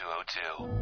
202.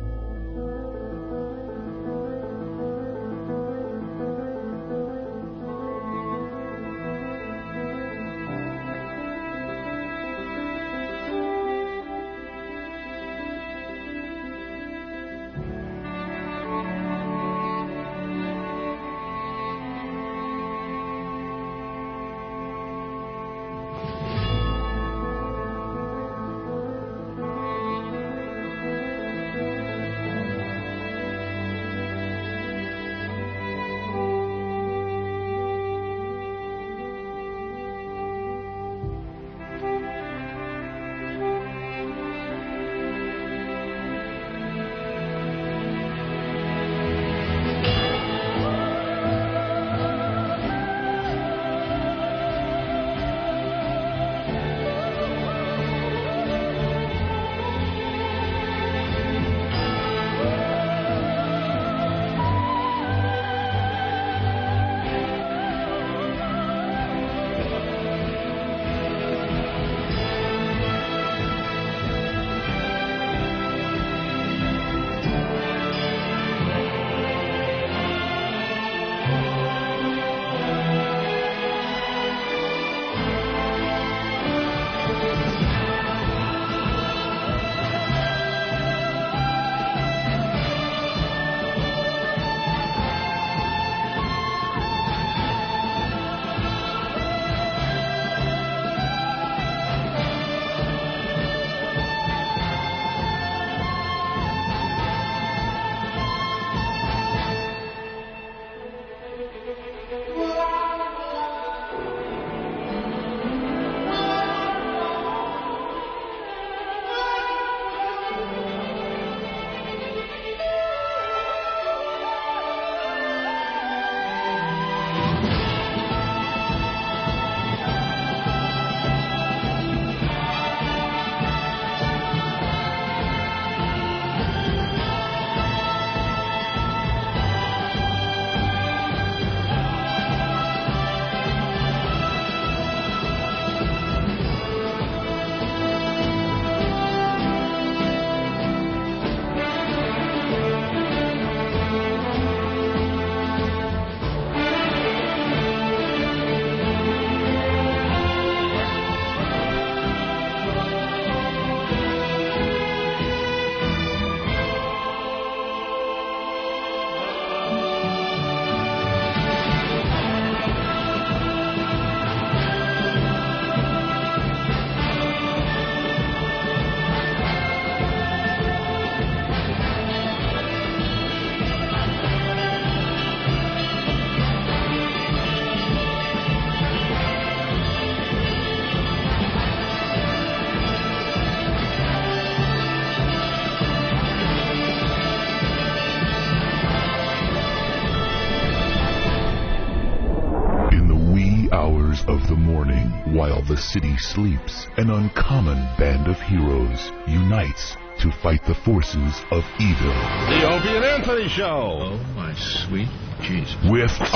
Of the morning, while the city sleeps, an uncommon band of heroes unites to fight the forces of evil. The Opie and Anthony Show. Oh, my sweet Jesus. With Opie.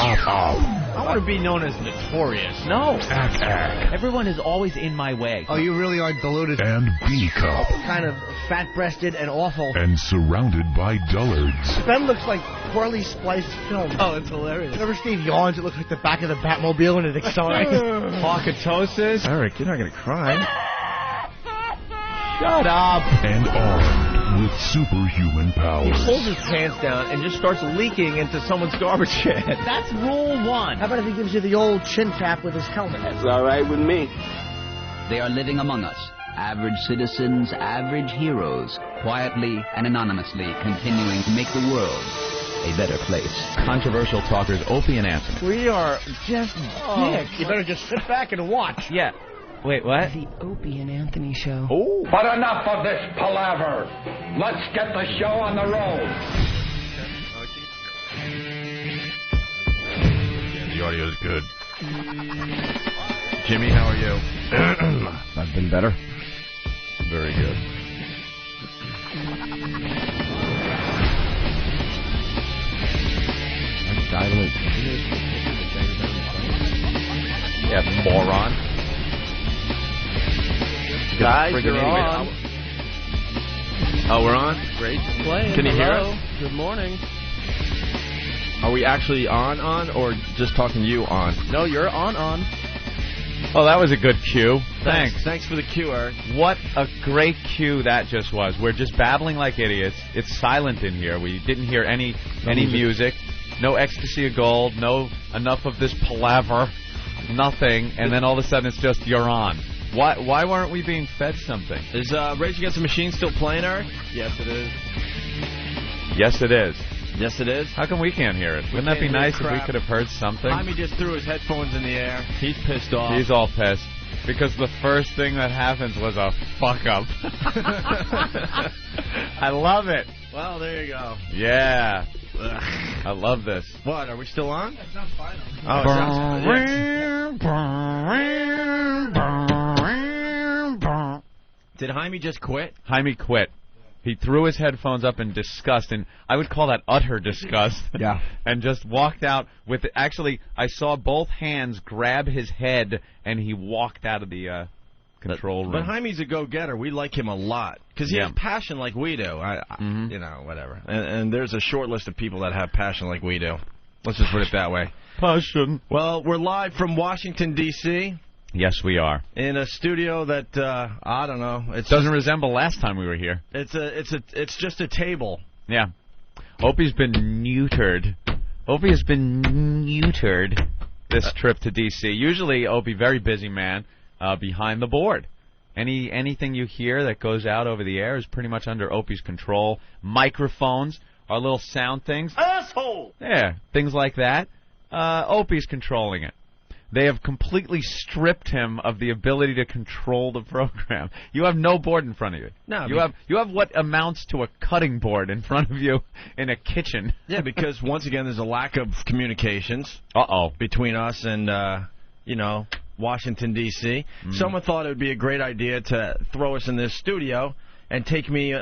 I want to be known as notorious. No. Everyone is always in my way. Oh, you really are deluded. And B-Cup. Kind of fat-breasted and awful. And surrounded by dullards. Ben looks like poorly spliced film. Oh, it's hilarious. Whenever Steve yawns, it looks like the back of the Batmobile and it accelerates. Pocketosis. Eric, you're not going to cry. Shut up. And armed with superhuman powers. He pulls his pants down and just starts leaking into someone's garbage can. That's rule one. How about if he gives you the old chin tap with his helmet? That's all right with me. They are living among us. Average citizens, average heroes, quietly and anonymously continuing to make the world a better place. Controversial talkers Opie and Anthony. We are just dicks. You better just sit back and watch. Yeah. Wait, what? The Opie and Anthony Show. Oh. But enough of this palaver. Let's get the show on the road. Yeah, the audio is good. Jimmy, how are you? I've been better. Very good. Yeah, moron. Guys, you're on. Oh, we're on? Great playing. Can you hear Hello. us? Good morning. Are we actually on, or just talking to you on? No, you're on. Oh, that was a good cue. Thanks for the cue, Eric. What a great cue that just was. We're just babbling like idiots. It's silent in here. We didn't hear any music. No ecstasy of gold. No enough of this palaver. Nothing. And then all of a sudden it's just you're on. Why weren't we being fed something? Is Rage Against the Machine still playing, Eric? Yes, it is. Yes, it is. Yes, it is. How come we can't hear it? Wouldn't that be nice if we could have heard something? Jaime just threw his headphones in the air. He's pissed off. He's all pissed. Because the first thing that happens was a fuck-up. I love it. Well, there you go. Yeah. Ugh. I love this. What, are we still on? That sounds fine. Oh, it sounds Did Jaime just quit? Jaime quit. He threw his headphones up in disgust, and I would call that utter disgust. Yeah. And just walked out with it. Actually, I saw both hands grab his head, and he walked out of the control room. But Jaime's a go-getter. We like him a lot. Because he has passion like we do. You know, whatever. And there's a short list of people that have passion like we do. Let's just put it that way. Passion. Well, we're live from Washington, D.C. Yes, we are. In a studio that, I don't know. It doesn't resemble last time we were here. It's just a table. Yeah. Opie's been neutered. Opie has been neutered this trip to D.C. Usually, Opie, very busy man, behind the board. Anything you hear that goes out over the air is pretty much under Opie's control. Microphones, our little sound things. Asshole! Yeah, things like that. Opie's controlling it. They have completely stripped him of the ability to control the program. You have no board in front of you. No, you have what amounts to a cutting board in front of you in a kitchen. Yeah, because once again, there's a lack of communications. Between us and Washington D.C. Someone thought it would be a great idea to throw us in this studio and take me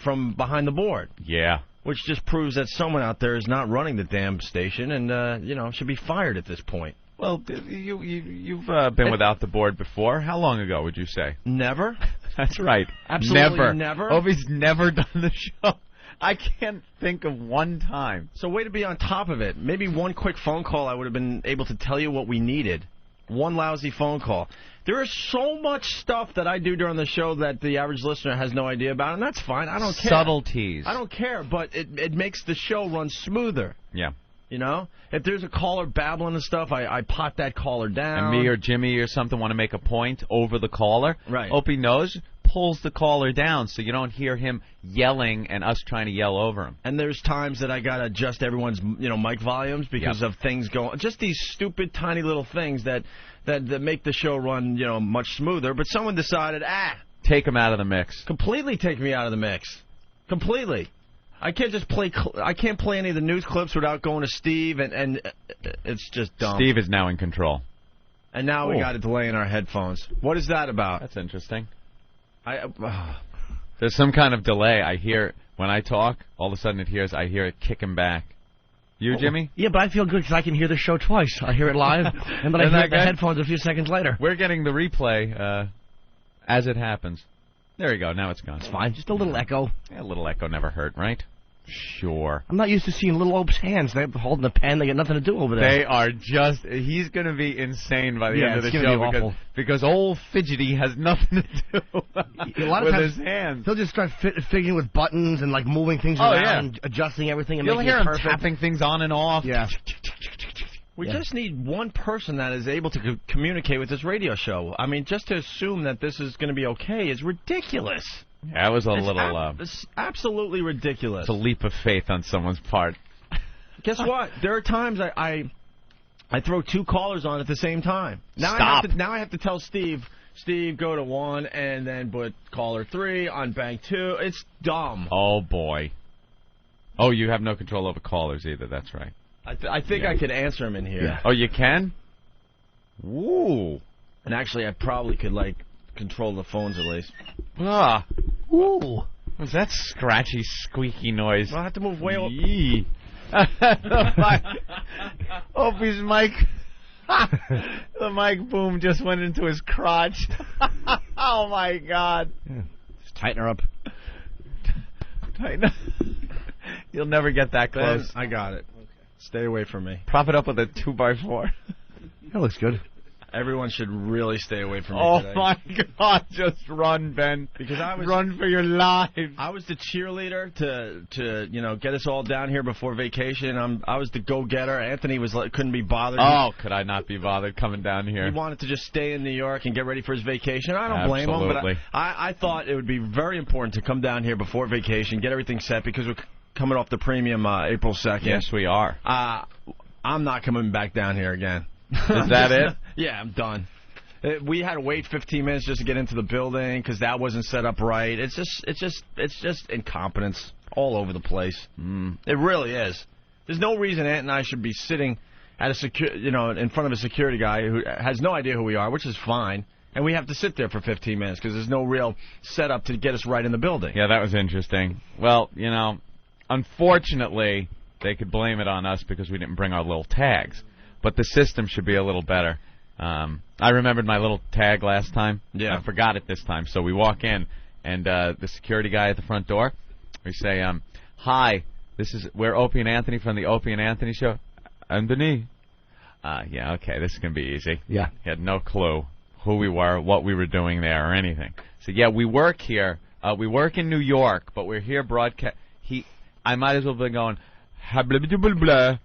from behind the board. Yeah. Which just proves that someone out there is not running the damn station and should be fired at this point. Well, you've been without the board before. How long ago would you say? Never. That's right. Absolutely never. Opie's never done the show. I can't think of one time. So way to be on top of it. Maybe one quick phone call I would have been able to tell you what we needed. One lousy phone call. There is so much stuff that I do during the show that the average listener has no idea about, and that's fine. I don't care. Subtleties. I don't care, but it makes the show run smoother. Yeah. You know? If there's a caller babbling and stuff, I pot that caller down. And me or Jimmy or something want to make a point over the caller. Right. Opie knows, pulls the caller down so you don't hear him yelling and us trying to yell over him. And there's times that I got to adjust everyone's mic volumes because of things going... Just these stupid, tiny little things that make the show run, much smoother. But someone decided, take him out of the mix. Completely take me out of the mix. Completely. I can't just play. I can't play any of the news clips without going to Steve, and it's just dumb. Steve is now in control. And now we got a delay in our headphones. What is that about? That's interesting. There's some kind of delay. I hear when I talk. All of a sudden, I hear it kicking back. You, Jimmy? Yeah, but I feel good because I can hear the show twice. I hear it live, and then I hear the headphones a few seconds later. We're getting the replay as it happens. There you go. Now it's gone. It's fine. Just a little echo. Yeah, a little echo never hurt, right? Sure. I'm not used to seeing little Ope's hands. They're holding a pen. They got nothing to do over there. They are just... He's going to be insane by the end of the show because old Fidgety has nothing to do with his hands. He'll just start figuring with buttons and like moving things around and adjusting everything and making it perfect. You'll hear him tapping things on and off. Yeah. We just need one person that is able to communicate with this radio show. I mean, just to assume that this is going to be okay is ridiculous. Yeah, it was it's absolutely ridiculous. It's a leap of faith on someone's part. Guess what? There are times I throw two callers on at the same time. Now Stop. I have to tell Steve, go to 1 and then put caller 3 on bank 2. It's dumb. Oh, boy. Oh, you have no control over callers either. That's right. I think I could answer them in here. Yeah. Oh, you can? Ooh. And actually, I probably could, control the phones at least. Ah. Ooh. What's that scratchy, squeaky noise? Well, I have to move way over. Opie's mic. The mic boom just went into his crotch. Oh, my God. Yeah. Just tighten her up. I know. You'll never get that close. I got it. Okay. Stay away from me. Prop it up with a 2x4. That looks good. Everyone should really stay away from me today. My God! Just run, Ben. Because run for your life. I was the cheerleader to get us all down here before vacation. I was the go-getter. Anthony couldn't be bothered. Oh, could I not be bothered coming down here? He wanted to just stay in New York and get ready for his vacation. I don't blame him, but I thought it would be very important to come down here before vacation, get everything set, because we're coming off the premium April 2nd. Yes, we are. I'm not coming back down here again. Is that it? Yeah, I'm done. We had to wait 15 minutes just to get into the building because that wasn't set up right. It's just incompetence all over the place. It really is. There's no reason Ant and I should be sitting at in front of a security guy who has no idea who we are, which is fine, and we have to sit there for 15 minutes because there's no real setup to get us right in the building. Yeah, that was interesting. Well, unfortunately, they could blame it on us because we didn't bring our little tags. But the system should be a little better. I remembered my little tag last time. Yeah. I forgot it this time. So we walk in, and the security guy at the front door, we say, "Hi, we're Opie and Anthony from the Opie and Anthony show." Anthony. Yeah, okay, this is going to be easy. Yeah. He had no clue who we were, what we were doing there, or anything. So, yeah, we work here. We work in New York, but we're here broadcast. I might as well be going, blah, blah, blah, blah,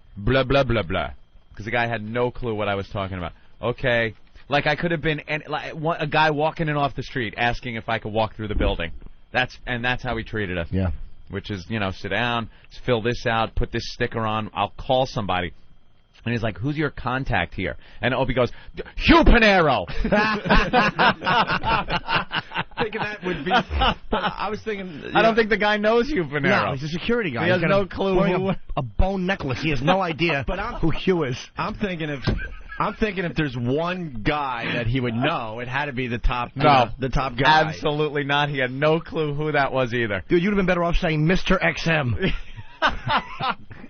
blah, blah, blah. Because the guy had no clue what I was talking about. Okay. Like I could have been a guy walking in off the street asking if I could walk through the building. That's how he treated us. Yeah. Which is, sit down, fill this out, put this sticker on, I'll call somebody. And he's like, who's your contact here? And Opie goes, Hugh Panero! Thinking that would be... I was thinking... I don't think the guy knows Hugh Panero. No, he's a security guy. He has no clue wearing a bone necklace. He has no idea who Hugh is. I'm thinking if there's one guy that he would know, it had to be the top the top guy. Absolutely not. He had no clue who that was either. Dude, you'd have been better off saying Mr. XM.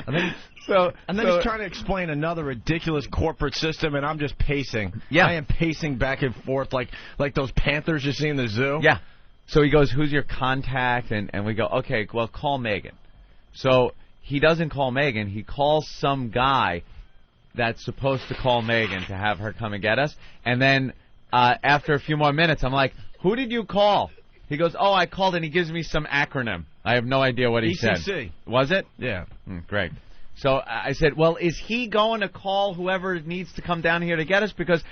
And then he's trying to explain another ridiculous corporate system, and I'm just pacing. Yeah. I am pacing back and forth like those panthers you see in the zoo. Yeah. So he goes, who's your contact? And we go, okay, well, call Megan. So he doesn't call Megan. He calls some guy that's supposed to call Megan to have her come and get us. And then after a few more minutes, I'm like, who did you call? He goes, I called, and he gives me some acronym. I have no idea what he said. ECC. Was it? Yeah. Great. So I said, well, is he going to call whoever needs to come down here to get us? Because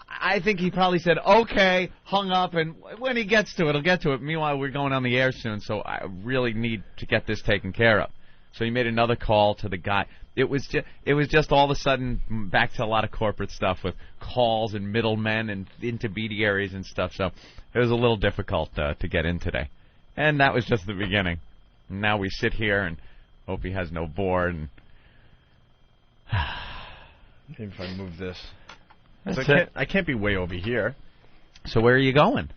I think he probably said, okay, hung up, and when he gets to it, he'll get to it. Meanwhile, we're going on the air soon, so I really need to get this taken care of. So he made another call to the guy. It was just all of a sudden back to a lot of corporate stuff with calls and middlemen and intermediaries and stuff. So it was a little difficult to get in today. And that was just the beginning. And now we sit here and Opie has no board. And maybe if I move this. I can't be way over here. So where are you going?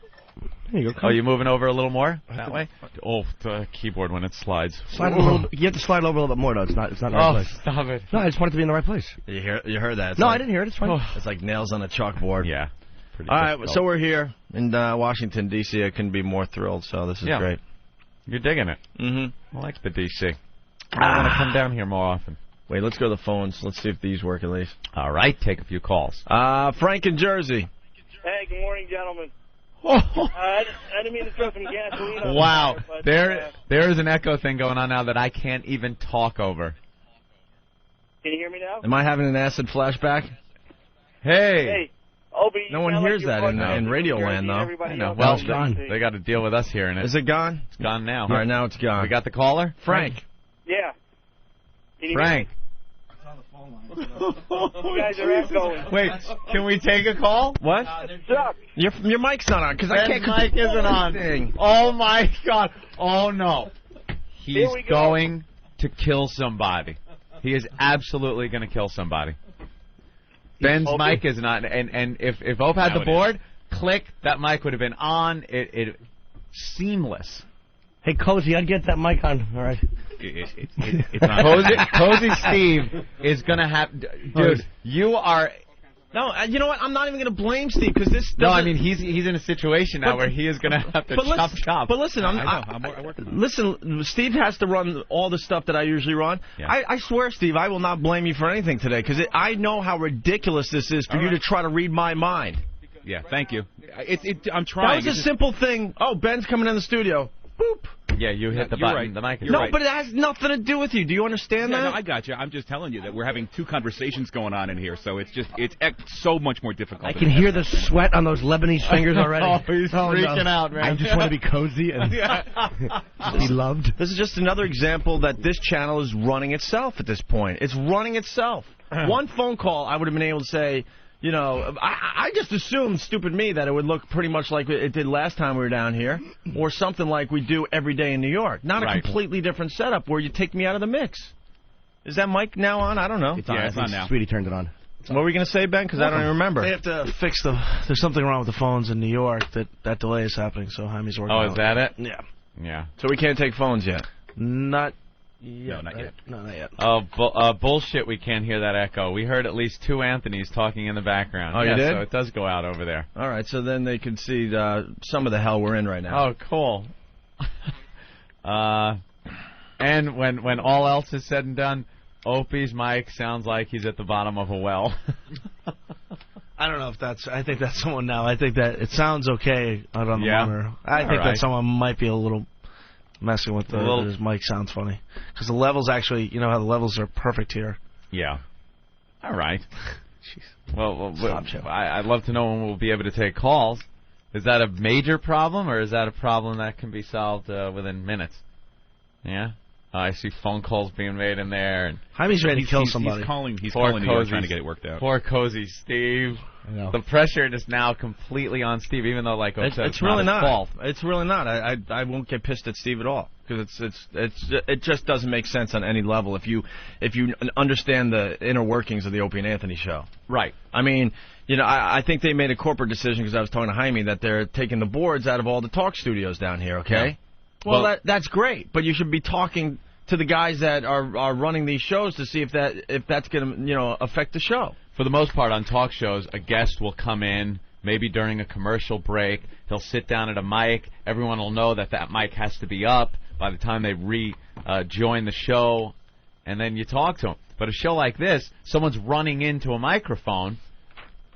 There you go. Oh, you moving over a little more that way? Oh, the keyboard when it slides. Slide a little, you have to slide over a little bit more, though. It's not in the right place. Stop it. No, I just want it to be in the right place. You heard that? I didn't hear it. It's fine. It's like nails on a chalkboard. Yeah. All right, so we're here in Washington, D.C. I couldn't be more thrilled, so this is great. You're digging it. Mm-hmm. I like the D.C. I want to come down here more often. Wait, let's go to the phones. Let's see if these work at least. All right, take a few calls. Frank in Jersey. Hey, good morning, gentlemen. I didn't mean to throw some gasoline on wow, there is an echo thing going on now that I can't even talk over. Can you hear me now? Am I having an acid flashback? Hey, Opie. No one hears that in Radio Land, though. I know. Well, it's gone. They got to deal with us hearing it. Is it gone? It's gone now. All right, now it's gone. We got the caller? Frank. Yeah. Frank. You guys are echoing. Wait, can we take a call? What? Your mic's not on because I can't. Mic isn't on. Oh my God! Oh no! He's going to kill somebody. He is absolutely going to kill somebody. Ben's mic is not, and if Ope had the board, click, that mic would have been on. It seamless. Hey, Cozy, I'd get that mic on. All right. It's not. Cozy Steve is going to have... Dude, you are No, you know what? I'm not even going to blame Steve because this. No, I mean he's in a situation now where he is going to have to chop. But listen, listen, Steve has to run all the stuff that I usually run. Yeah. I swear, Steve, I will not blame you for anything today because I know how ridiculous this is for you to try to read my mind. Yeah, thank you. I'm trying. That was a simple thing. Oh, Ben's coming in the studio. Boop. Yeah, you hit the button. Right. The mic is right. But it has nothing to do with you. Do you understand that? No, I got you. I'm just telling you that we're having two conversations going on in here, so it's so much more difficult. I can hear the sweat on those Lebanese fingers already. He's freaking out, man. I just want to be cozy and be loved. This is just another example that this channel is running itself at this point. It's running itself. One phone call, I would have been able to say, you know, I just assumed, stupid me, that it would look pretty much like it did last time we were down here, or something like we do every day in New York. Not a completely different setup where you take me out of the mix. Is that mic now on? I don't know. It's on. It's on now. Sweetie turned it on. What were we going to say, Ben? Because I don't even remember. They have to fix there's something wrong with the phones in New York that delay is happening, so Jaime's working on it. Oh, is that it? Yeah. Yeah. So we can't take phones yet? Not yet. No, not yet. No, not yet. Oh, bullshit, we can't hear that echo. We heard at least two Anthonys talking in the background. Oh, you did? So it does go out over there. All right, so then they can see some of the hell we're in right now. Oh, cool. And when all else is said and done, Opie's mic sounds like he's at the bottom of a well. I don't know if I think that's someone now. I think that it sounds okay out on the monitor. I think that someone might be a little messing with his mic. Sounds funny. Because the levels actually, you know how the levels are perfect here. Yeah. All right. Jeez. Well, I'd love to know when we'll be able to take calls. Is that a major problem, or is that a problem that can be solved within minutes? Yeah? I see phone calls being made in there. And Jaime's ready to kill somebody. He's calling New York trying to get it worked out. Poor cozy Steve. I know. The pressure is now completely on Steve, even though, like I said, it's really not. Fault. It's really not. I won't get pissed at Steve at all because it just doesn't make sense on any level if you understand the inner workings of the Opie and Anthony show. Right. I mean, you know, I think they made a corporate decision because I was talking to Jaime that they're taking the boards out of all the talk studios down here. Okay. Yeah. Well, that's great, but you should be talking to the guys that are running these shows to see if that's going to affect the show. For the most part, on talk shows, a guest will come in, maybe during a commercial break. He'll sit down at a mic. Everyone will know that mic has to be up by the time they join the show, and then you talk to them. But a show like this, someone's running into a microphone.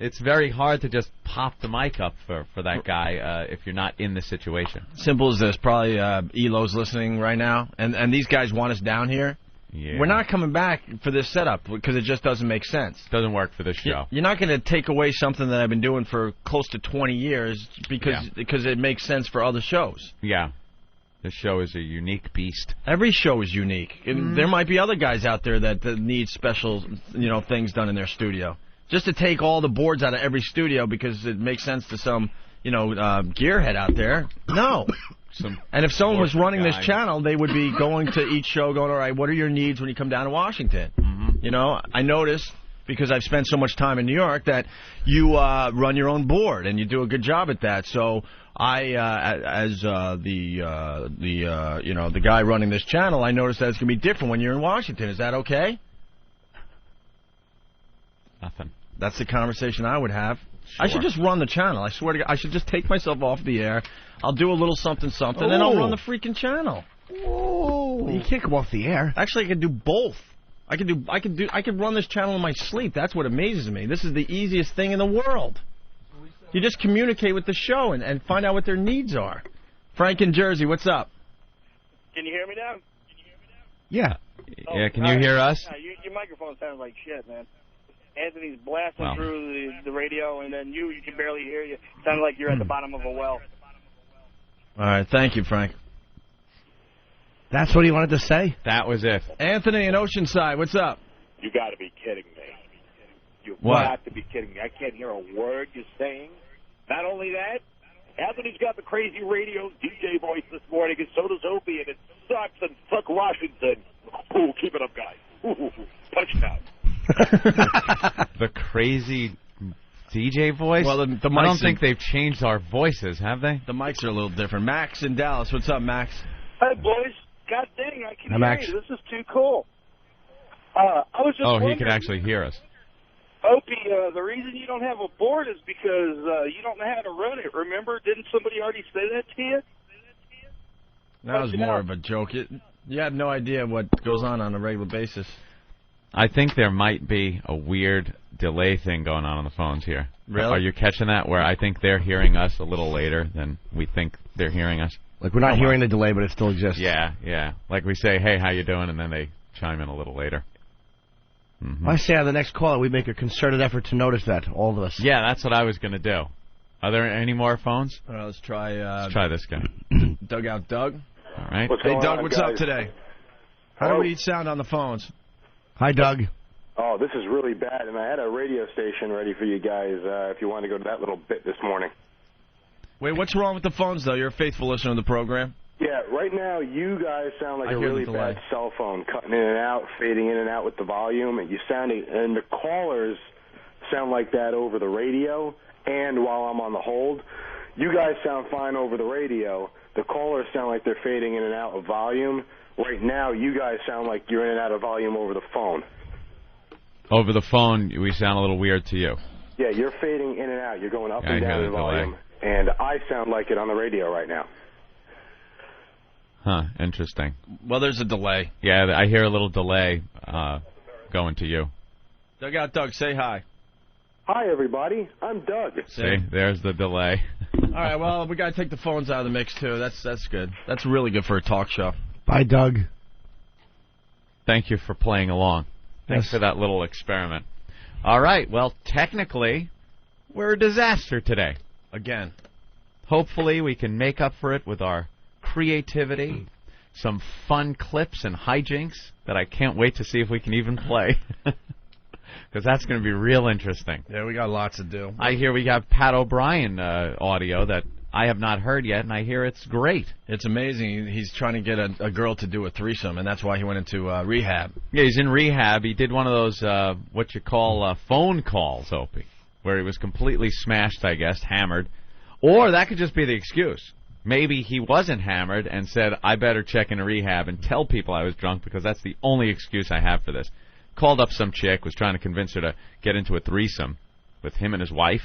It's very hard to just pop the mic up for that guy if you're not in the situation. Simple as this. Probably Elo's listening right now, and these guys want us down here. Yeah. We're not coming back for this setup because it just doesn't make sense. Doesn't work for this show. You're not going to take away something that I've been doing for close to 20 years because it makes sense for other shows. Yeah. This show is a unique beast. Every show is unique. There might be other guys out there that need special things done in their studio. Just to take all the boards out of every studio because it makes sense to some, gearhead out there. No. And if someone was running this channel, they would be going to each show going, all right, what are your needs when you come down to Washington? Mm-hmm. I noticed, because I've spent so much time in New York, that you run your own board, and you do a good job at that. So I, as the guy running this channel, I noticed that it's going to be different when you're in Washington. Is that okay? Nothing. That's the conversation I would have. Sure. I should just run the channel. I swear to God, I should just take myself off the air. I'll do a little something, and then I'll run the freaking channel. Oh, you can't come off the air. Actually, I could do both. I could run this channel in my sleep. That's what amazes me. This is the easiest thing in the world. You just communicate with the show and find out what their needs are. Frank in Jersey, what's up? Can you hear me now? Yeah. Yeah. Can you hear us? Your microphone sounds like shit, man. Anthony's blasting through the radio, and then you can barely hear you. It sounds like you're at the bottom of a well. All right, thank you, Frank. That's what he wanted to say? That was it. Anthony in Oceanside, what's up? You got to be kidding me. You've got to be kidding me. I can't hear a word you're saying. Not only that, Anthony's got the crazy radio DJ voice this morning, and so does Opie, and it sucks, and fuck Washington. Ooh, keep it up, guys. Ooh, touchdown. The crazy DJ voice? Well, the I don't think they've changed our voices, have they? The mics are a little different. Max in Dallas. What's up, Max? Hey, boys. God dang, I can hear Max. you. This is too cool. I was just wondering. He can actually hear us. Opie, the reason you don't have a board is because you don't know how to run it. Remember? Didn't somebody already say that to you? That was more of a joke. You have no idea what goes on a regular basis. I think there might be a weird delay thing going on the phones here. Really? Are you catching that? Where I think they're hearing us a little later than we think they're hearing us. Like we're not hearing the delay, but it still exists. Yeah, yeah. Like we say, hey, how you doing? And then they chime in a little later. Mm-hmm. I say on the next call we make a concerted effort to notice that, all of us. Yeah, that's what I was going to do. Are there any more phones? All right, let's try this guy. Dugout Doug. All right. Hey, Doug, what's up today? How do we sound on the phones? Hi, Doug. Oh, this is really bad, and I had a radio station ready for you guys if you want to go to that little bit this morning. Wait, what's wrong with the phones, though? You're a faithful listener of the program. Yeah, right now you guys sound like a really bad cell phone, cutting in and out, fading in and out with the volume, and and the callers sound like that over the radio and while I'm on the hold. You guys sound fine over the radio. The callers sound like they're fading in and out of volume. Right now, you guys sound like you're in and out of volume over the phone. Over the phone, we sound a little weird to you. Yeah, you're fading in and out. You're going up and down in volume. And I sound like it on the radio right now. Huh, interesting. Well, there's a delay. Yeah, I hear a little delay going to you. Dugout Doug, say hi. Hi, everybody. I'm Doug. See, there's the delay. All right, well, we got to take the phones out of the mix, too. That's good. That's really good for a talk show. Bye, Doug. Thank you for playing along. Thanks for that little experiment. All right, well, technically, we're a disaster today. Again. Hopefully, we can make up for it with our creativity, some fun clips and hijinks that I can't wait to see if we can even play. Because that's going to be real interesting. Yeah, we got lots to do. I hear we got Pat O'Brien audio that I have not heard yet, and I hear it's great. It's amazing. He's trying to get a girl to do a threesome, and that's why he went into rehab. Yeah, he's in rehab. He did one of those, what you call phone calls, Opie, where he was completely smashed, I guess, hammered. Or that could just be the excuse. Maybe he wasn't hammered and said, I better check into rehab and tell people I was drunk because that's the only excuse I have for this. Called up some chick, was trying to convince her to get into a threesome with him and his wife,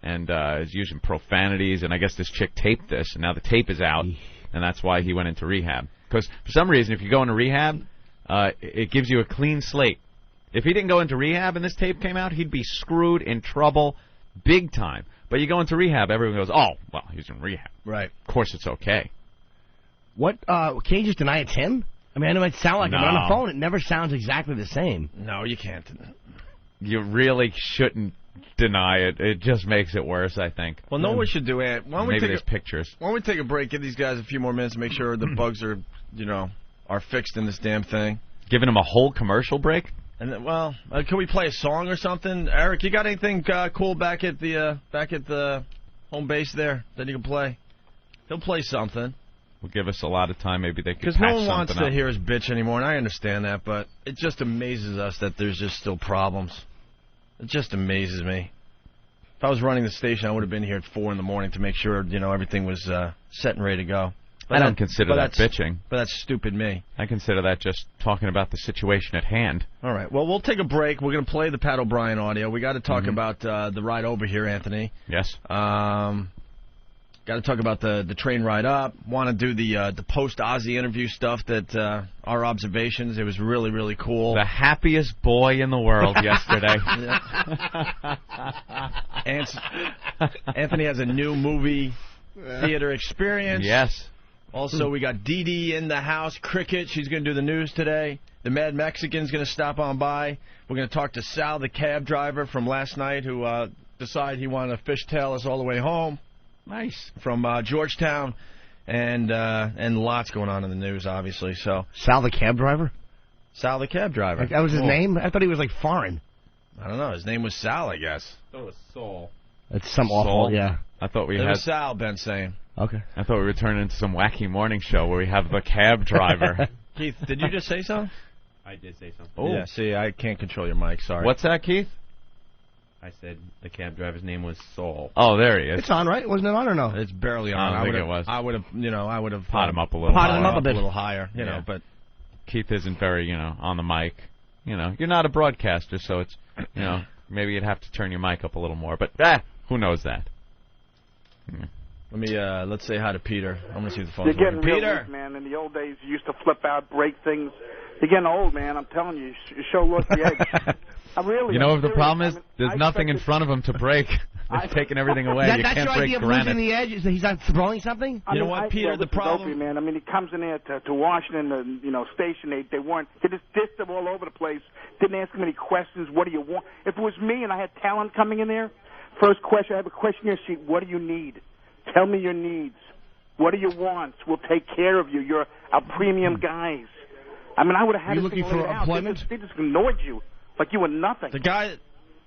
and is using profanities, and I guess this chick taped this, and now the tape is out, and that's why he went into rehab. Because for some reason, if you go into rehab, it gives you a clean slate. If he didn't go into rehab and this tape came out, he'd be screwed, in trouble, big time. But you go into rehab, everyone goes, oh, well, he's in rehab. Right. Of course it's okay. What, can you just deny it's him? I mean, I know it might sound like him, but on the phone it never sounds exactly the same. No, you can't. You really shouldn't deny it. It just makes it worse, I think. Well, no one should do it. Maybe there's pictures. Why don't we take a break, give these guys a few more minutes to make sure the bugs are, are fixed in this damn thing. Giving them a whole commercial break? And then, well, can we play a song or something? Eric, you got anything cool back at the home base there that you can play? He'll play something. Will give us a lot of time. Maybe they could because no one wants to hear us bitch anymore, and I understand that, but it just amazes us that there's just still problems. It just amazes me. If I was running the station, I would have been here at 4 in the morning to make sure everything was set and ready to go. But I don't consider that bitching. But that's stupid me. I consider that just talking about the situation at hand. All right. Well, we'll take a break. We're going to play the Pat O'Brien audio. We got to talk about the ride over here, Anthony. Yes. Got to talk about the train ride up. Want to do the post-Ozzy interview stuff that our observations. It was really, really cool. The happiest boy in the world yesterday. Anthony has a new movie theater experience. Yes. Also, we got DeeDee in the house. Cricket, she's going to do the news today. The Mad Mexican's going to stop on by. We're going to talk to Sal, the cab driver from last night, who decided he wanted to fishtail us all the way home. Nice. From Georgetown, and lots going on in the news, obviously. So Sal, the cab driver? Sal, the cab driver. That was his name? I thought he was, foreign. I don't know. His name was Sal, I guess. Oh, it's Saul. It's some awful, yeah. I thought we it had... was Sal, Ben's saying. Okay. I thought we were turning into some wacky morning show where we have the cab driver. Keith, did you just say something? I did say something. Oh. Yeah, see, I can't control your mic, sorry. What's that, Keith? I said the cab driver's name was Saul. Oh, there he is. It's on, right? Wasn't it on or no? It's barely on. I think it was. I would have pot him up a little. Potted him up a bit. A little higher, you know. But Keith isn't very, on the mic. You're not a broadcaster, so it's, Maybe you'd have to turn your mic up a little more, but who knows that? Let me let's say hi to Peter. I'm gonna see if the phone's You're getting working. real weak, man. In the old days, you used to flip out, break things. You're getting old, man. I'm telling you, your show lost the edge. You know what the problem is? There's nothing in front of him to break. They're taking everything away. You that's can't your break idea of granite. losing the edge? Is that he's not throwing something? I mean, Peter, the problem, Opie, man. I mean, he comes in there to Washington, station. They weren't. They just dissed him all over the place. Didn't ask him any questions. What do you want? If it was me and I had talent coming in there, first question, I have a questionnaire sheet. What do you need? Tell me your needs. What do you want? We'll take care of you. You're our premium guys. I mean, I would have had. You looking for employment? They just ignored you like you were nothing.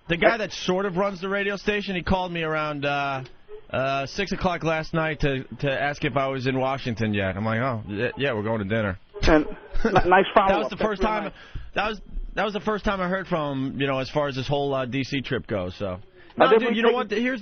The guy that sort of runs the radio station, he called me around 6 o'clock last night to ask if I was in Washington yet. I'm like, oh, yeah, we're going to dinner. And nice follow-up. That was the first time. Nice. That was the first time I heard from him. As far as this whole D.C. trip goes. So, no, dude, you know what? Here's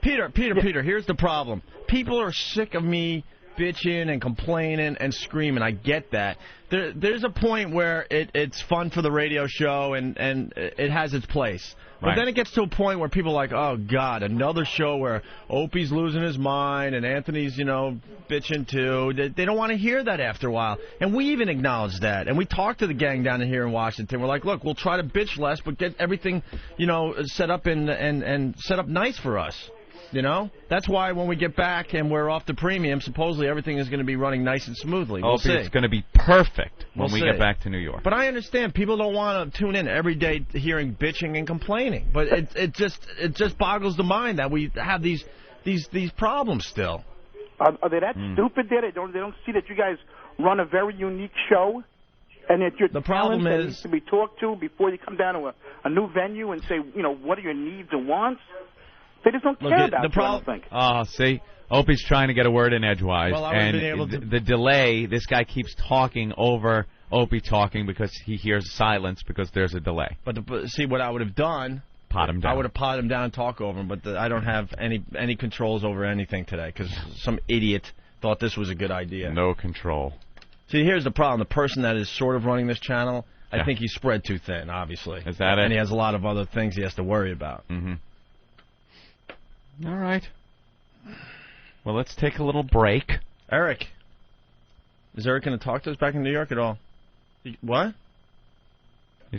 Peter. Here's the problem. People are sick of me bitching and complaining and screaming. I get that. There's a point where it's fun for the radio show and it has its place. But then it gets to a point where people are like, oh, God, another show where Opie's losing his mind and Anthony's, bitching too. They don't want to hear that after a while. And we even acknowledge that. And we talked to the gang down here in Washington. We're like, look, we'll try to bitch less, but get everything, set up and set up nice for us. That's why when we get back and we're off the premium, supposedly everything is going to be running nice and smoothly. We'll see. It's going to be perfect when we get back to New York. But I understand people don't want to tune in every day hearing bitching and complaining. But it just boggles the mind that we have these problems still. Are they that stupid there? They don't see that you guys run a very unique show, and that you're the problem that is needs to be talked to before you come down to a new venue and say, what are your needs and wants? They just don't care about you, I don't think. Oh, see? Opie's trying to get a word in edgewise. Well, I would have been able to... The delay, this guy keeps talking over Opie talking because he hears silence because there's a delay. But see, what I would have done... Pot him down. I would have potted him down and talk over him, but I don't have any controls over anything today because some idiot thought this was a good idea. No control. See, here's the problem. The person that is sort of running this channel, I think he's spread too thin, obviously. Is that it? And he has a lot of other things he has to worry about. Mm-hmm. All right. Well, let's take a little break. Eric. Is Eric going to talk to us back in New York at all? What?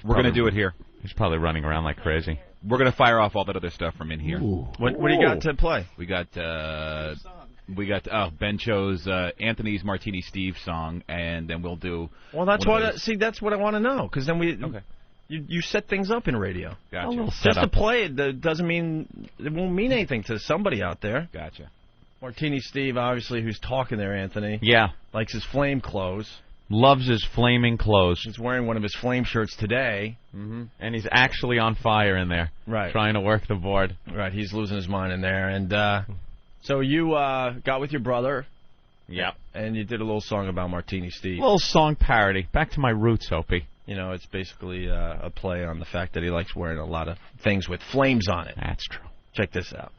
We're going to do it here. He's probably running around like crazy. We're going to fire off all that other stuff from in here. What do you got to play? We got Ben chose Anthony's Martini Steve song, and then we'll do... Well, that's what I want to know, because then we... Okay. You set things up in radio. Gotcha. Just to play it doesn't mean it won't mean anything to somebody out there. Gotcha. Martini Steve, obviously, who's talking there, Anthony. Yeah. Likes his flame clothes. Loves his flaming clothes. He's wearing one of his flame shirts today. Mm-hmm. And he's actually on fire in there. Right. Trying to work the board. Right. He's losing his mind in there. And so you got with your brother. Yep. And you did a little song about Martini Steve. A little song parody. Back to my roots, Opie. It's basically a play on the fact that he likes wearing a lot of things with flames on it. That's true. Check this out.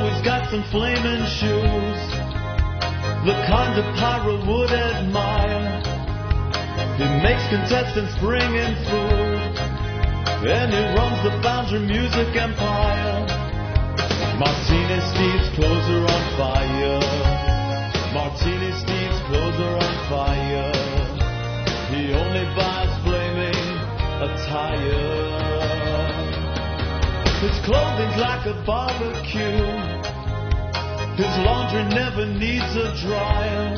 He's got some flaming shoes, the kind of pyro would admire. He makes contestants bring in food, and he runs the Boundary Music Empire. Martini Steve's clothes are on fire. Martini Steve's clothes are on fire. He only buys flaming attire. His clothing's like a barbecue. His laundry never needs a dryer.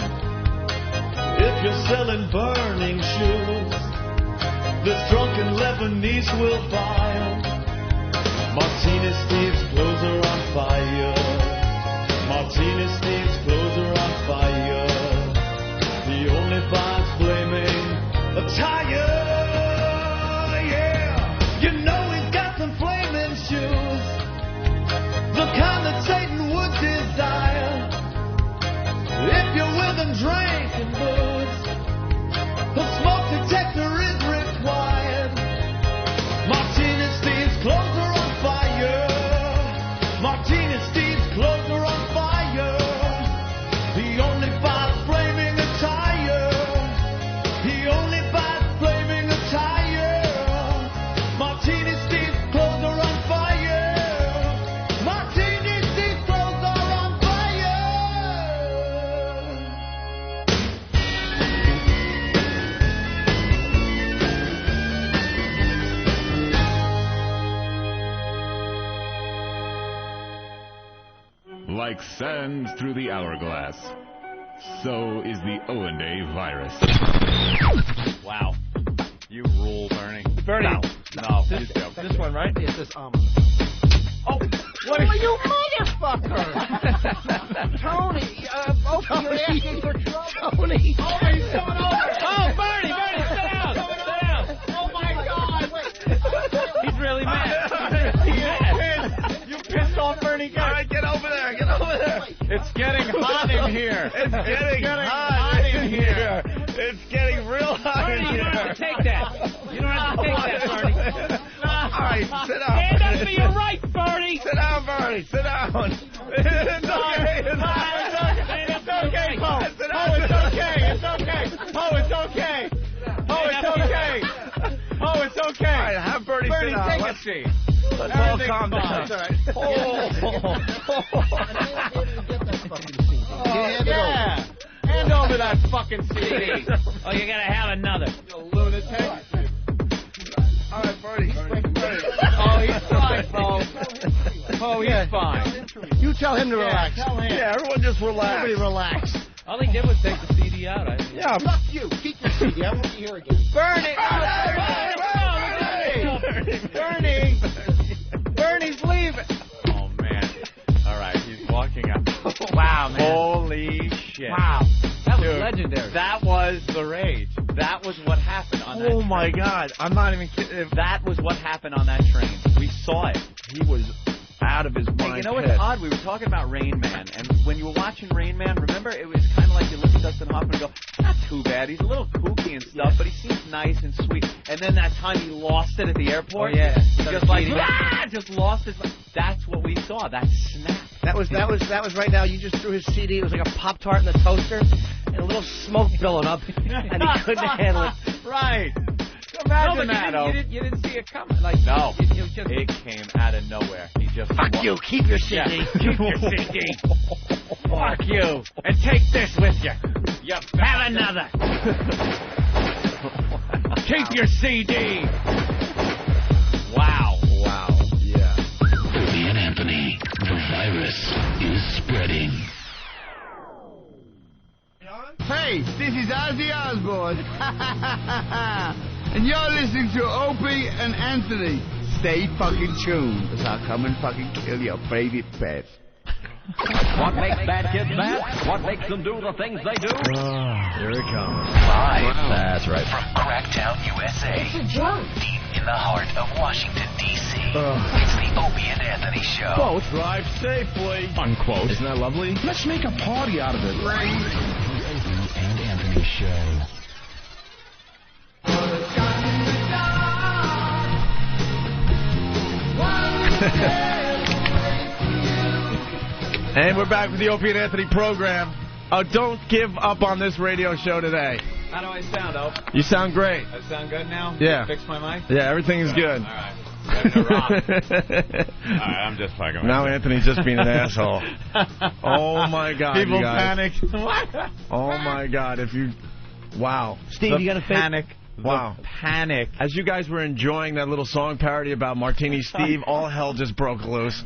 If you're selling burning shoes, this drunken Lebanese will buy 'em. Martini Steve's clothes are on fire. Martini Steve's clothes are on fire. He only buys flaming attire. Yeah, he's got some flaming shoes, the kind that Satan would desire. If you're with him drinking booze, a smoke detector is required. Martini Steve's clothes are on fire. Martini Steve's clothes are on fire. like sands through the hourglass. So is the Owen-Day virus. Wow. You rule, Bernie. Bernie. No. This one, right? Yes, this Oh, what are you motherfucker? Tony, Opie, you're asking for trouble. Tony. Oh, he's coming over. Oh, Bernie, sit down. Sit down. Oh, my God. Wait. He's really mad. You pissed off Bernie. All right, get over there. Get over there. It's getting hot in here. It's getting hot in here. It's getting real hot in here. Bernie, you don't have to take that. You don't have to take that, Bernie. All right, sit down. Stand up for your rights, Bernie. Sit down, Bernie. Sit down. It's okay. It's okay, Paul. It's okay. It's okay. Oh, it's okay. Oh, it's okay. Oh, it's okay. All right, have Bernie sit down. Take a seat. Let's all calm down. That's all right. Yeah. Hand over that fucking CD. Oh, you gotta have another. You lunatic. All right, Bernie. Oh, he's fine, Bo. Oh, he's fine. You tell him to relax. Tell him. Yeah, everyone just relax. Everybody relax. All he did was take the CD out. Yeah. Fuck you. Keep your CD. I won't be here again. Bernie! Bernie's leaving! Oh, man. All right, he's walking out. Wow, man. Holy shit. Wow. That was Dude, legendary. That was the rage. That was what happened on that train. Oh, my God. I'm not even kidding. That was what happened on that train. We saw it. He was out of his mind. Hey, you know what's odd? We were talking about Rain Man, and when you were watching Rain Man, remember, it was kind of like you look at Dustin Hoffman and go, not too bad. He's a little kooky and stuff, but he seems nice and sweet. And then that time he lost it at the airport. Oh, yeah. Just like, just lost his mind. That's what we saw. That snap. That was right now. You just threw his CD. It was like a Pop-Tart in the toaster, and a little smoke billowed up, and he couldn't handle it. Right. Imagine that, you didn't see it coming. Like, no. It came out of nowhere. He just Fuck you. Keep your CD. Yeah. Keep your CD. Fuck you. And take this with you. You have another. Keep your CD. Wow. Yeah. Opie and Anthony, the virus is spreading. Hey, this is Ozzy Osbourne. And you're listening to Opie and Anthony. Stay fucking tuned, because I'll come and fucking kill your baby pet. What makes bad kids bad? What makes them do the things they do? Here it comes. Live. That's right. From Cracktown, USA. It's a joke. Deep in the heart of Washington, D.C. It's the Opie and Anthony Show. Quote, drive safely. Unquote. Isn't that lovely? Let's make a party out of it. Opie and Anthony Show. And we're back with the Opie and Anthony program. Don't give up on this radio show today. How do I sound, Ope? You sound great. I sound good now? Yeah. Fix my mic? Yeah, everything is good. All right. Ready to rock. All right, I'm just fucking with Now you. Anthony's just being an asshole. Oh, my God, People you guys. panic. Oh, my God. Wow. Steve, you got a panic. Wow. Panic. As you guys were enjoying that little song parody about Martini Steve, all hell just broke loose.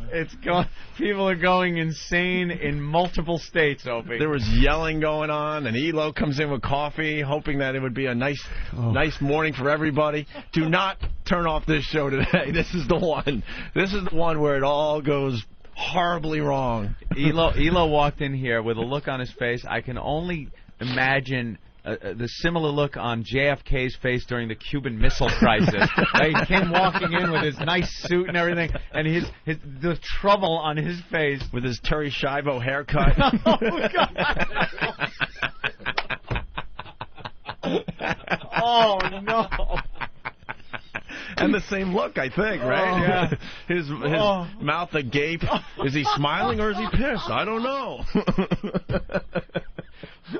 People are going insane in multiple states, Opie. There was yelling going on, and Elo comes in with coffee, hoping that it would be a nice morning for everybody. Do not turn off this show today. This is the one. This is the one where it all goes horribly wrong. Elo walked in here with a look on his face. I can only imagine the similar look on JFK's face during the Cuban Missile Crisis. He came walking in with his nice suit and everything, and the trouble on his face. With his Terry Schiavo haircut. Oh, God. Oh, no. And the same look, I think, right? Yeah. His mouth agape. Is he smiling or is he pissed? I don't know.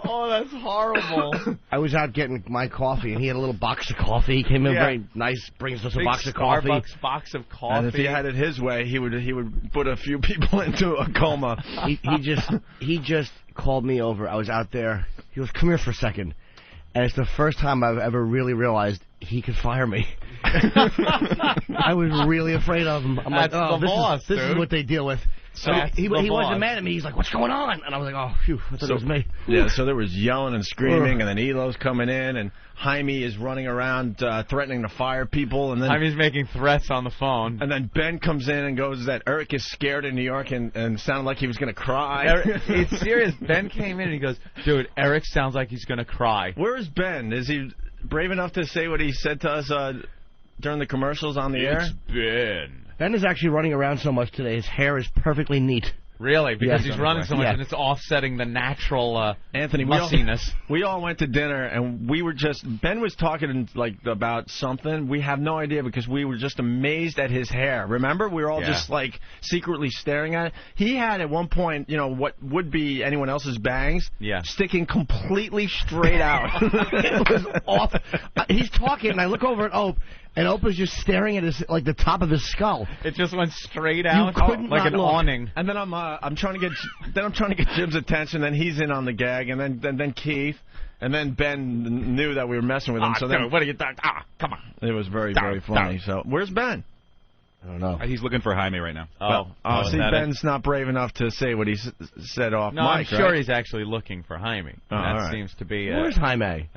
Oh, that's horrible. I was out getting my coffee, and he had a little box of coffee. He came in very nice, brings us a box of coffee. Starbucks box of coffee. And if he had it his way, he would put a few people into a coma. He just called me over. I was out there. He goes, "Come here for a second." And it's the first time I've ever really realized he could fire me. I was really afraid of him. I'm That's like, the boss, this is what they deal with. So he wasn't mad at me. He's like, "What's going on?" And I was like, "Oh, phew, I thought it was me." Yeah, so there was yelling and screaming, and then Elo's coming in, and Jaime is running around threatening to fire people, and then Jaime's making threats on the phone. And then Ben comes in and goes that Eric is scared in New York and sounded like he was going to cry. It's serious. Ben came in and he goes, "Dude, Eric sounds like he's going to cry." Where is Ben? Is he brave enough to say what he said to us during the commercials on the air? It's Ben. Ben is actually running around so much today. His hair is perfectly neat. Really? Because he's running so much and it's offsetting the natural Anthony, mussiness. We all went to dinner and we were just... Ben was talking like about something. We have no idea because we were just amazed at his hair. Remember? We were all just like secretly staring at it. He had at one point, you know, what would be anyone else's bangs sticking completely straight out. It was off. He's talking and I look over at Ope. And Ope was just staring at his, like, the top of his skull. It just went straight out, like an awning. And then I'm trying to get Jim's attention. Then he's in on the gag, and then Keith, and then Ben knew that we were messing with him. So then, what are you doing? Come on! It was very funny. So where's Ben? I don't know. He's looking for Jaime right now. See, Ben's not brave enough to say what he said off mic. I'm sure he's actually looking for Jaime. That seems to be. Where's Jaime?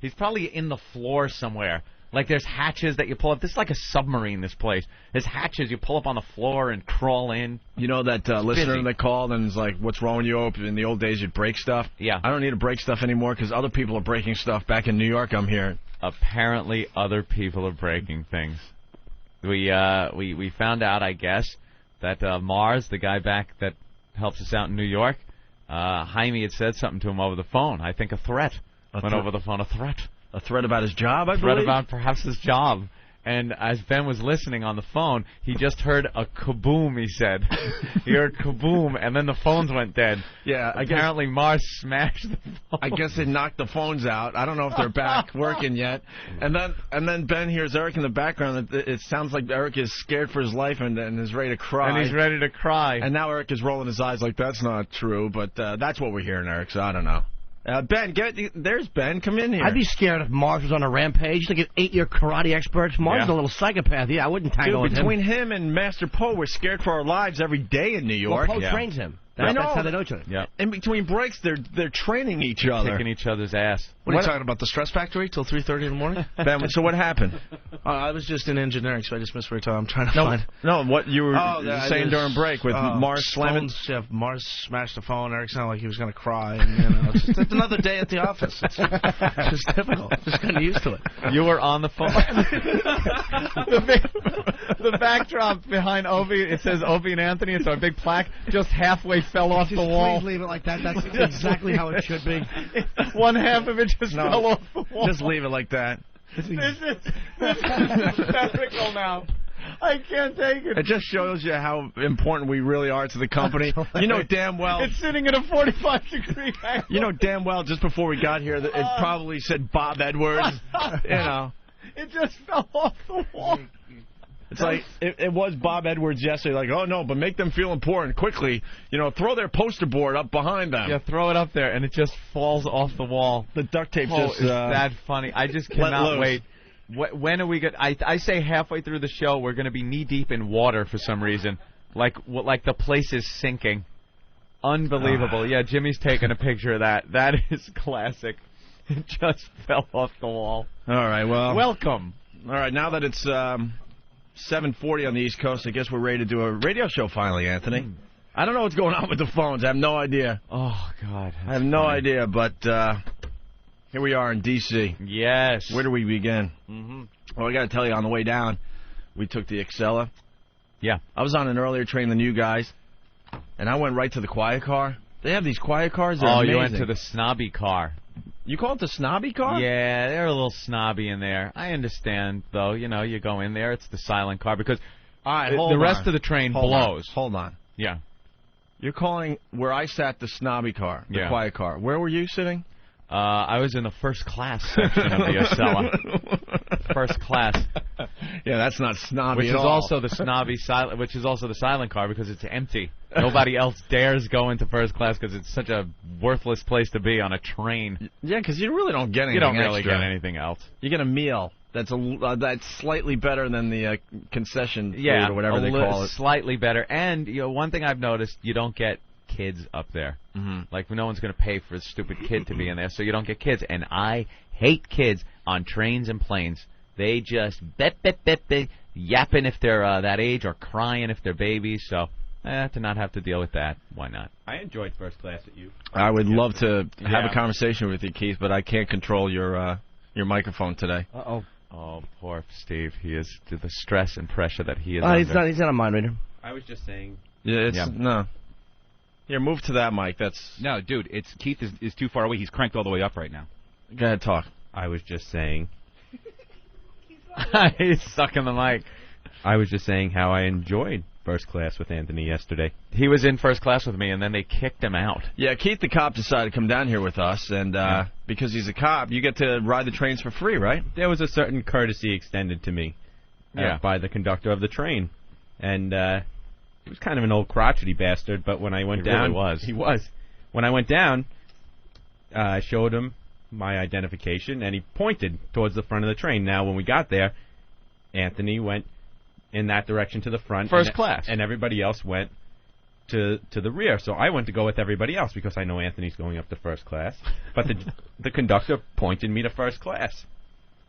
He's probably in the floor somewhere. Like, there's hatches that you pull up. This is like a submarine, this place. There's hatches you pull up on the floor and crawl in. You know that listener that called and is like, what's wrong with you, Ope? In the old days, you'd break stuff. Yeah. I don't need to break stuff anymore because other people are breaking stuff back in New York, I'm hearing. Apparently, other people are breaking things. We found out, I guess, that Mars, the guy back that helps us out in New York, Jaime had said something to him over the phone. I think a threat. Went over the phone, a threat. A threat about his job, I believe? Threat about perhaps his job. And as Ben was listening on the phone, he just heard a kaboom, he said. He heard kaboom, and then the phones went dead. Yeah, apparently Mars smashed the phone. I guess they knocked the phones out. I don't know if they're back working yet. And then Ben hears Eric in the background. It sounds like Eric is scared for his life and is ready to cry. And he's ready to cry. And now Eric is rolling his eyes like, that's not true. But that's what we're hearing, Eric, so I don't know. Ben, there's Ben. Come in here. I'd be scared if Mars was on a rampage. Look at 8-year karate experts. Mars is a little psychopath. Yeah, I wouldn't tangle with him. Between him and Master Poe, we're scared for our lives every day in New York. Well, Poe trains him. That's how they know each other. Yeah. In between breaks, they're training each other. Kicking each other's ass. What are you talking about, the Stress Factory till 3:30 in the morning? Ben, so what happened? I was just in engineering, so I just missed where I'm trying to find. No, what you were saying during break with Mars slamming. Mars smashed the phone. Eric sounded like he was going to cry. And, it's just another day at the office. It's just difficult. Just getting used to it. You were on the phone. the backdrop behind Opie, it says Opie and Anthony. It's a big plaque. Just halfway fell off the wall. Please leave it like that. That's exactly how it should be. One half of it just fell off the wall. Just leave it like that. This is hysterical now. I can't take it. It just shows you how important we really are to the company. You know damn well. It's sitting at a 45-degree angle. You know damn well just before we got here that it probably said Bob Edwards. You know. It just fell off the wall. It's like, it was Bob Edwards yesterday, like, oh, no, but make them feel important. Quickly, throw their poster board up behind them. Yeah, throw it up there, and it just falls off the wall. The duct tape is that funny. I just cannot wait. When are we going to... I say halfway through the show, we're going to be knee-deep in water for some reason. Like the place is sinking. Unbelievable. Yeah, Jimmy's taking a picture of that. That is classic. It just fell off the wall. All right, well... Welcome. All right, now that it's... 7:40 on the East Coast. I guess we're ready to do a radio show finally, Anthony. I don't know what's going on with the phones. I have no idea. Oh, God. I have no idea, but here we are in D.C. Yes. Where do we begin? Well, I got to tell you, on the way down, we took the Excella. Yeah. I was on an earlier train than you guys, and I went right to the quiet car. They have these quiet cars. They're amazing. You went to the snobby car. You call it the snobby car? Yeah, they're a little snobby in there. I understand, though. You go in there, it's the silent car, because the rest of the train blows. Hold on. Yeah. You're calling where I sat the snobby car, the quiet car. Where were you sitting? I was in the first class section of the Acela. First class. Yeah, that's not snobby at all. Which is also the silent car because it's empty. Nobody else dares go into first class because it's such a worthless place to be on a train. Yeah, because you really don't get anything You don't really get anything else. You get a meal. That's that's slightly better than the concession food Yeah, or whatever they call it. Slightly better. And one thing I've noticed, you don't get kids up there. Like, no one's going to pay for a stupid kid to be in there, so you don't get kids. And I hate kids on trains and planes. They just yapping if they're that age or crying if they're babies. So to not have to deal with that, why not? I enjoyed first class at you. I would love to have a conversation with you, Keith, but I can't control your microphone today. Uh-oh. Oh, poor Steve. He is to the stress and pressure that he is under. He's not a mind reader. I was just saying. No. Here, move to that mic. No, dude. Keith is too far away. He's cranked all the way up right now. Go ahead, talk. I was just saying. He's sucking the mic. I was just saying how I enjoyed first class with Anthony yesterday. He was in first class with me, and then they kicked him out. Yeah, Keith the cop decided to come down here with us, and because he's a cop, you get to ride the trains for free, right? There was a certain courtesy extended to me by the conductor of the train. And he was kind of an old crotchety bastard, but when I went down... He was. When I went down, I showed him my identification, and he pointed towards the front of the train. Now, when we got there, Anthony went in that direction to the front. First class. And everybody else went to the rear. So I went to go with everybody else because I know Anthony's going up to first class. But the conductor pointed me to first class.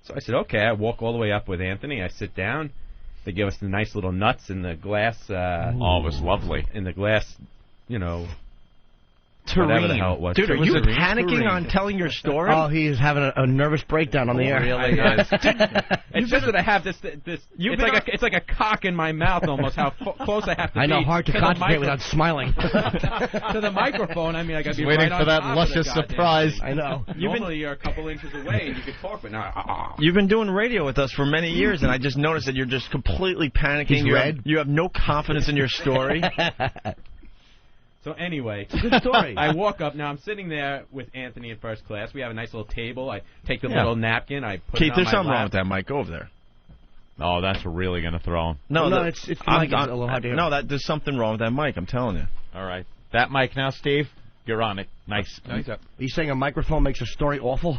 So I said, okay. I walk all the way up with Anthony. I sit down. They give us the nice little nuts in the glass. It was lovely. In the glass, Whatever the hell it was. Dude, are you panicking on telling your story? Oh, he is having a nervous breakdown on the air. Really is. It's just that I have this. It's like a cock in my mouth almost. How close I have to be. I know, hard to concentrate without smiling. To the microphone. I mean, I got to be waiting right for on that top luscious of the surprise. I know. Normally, you're a couple inches away and you can talk, but now. You've been doing radio with us for many years, and I just noticed that you're just completely panicking. You have no confidence in your story. So anyway, it's a good story. I walk up. Now I'm sitting there with Anthony in first class. We have a nice little table. I take the little napkin. I put Keith, it on there's my something lap. wrong with that mic. Go over there. Oh, that's really going to throw him. No, it's a little hard to hear. No, there's something wrong with that mic. I'm telling you. All right. That mic now, Steve. You're on it. Nice. Are you saying a microphone makes a story awful?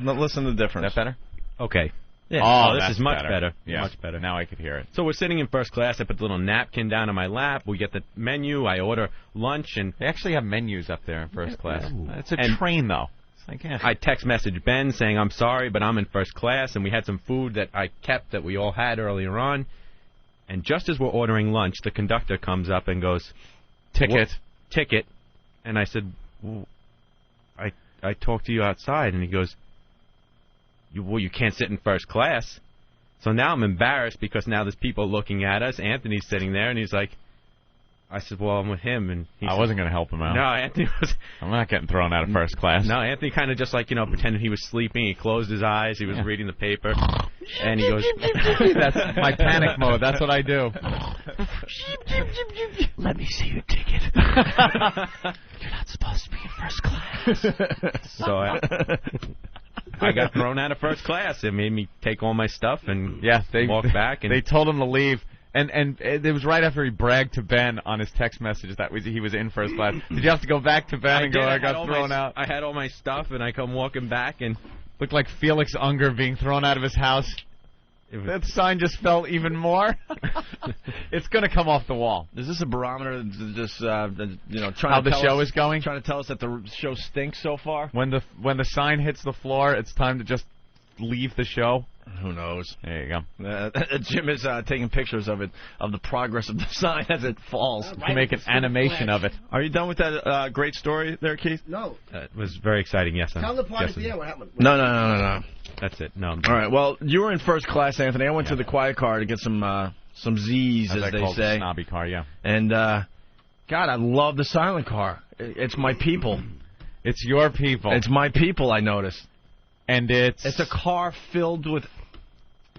Listen to the difference. Is that better? Okay. Yeah. Oh, this is much better. Yeah. Much better. Now I could hear it. So we're sitting in first class. I put the little napkin down on my lap. We get the menu. I order lunch, and they actually have menus up there in first class. It's a train, though. It's like, I text message Ben saying, I'm sorry, but I'm in first class, and we had some food that I kept that we all had earlier on. And just as we're ordering lunch, the conductor comes up and goes, Ticket. And I said, well, I talked to you outside. And he goes, you can't sit in first class. So now I'm embarrassed because now there's people looking at us. Anthony's sitting there, and he's like, I said, well, I'm with him. And I wasn't going to help him out. No, Anthony was... I'm not getting thrown out of first class. No, Anthony kind of just like, pretended he was sleeping. He closed his eyes. He was reading the paper. And he goes... That's my panic mode. That's what I do. Let me see your ticket. You're not supposed to be in first class. So I got thrown out of first class. It made me take all my stuff and walk back. And they told him to leave. And it was right after he bragged to Ben on his text message that he was in first class. Did you have to go back to Ben and go, I got thrown out? I had all my stuff, and I come walking back, and... Looked like Felix Unger being thrown out of his house. That sign just fell even more. It's going to come off the wall. Is this a barometer just, trying how the show is going? Trying to tell us that the show stinks so far? When the sign hits the floor, it's time to just leave the show. Who knows? There you go. Jim is taking pictures of the progress of the sign as it falls. You can make an animation of it. Are you done with that great story there, Keith? No. It was very exciting, yes. Tell the party at the end what happened. No. That's it. No. All right, well, you were in first class, Anthony. I went to the quiet car to get some Z's, as they say. Snobby car, yeah. And, God, I love the silent car. It's my people. It's your people. It's my people, I noticed. And it's a car filled with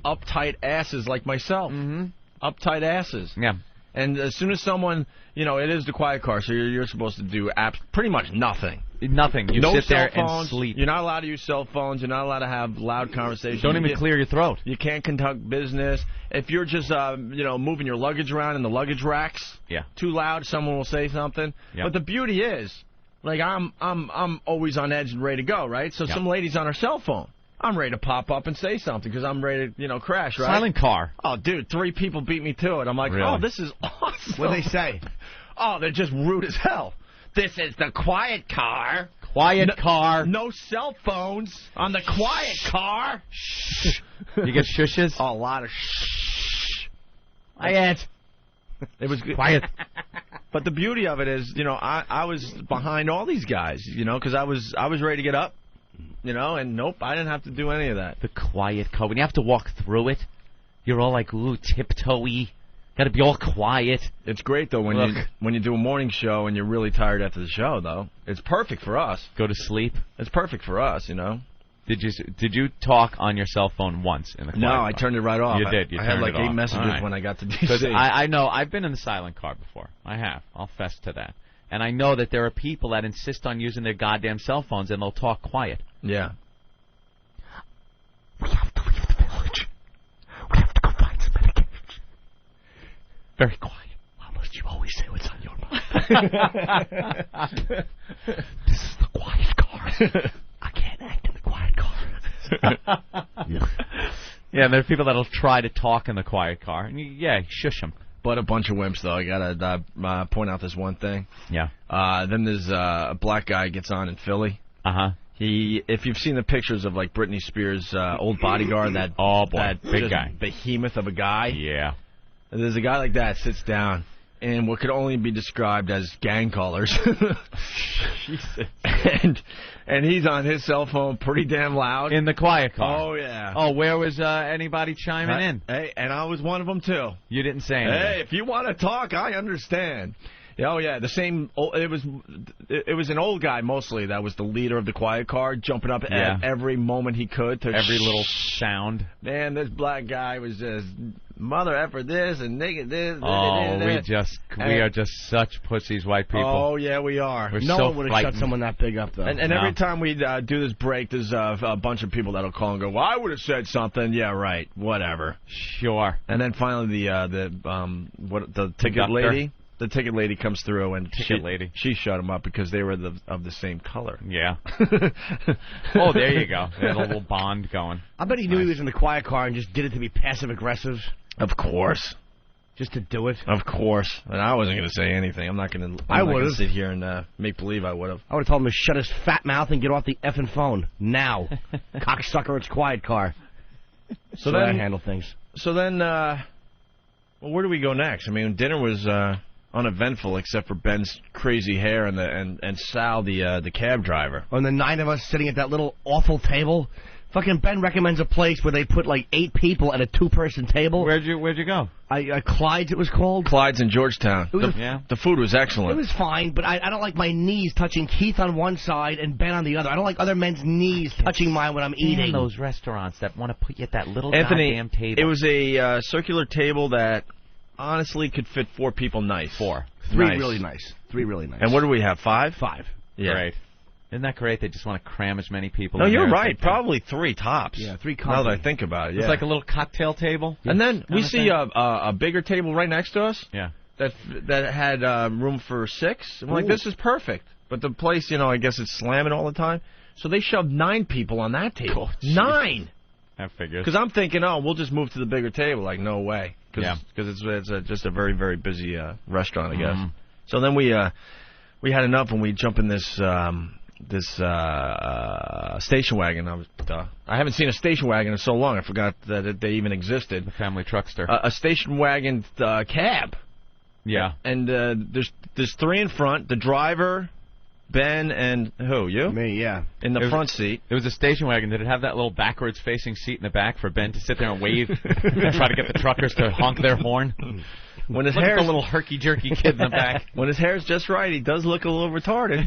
uptight asses like myself. Mm-hmm. Uptight asses. Yeah. And as soon as someone, it is the quiet car, so you're supposed to do pretty much nothing. Nothing. You sit there and sleep. You're not allowed to use cell phones. You're not allowed to have loud conversations. Don't even clear your throat. You can't conduct business. If you're just, moving your luggage around in the luggage racks, too loud, someone will say something. Yep. But the beauty is, like I'm always on edge and ready to go, right? So some lady's on her cell phone. I'm ready to pop up and say something because I'm ready to, crash, right? Silent car. Oh, dude, 3 people beat me to it. I'm like, oh, this is awesome. What do they say? Oh, they're just rude as hell. This is the quiet car. Quiet car. No cell phones on the quiet car. Shh. You get shushes? Oh, a lot of shh. Quiet. It was good. Quiet. But the beauty of it is, I was behind all these guys, because I was ready to get up, and nope, I didn't have to do any of that. The quiet car. When you have to walk through it, you're all like, ooh, tiptoey. Got to be all quiet. It's great, though, when you do a morning show and you're really tired after the show, though. It's perfect for us. Go to sleep. It's perfect for us, Did you talk on your cell phone once in the quiet No, car? I turned it right off. You did. I had like 8 messages when I got to DC. Because I know I've been in the silent car before. I have. I'll fess to that. And I know that there are people that insist on using their goddamn cell phones and they'll talk quiet. Yeah. We have to leave the village. We have to go find some medication. Very quiet. Almost, you always say what's on your mind. This is the quiet car. I can't act in the quiet car. Yeah, there are people that'll try to talk in the quiet car. And shush them. But a bunch of wimps, though. I gotta point out this one thing. Yeah. Then there's a black guy gets on in Philly. Uh-huh. If you've seen the pictures of like Britney Spears' old bodyguard, that big guy, behemoth of a guy. Yeah. There's a guy like that sits down in what could only be described as gang colors. Jesus. And he's on his cell phone pretty damn loud. In the quiet car. Oh, yeah. Oh, where was anybody chiming in? Hey, and I was one of them, too. You didn't say anything. Hey, if you want to talk, I understand. Oh, yeah, the same. It was an old guy, mostly, that was the leader of the quiet car, jumping up at every moment he could. To every little sound. Man, this black guy was just mother effer this and nigga this. Oh, we are just such pussies, white people. Oh, yeah, we are. No one would have shut someone that big up, though. And every time we do this break, there's a bunch of people that'll call and go, well, I would have said something. Yeah, right. Whatever. Sure. And then finally the ticket lady. The ticket lady comes through, and she shut them up because they were of the same color. Yeah. Oh, there you go. They had a little bond going. I bet he knew he was in the quiet car and just did it to be passive-aggressive. Of course. Just to do it. Of course. And I wasn't going to say anything. I'm not going to sit here and make believe I would have. I would have told him to shut his fat mouth and get off the effing phone. Now. Cocksucker, it's quiet car. So then I handle things. So then, where do we go next? I mean, dinner was uneventful except for Ben's crazy hair and Sal, the cab driver. And the 9 of us sitting at that little awful table. Fucking Ben recommends a place where they put like 8 people at a 2-person table. Where'd you go? Clyde's, it was called. Clyde's in Georgetown. The food was excellent. It was fine, but I don't like my knees touching Keith on one side and Ben on the other. I don't like other men's knees touching mine when I'm eating. Those restaurants that want to put you at that little Anthony, goddamn table. It was a circular table that honestly could fit 4 people nice. 4. 3 really nice. 3 really nice. And what do we have, 5? 5. Yeah. Great. Isn't that great? They just want to cram as many people in. No, you're there right. Probably 3 tops. Yeah, 3 Now that I think about it, yeah. It's like a little cocktail table. And then we see a bigger table right next to us. Yeah. That had room for 6. I'm like, this is perfect. But the place, I guess it's slamming all the time. So they shoved 9 people on that table. 9! That figures. Because I'm thinking, we'll just move to the bigger table. Like, no way. Because it's just a very, very busy restaurant, I guess. Mm-hmm. So then we had enough, and we jump in this station wagon. I haven't seen a station wagon in so long. I forgot that they even existed. The family truckster. A station wagon cab. Yeah. And there's 3 in front. The driver, Ben, and who? You? Me, yeah. In the front seat. It was a station wagon. Did it have that little backwards-facing seat in the back for Ben to sit there and wave and try to get the truckers to honk their horn? When his hair's a little herky-jerky kid in the back. When his hair's just right, he does look a little retarded.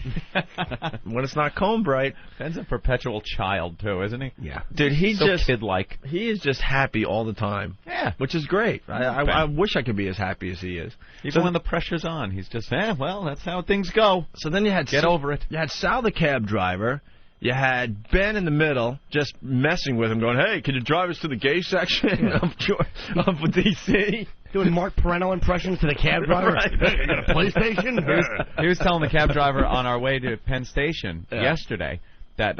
When it's not combed right. Ben's a perpetual child, too, isn't he? Yeah. Dude, he's so just kid-like. He is just happy all the time. Yeah. Which is great. I wish I could be as happy as he is. Even when the pressure's on, he's just, well, that's how things go. So then you had Get over it. You had Sal, the cab driver. You had Ben in the middle, just messing with him, going, hey, can you drive us to the gay section of D.C.? Doing Mark Parental impressions to the cab driver. Right. Hey, you got a PlayStation? He was telling the cab driver on our way to Penn Station yesterday that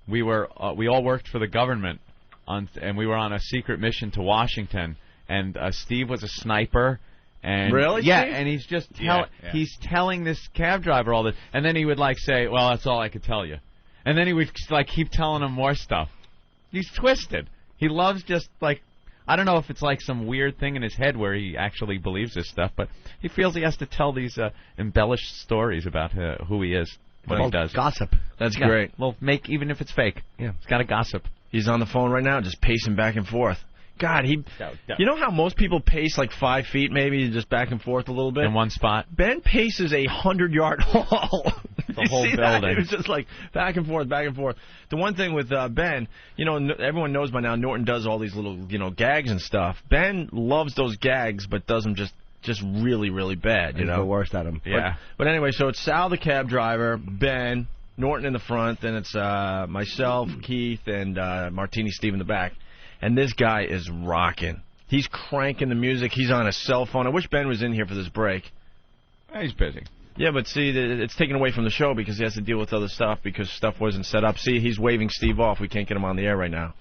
we all worked for the government, and we were on a secret mission to Washington. And Steve was a sniper. And really? Yeah, Steve? and he's just he's telling this cab driver all this, and then he would like say, "Well, that's all I could tell you," and then he would like keep telling him more stuff. He's twisted. He loves just like, I don't know if it's like some weird thing in his head where he actually believes this stuff, but he feels he has to tell these embellished stories about who he is. What he does. Gossip. That's great. Well, even if it's fake. Yeah, he's got to gossip. He's on the phone right now, just pacing back and forth. God, you know how most people pace like 5 feet, maybe just back and forth a little bit in one spot. Ben paces a 100-yard haul. The whole building. That? It was just like back and forth, back and forth. The one thing with Ben, you know, everyone knows by now Norton does all these little, you know, gags and stuff. Ben loves those gags, but does them just really, really bad. You know, the worst at him. Yeah. But anyway, so it's Sal the cab driver, Ben, Norton in the front, then it's myself, Keith, and Martini Steve in the back. And this guy is rocking. He's cranking the music. He's on his cell phone. I wish Ben was in here for this break. He's busy. Yeah, but see, it's taken away from the show because he has to deal with other stuff because stuff wasn't set up. See, he's waving Steve off. We can't get him on the air right now.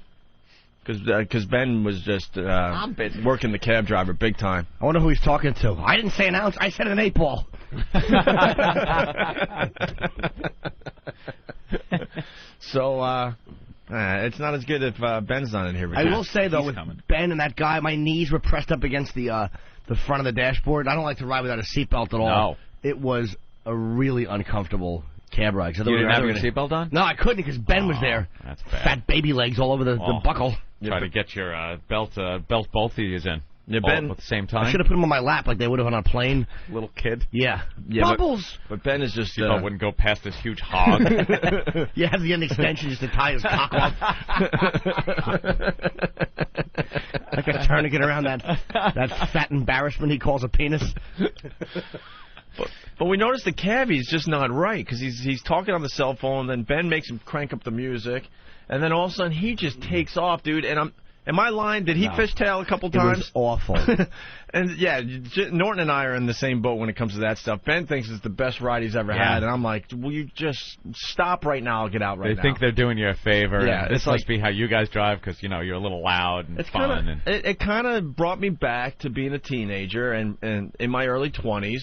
Because Ben was just working the cab driver big time. I wonder who he's talking to. I didn't say an ounce. I said an 8-ball. So, it's not as good if Ben's not in here. I will say, though, with Ben and that guy, my knees were pressed up against the front of the dashboard. I don't like to ride without a seatbelt at all. No. It was a really uncomfortable cab ride. You didn't have your seatbelt on? No, I couldn't because Ben was there. That's bad. Fat baby legs all over the buckle. Try to get your belt both of you in. Yeah, Ben, at the same time. I should have put him on my lap like they would have on a plane. Little kid. Yeah. Bubbles. But Ben is just. I wouldn't go past this huge hog. You have the end extension just to tie his cock off. Like a tourniquet around that fat embarrassment he calls a penis. But we noticed the cabbie's just not right because he's talking on the cell phone, and then Ben makes him crank up the music, and then all of a sudden he just takes off, dude. And am I lying? Did he fishtail a couple times? It was awful. And yeah, Norton and I are in the same boat when it comes to that stuff. Ben thinks it's the best ride he's ever had, and I'm like, will you just stop right now? I'll get out right now. They think they're doing you a favor. Yeah, this must be how you guys drive because you're a little loud and fun. It kind of brought me back to being a teenager and in my early 20s,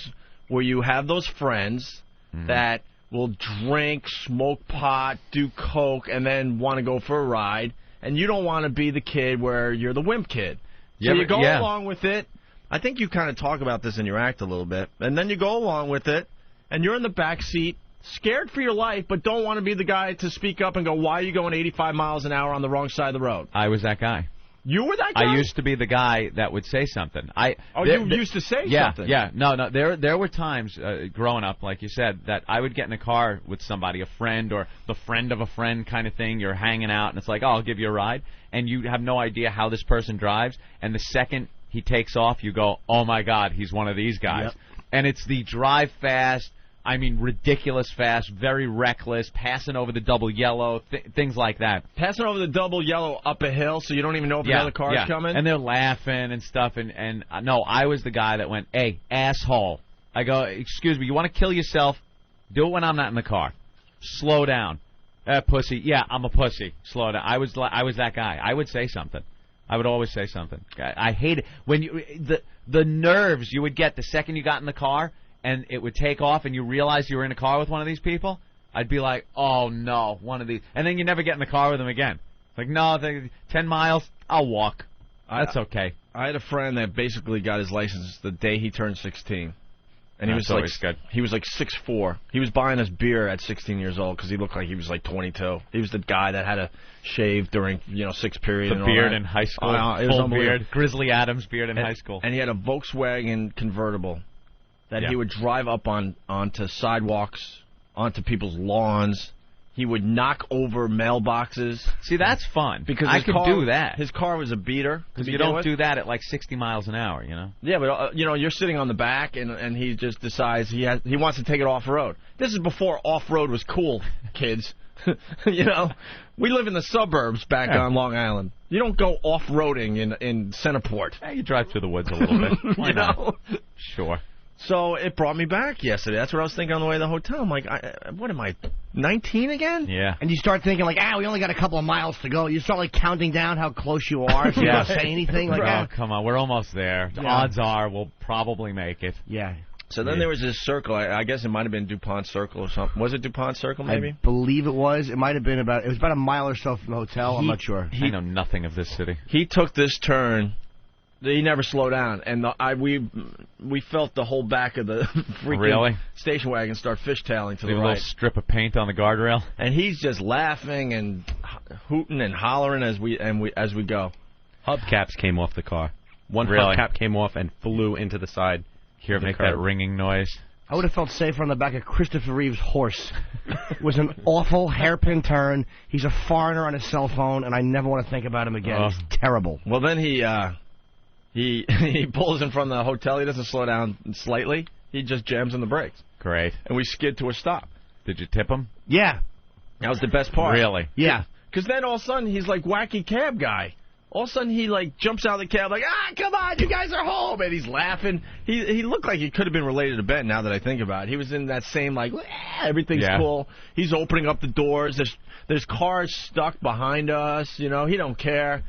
where you have those friends that will drink, smoke pot, do coke, and then want to go for a ride. And you don't want to be the kid where you're the wimp kid. So you go along with it. I think you kind of talk about this in your act a little bit. And then you go along with it, and you're in the back seat, scared for your life, but don't want to be the guy to speak up and go, why are you going 85 miles an hour on the wrong side of the road? I was that guy. You were that guy? I used to be the guy that would say something. You used to say something? Yeah. No. There were times growing up, like you said, that I would get in a car with somebody, a friend or the friend of a friend kind of thing. You're hanging out, and it's like, oh, I'll give you a ride. And you have no idea how this person drives. And the second he takes off, you go, oh, my God, he's one of these guys. Yep. And it's the drive fast, I mean ridiculous fast, very reckless, passing over the double yellow, things like that. Passing over the double yellow up a hill so you don't even know if another car's coming? And they're laughing and stuff. And no, I was the guy that went, hey, asshole. I go, excuse me, you want to kill yourself? Do it when I'm not in the car. Slow down. Pussy. Yeah, I'm a pussy. Slow down. I was that guy. I would say something. I would always say something. I hate it. When the nerves you would get the second you got in the car and it would take off and you realize you were in a car with one of these people, I'd be like, oh, no, one of these. And then you never get in the car with them again. Like, no, 10 miles, I'll walk. That's okay. I had a friend that basically got his license the day he turned 16. And he was like 6'4". He was buying us beer at 16 years old because he looked like he was like 22. He was the guy that had to shave during 6th period. The beard in high school, full beard, Grizzly Adams beard in high school. And he had a Volkswagen convertible that he would drive up onto sidewalks, onto people's lawns. He would knock over mailboxes. See, that's fun. Because I could do that. His car was a beater. Because you don't do that at like 60 miles an hour, you know? Yeah, but, you're sitting on the back, and he just decides he wants to take it off-road. This is before off-road was cool, kids. We live in the suburbs back on Long Island. You don't go off-roading in Centerport. You drive through the woods a little bit. Why not? Sure. So it brought me back yesterday. That's what I was thinking on the way to the hotel. I'm like, what am I, 19 again? Yeah. And you start thinking like, we only got a couple of miles to go. You start like counting down how close you are. If you don't say anything like that. Oh, come on, we're almost there. The odds are we'll probably make it. Yeah. So then there was this circle. I guess it might have been DuPont Circle or something. Was it DuPont Circle, maybe? I believe it was. It might have been about a mile or so from the hotel. I'm not sure. I know nothing of this city. He took this turn. He never slowed down, and we felt the whole back of the freaking station wagon start fishtailing to the right. A little strip of paint on the guardrail, and he's just laughing and hooting and hollering as we go. Hubcaps came off the car. One hubcap came off and flew into the side. Hear make that ringing noise. I would have felt safer on the back of Christopher Reeve's horse. It was an awful hairpin turn. He's a foreigner on his cell phone, and I never want to think about him again. It's terrible. Well, then he pulls in front of the hotel. He doesn't slow down slightly. He just jams on the brakes. Great. And we skid to a stop. Did you tip him? Yeah. That was the best part. Really? Yeah. Because then all of a sudden he's like wacky cab guy. All of a sudden he like jumps out of the cab like, come on, you guys are home. And he's laughing. He looked like he could have been related to Ben now that I think about it. He was in that same like, everything's cool. He's opening up the doors. There's cars stuck behind us. You know, he don't care.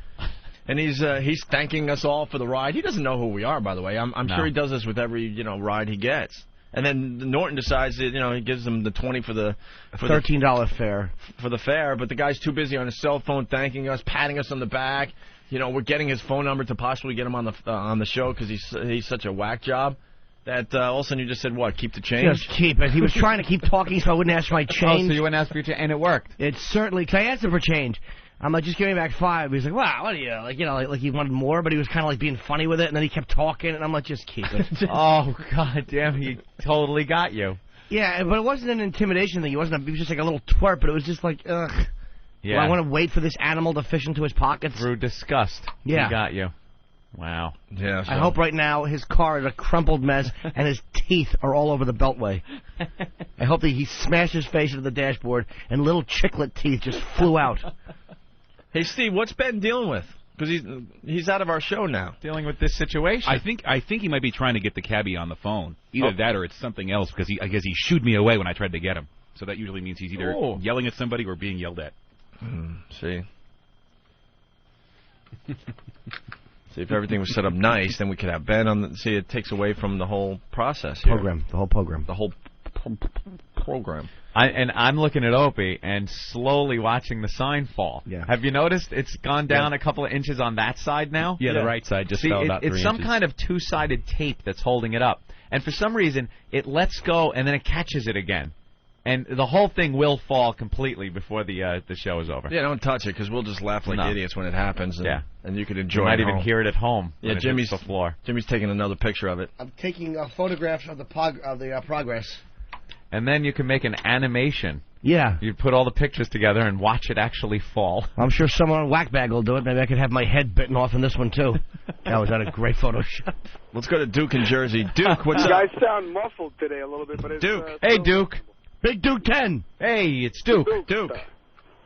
And he's thanking us all for the ride. He doesn't know who we are, by the way. I'm sure he does this with every ride he gets. And then Norton decides that he gives them the $20 for the $13 fare for the fare. But the guy's too busy on his cell phone thanking us, patting us on the back. We're getting his phone number to possibly get him on the show because he's such a whack job. That all of a sudden you just said what? Keep the change. Just keep it. He was trying to keep talking so I wouldn't ask for my change. Oh, so you wouldn't ask for your change, and it worked. It certainly. Cause I asked him for change. I'm like, just give me back $5. He's like, wow, what are you, like he wanted more, but he was kind of like being funny with it, and then he kept talking, and I'm like, just keep it. Oh, God damn, he totally got you. Yeah, but it wasn't an intimidation thing. He was just like a little twerp, but it was just like, ugh. Yeah. Well, I want to wait for this animal to fish into his pockets. Through disgust. Yeah. He got you. Wow. Yeah. I hope right now his car is a crumpled mess and his teeth are all over the beltway. I hope that he smashed his face into the dashboard and little chiclet teeth just flew out. Hey, Steve, what's Ben dealing with? Because he's out of our show now. Dealing with this situation. I think he might be trying to get the cabbie on the phone. Either that or it's something else because I guess he shooed me away when I tried to get him. So that usually means he's either yelling at somebody or being yelled at. See, if everything was set up nice, then we could have Ben on the... See, it takes away from the whole process here. The whole program. The whole program. I'm looking at Opie and slowly watching the sign fall. Yeah. Have you noticed it's gone down a couple of inches on that side now? Yeah, the right side just fell about 3 inches. It's some kind of two-sided tape that's holding it up. And for some reason, it lets go and then it catches it again. And the whole thing will fall completely before the show is over. Yeah, don't touch it because we'll just laugh like idiots when it happens. And, and you can enjoy it. You might even even hear it at home. Yeah, Jimmy's the floor. Jimmy's taking another picture of it. I'm taking photographs of the progress. And then you can make an animation. Yeah. You put all the pictures together and watch it actually fall. I'm sure someone on Whackbag will do it. Maybe I could have my head bitten off in this one, too. That was a great Photoshop. Let's go to Duke in Jersey. Duke, what's up? You guys sound muffled today a little bit. But it's, Duke. Hey, Duke. Big Duke 10. Hey, it's Duke. Duke.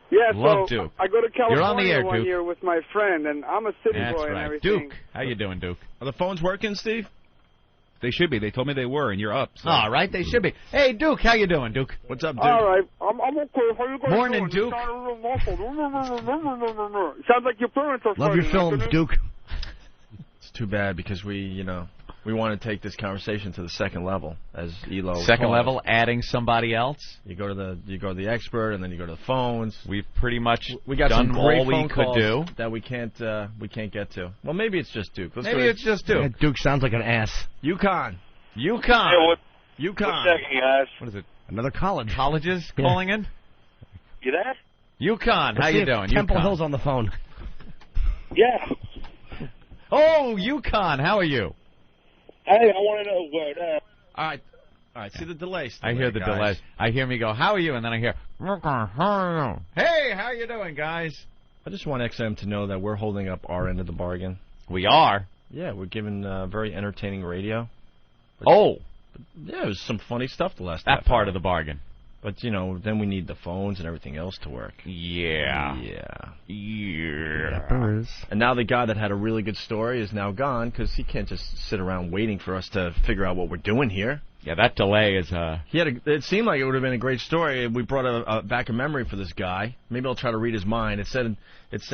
Yeah, Love so Duke. I go to California You're on the air, one Duke. year with my friend, and I'm a city That's boy and right. everything. Duke, how you doing, Duke? Are the phones working, Steve? They should be. They told me they were, and you're up. So. All right, they should be. Hey, Duke, how you doing, Duke? What's up, Duke? All right, I'm okay. How you guys Morning, doing? Duke. You sound a little muffled. Sounds like your parents are Love your films, Duke. It's too bad because we want to take this conversation to the second level, as Elo. Second level, adding somebody else. You go to the expert, and then you go to the phones. We've pretty much got done some great all we phone could calls do that we can't get to. Well, maybe it's just Duke. Maybe it's just Duke. Yeah, Duke sounds like an ass. UConn. Hey, what's second, guys? What is it? Another college. Colleges calling in? You there? UConn, how you doing? Temple UConn. Hill's on the phone. Yeah. Oh, UConn, how are you? Hey, I want to know where. All right. See the delay. I hear the delay. I hear me go, how are you? And then I hear, hey, how you doing, guys? I just want XM to know that we're holding up our end of the bargain. We are? Yeah, we're giving very entertaining radio. Oh. Yeah, it was some funny stuff the last That part of the bargain. But, you know, then we need the phones and everything else to work. Yeah. And now the guy that had a really good story is now gone because he can't just sit around waiting for us to figure out what we're doing here. Yeah, that delay is... It seemed like it would have been a great story. We brought back a memory for this guy. Maybe I'll try to read his mind. It said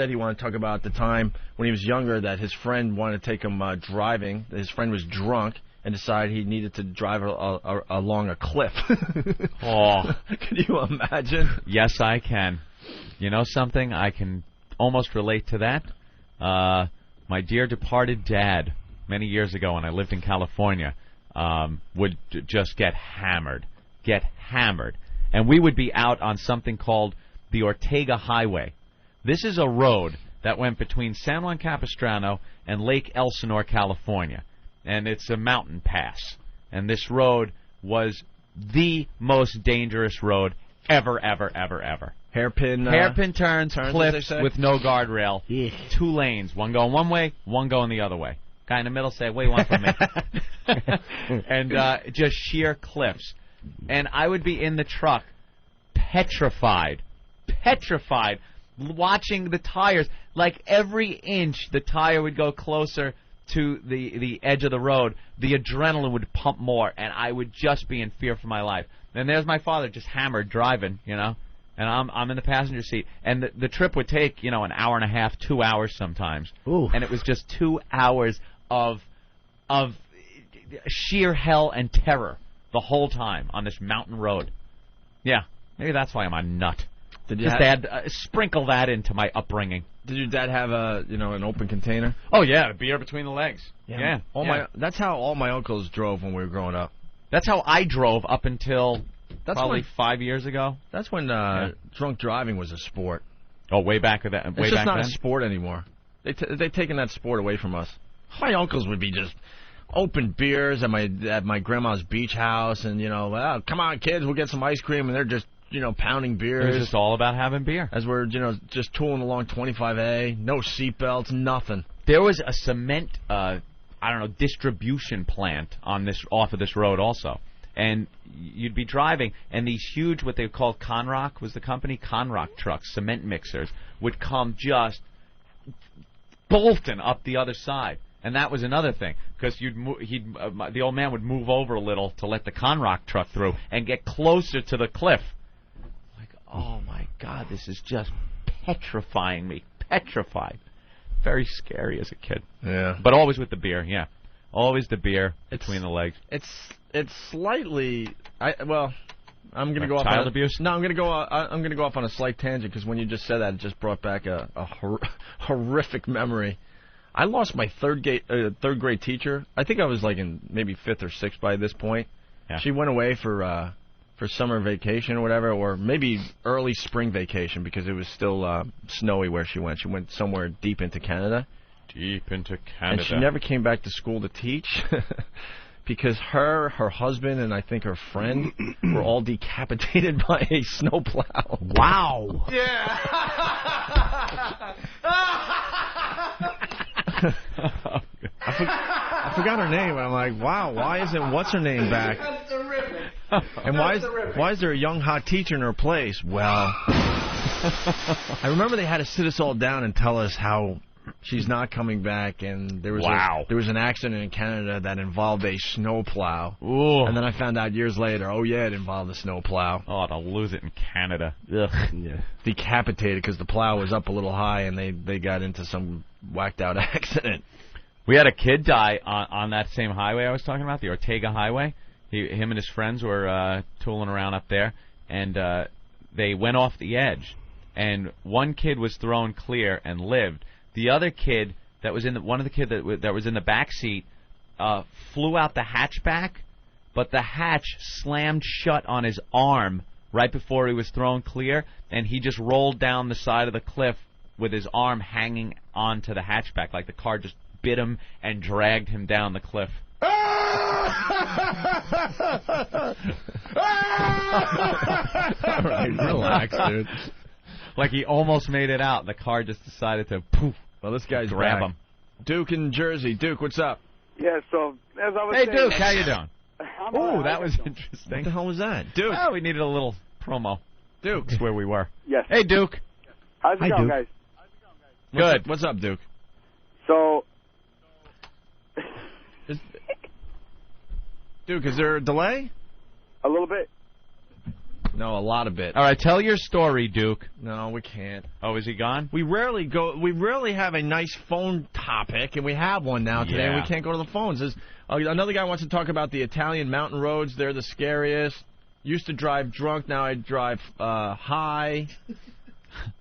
he wanted to talk about the time when he was younger that his friend wanted to take him driving. His friend was drunk and decided he needed to drive along a cliff. Oh. Can you imagine? Yes, I can. You know something? I can almost relate to that. My dear departed dad, many years ago when I lived in California, would just get hammered. And we would be out on something called the Ortega Highway. This is a road that went between San Juan Capistrano and Lake Elsinore, California. And it's a mountain pass. And this road was the most dangerous road ever. Hairpin turns, cliffs with no guardrail. Yeah. 2 lanes, one going one way, one going the other way. Guy in the middle say, "What do you want from me?" And just sheer cliffs. And I would be in the truck, petrified, watching the tires. Like every inch the tire would go closer to the edge of the road, the adrenaline would pump more, and I would just be in fear for my life. And there's my father just hammered driving, you know, and I'm in the passenger seat. And the trip would take, you know, an hour and a half, 2 hours sometimes. Ooh. And it was just 2 hours of sheer hell and terror the whole time on this mountain road. Yeah, maybe that's why I'm a nut. Sprinkle that into my upbringing. Did your dad have an open container? Oh yeah, a beer between the legs. Yeah. That's how all my uncles drove when we were growing up. That's how I drove up until probably 5 years ago. That's when drunk driving was a sport. Oh, way back then. It's just not a sport anymore. They've taken that sport away from us. My uncles would be just open beers at my grandma's beach house, and come on kids, we'll get some ice cream, and they're just pounding beers. It was just all about having beer. As we're, just tooling along 25A, no seatbelts, nothing. There was a cement, distribution plant off of this road also. And you'd be driving, and these huge, what they called Conrock was the company, Conrock trucks, cement mixers, would come just bolting up the other side. And that was another thing, because the old man would move over a little to let the Conrock truck through and get closer to the cliff. Oh, my God, this is just petrifying me. Petrified. Very scary as a kid. Yeah. But always with the beer, yeah. Always the beer between the legs. It's slightly... I'm going to go off... Child abuse? No, I'm going to go off on a slight tangent, because when you just said that, it just brought back a horrific memory. I lost my third grade teacher. I think I was like in maybe 5th or 6th by this point. Yeah. She went away for summer vacation or whatever, or maybe early spring vacation because it was still snowy where she went. She went somewhere deep into Canada. Deep into Canada. And she never came back to school to teach because her husband, and I think her friend were all decapitated by a snowplow. Wow. Yeah. I forgot her name. I'm like, wow, why isn't what's her name back? That's terrific. And why is there a young hot teacher in her place? Well, I remember they had to sit us all down and tell us how she's not coming back, and there was an accident in Canada that involved a snowplow. Ooh. And then I found out years later, it involved a snowplow. Oh, to lose it in Canada. Ugh. Yeah. Decapitated because the plow was up a little high, and they got into some whacked out accident. We had a kid die on that same highway I was talking about, the Ortega Highway. Him and his friends were tooling around up there, and they went off the edge. And one kid was thrown clear and lived. The other kid that was in that was in the back seat flew out the hatchback, but the hatch slammed shut on his arm right before he was thrown clear, and he just rolled down the side of the cliff with his arm hanging onto the hatchback, like the car just bit him and dragged him down the cliff. All right, relax, dude. Like he almost made it out. The car just decided to poof. Well, this guy's grab back. Him. Duke in Jersey. Duke, what's up? Yeah, so as I was Hey, saying, Duke, how you doing? Oh, that was interesting. What the hell was that? Duke. Oh, we needed a little promo. Duke. That's where we were. Yes. Hey, Duke. How's it going, guys? Good. What's up, Duke? So, Duke, is there a delay? a little bit. No, a lot of it. All right, tell your story, Duke. No, we can't. Oh, is he gone? We rarely have a nice phone topic, and we have one now today, and we can't go to the phones. Another guy wants to talk about the Italian mountain roads. They're the scariest. Used to drive drunk, now I drive high.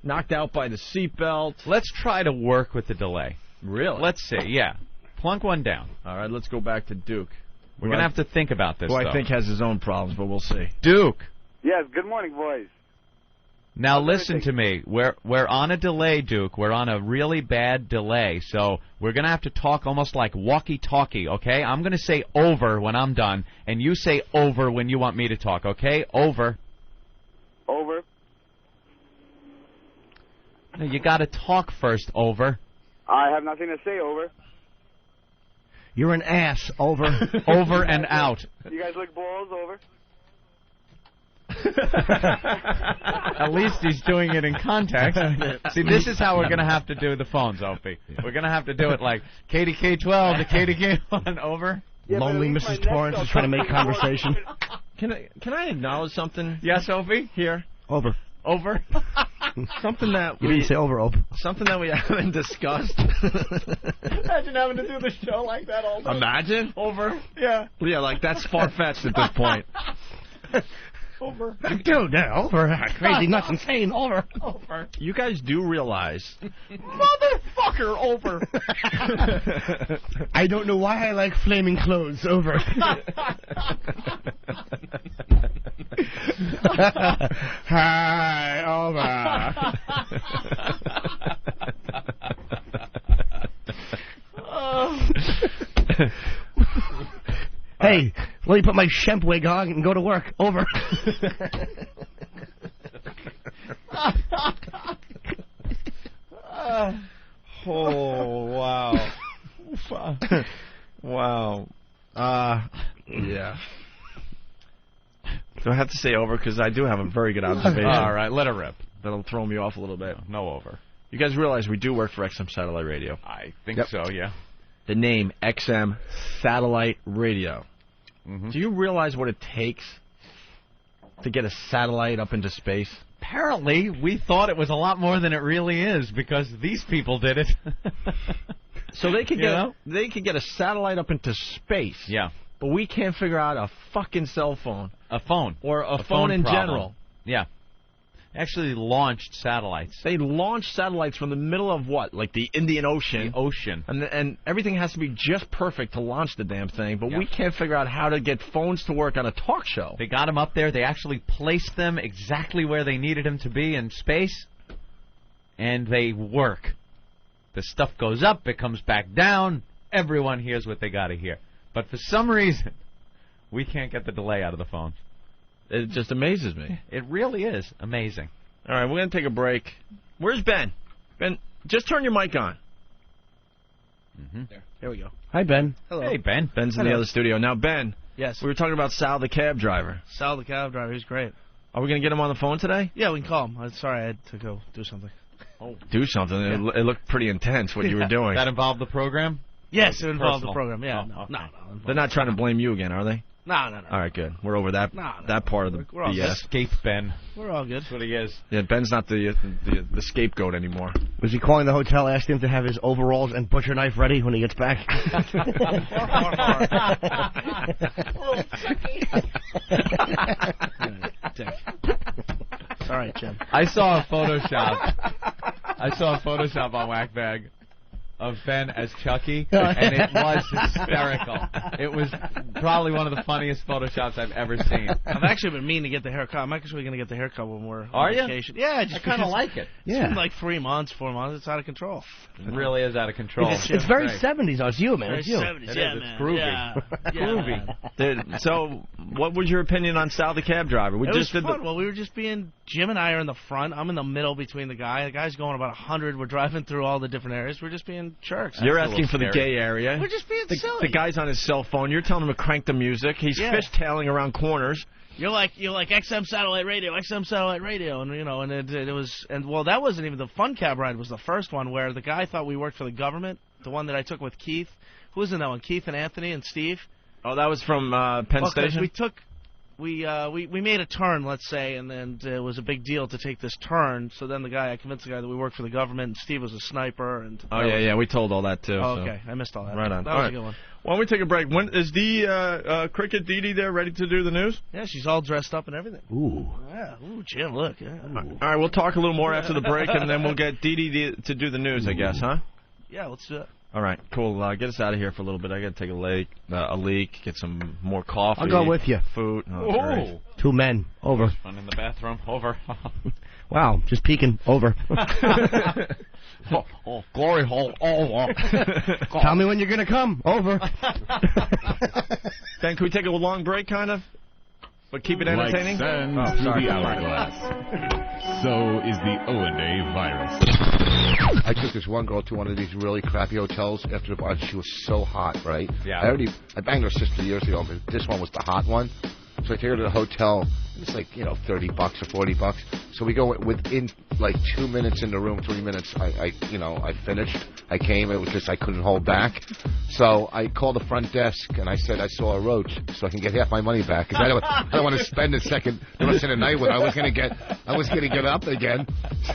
Knocked out by the seatbelt. Let's try to work with the delay. Really? Let's see, yeah. Plunk one down. All right, let's go back to Duke. We're going to have to think about this, Who though. I think has his own problems, but we'll see. Duke. Yes, good morning, boys. Now listen to me. We're on a delay, Duke. We're on a really bad delay, so we're going to have to talk almost like walkie-talkie, okay? I'm going to say over when I'm done, and you say over when you want me to talk, okay? Over. Over. No, you got to talk first, over. I have nothing to say, over. You're an ass, over. Over and out. You guys lick balls, over. At least he's doing it in context. See, this is how we're going to have to do the phones, Opie. We're going to have to do it like KDK12 to KDK1, over. Yeah, lonely Mrs. Torrance is trying to make conversation. Can I acknowledge something? Yes, Opie? Here. Over. Over. Something that you didn't say over, Op. Something that we haven't discussed. Imagine having to do the show like that all day. Imagine. Over. Yeah. Yeah, like that's far-fetched at this point. Over. Dude, over. Crazy, nuts, insane, over. Over. You guys do realize. Motherfucker, over. I don't know why I like flaming clothes, over. Hi, over. Hey, let me put my Shemp wig on and go to work. Over. Oh, wow. Wow. Yeah. Do I have to say over? Because I do have a very good observation. All right, let it rip. That'll throw me off a little bit. No over. You guys realize we do work for XM Satellite Radio. I think so, yeah. The name XM Satellite Radio. Mm-hmm. Do you realize what it takes to get a satellite up into space? Apparently, we thought it was a lot more than it really is because these people did it. So they could get a satellite up into space. Yeah. But we can't figure out a fucking cell phone. A phone. Or a phone in problem. general. Yeah. Actually launched satellites. They launched satellites from the middle of what? Like the Indian Ocean. The ocean. And everything has to be just perfect to launch the damn thing, but we can't figure out how to get phones to work on a talk show. They got them up there. They actually placed them exactly where they needed them to be in space, and they work. The stuff goes up, it comes back down, everyone hears what they got to hear. But for some reason, we can't get the delay out of the phones. It just amazes me. It really is amazing. All right, we're going to take a break. Where's Ben? Ben, just turn your mic on. Mm-hmm. There we go. Hi, Ben. Hello. Hey, Ben. Ben's in the other studio. Now, Ben. Yes. We were talking about Sal, the cab driver. Sal, the cab driver. He's great. Are we going to get him on the phone today? Yeah, we can call him. I'm sorry, I had to go do something. Oh. Do something? Yeah. It looked pretty intense what you were doing. That involved the program? Yes, it involved Personal. the program. Yeah, Oh, no. They're not trying to blame you again, are they? No. All right, good. We're over that that part of the We're all BS. Escape Ben. We're all good. That's what he is. Yeah, Ben's not the scapegoat anymore. Was he calling the hotel, asking him to have his overalls and butcher knife ready when he gets back? It's all right, Jim. I saw a Photoshop on Whackbag of Ben as Chucky, and it was hysterical. It was probably one of the funniest Photoshops I've ever seen. I've actually been meaning to get the haircut. I'm actually going to get the haircut when we're on vacation. Yeah, I kind of like it. It's been like 3 months, 4 months. It's out of control. It really is out of control. It's very 70s. Oh, it's you, man. It's you. Very 70s, It yeah, is. man. It's groovy. Yeah. Groovy. So what was your opinion on Sal the cab driver? It was fun. Well, we were just being... Jim and I are in the front. I'm in the middle between the guy. The guy's going about 100. We're driving through all the different areas. We're just being jerks. You're asking for the gay area. We're just being silly. The guy's on his cell phone. You're telling him to crank the music. He's fishtailing around corners. You're like XM satellite radio, and you know, and it was, and well, that wasn't even the fun cab ride. Was the first one where the guy thought we worked for the government. The one that I took with Keith. Who was in that one? Keith and Anthony and Steve. Oh, that was from Penn Station. We made a turn, let's say, and then it was a big deal to take this turn. So then I convinced the guy that we worked for the government, and Steve was a sniper. And we told all that too. Oh, so. okay, I missed all that. Right on. That was a good one. Why don't we take a break? When is the Cricket DeeDee there, ready to do the news? Yeah, she's all dressed up and everything. Ooh. Yeah. Ooh, Jim, look. Yeah. All right, we'll talk a little more after the break, and then we'll get DeeDee to do the news, I guess, huh? Yeah, let's do it. All right, cool. Get us out of here for a little bit. I got to take a leak, get some more coffee. I'll go with you. Food. Oh. 2 men. Over. One in the bathroom. Over. Wow, just peeking. Over. Glory hole. Over. Tell me when you're going to come. Over. Ben, can we take a long break, kind of? But keep it entertaining? Like sand through the hourglass. So is the O&A virus. I took this one girl to one of these really crappy hotels after the bar. She was so hot, right? Yeah. I banged her sister years ago, but this one was the hot one. So I take her to the hotel. It's like, $30 or $40. So we go within like 2 minutes in the room, 3 minutes. I finished. I came. It was just I couldn't hold back. So I called the front desk and I said I saw a roach, so I can get half my money back. Because I don't want to spend the rest of the night with her. I was going to get up again.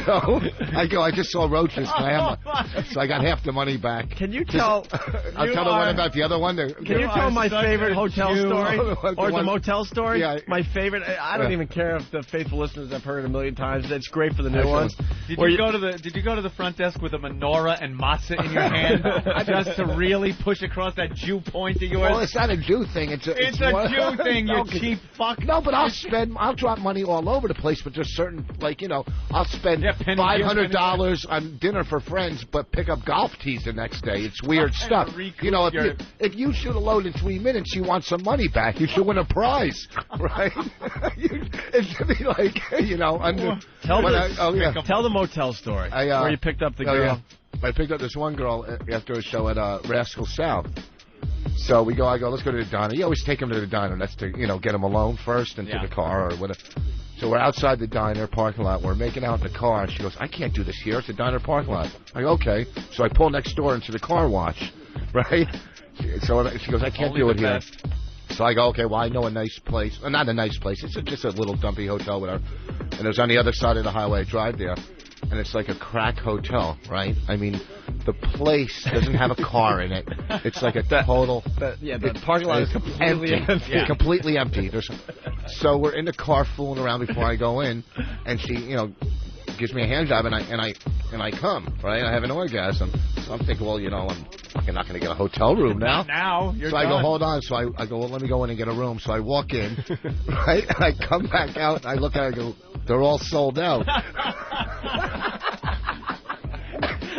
So I just saw roaches. So I got half the money back. Can you tell? I'll tell the one about the other one. Can you tell my favorite hotel story or the motel story? Yeah. My favorite. I don't even care if the faithful listeners have heard it a million times. It's great for the new ones. Did you go to the front desk with a menorah and matzah in your hand just to really push across that Jew point of yours? Well, it's not a Jew thing. It's a Jew thing. You cheap fuck. No, but I'll drop money all over the place. But there's certain I'll spend $500 on dinner for friends, but pick up golf tees the next day. It's weird stuff. If you shoot a load in 3 minutes, you want some money back. You should win a prize, right? It's like Tell the motel story where you picked up the girl. I picked up this one girl after a show at Rascal South. So I go, let's go to the diner. You always take him to the diner. That's to get him alone first and to the car or whatever. So we're outside the diner parking lot. We're making out in the car, and she goes, I can't do this here. It's a diner parking lot. I go, okay. So I pull next door into the car wash, right? So she goes, I can't do it here. So I go, okay, well, I know a nice place. Not a nice place. It's just a little dumpy hotel, whatever. And it was on the other side of the highway. I drive there, and it's like a crack hotel, right? I mean, the place doesn't have a car in it. It's like a total... the parking lot is completely empty. Yeah. Completely empty. So we're in the car fooling around before I go in, and she, gives me a hand job, and I come, right? I have an orgasm. So I'm thinking, well, I'm fucking not going to get a hotel room now. Not now. You're so done. I go, hold on. So I go, well, let me go in and get a room. So I walk in, right? And I come back out, and I look at it, I go, they're all sold out.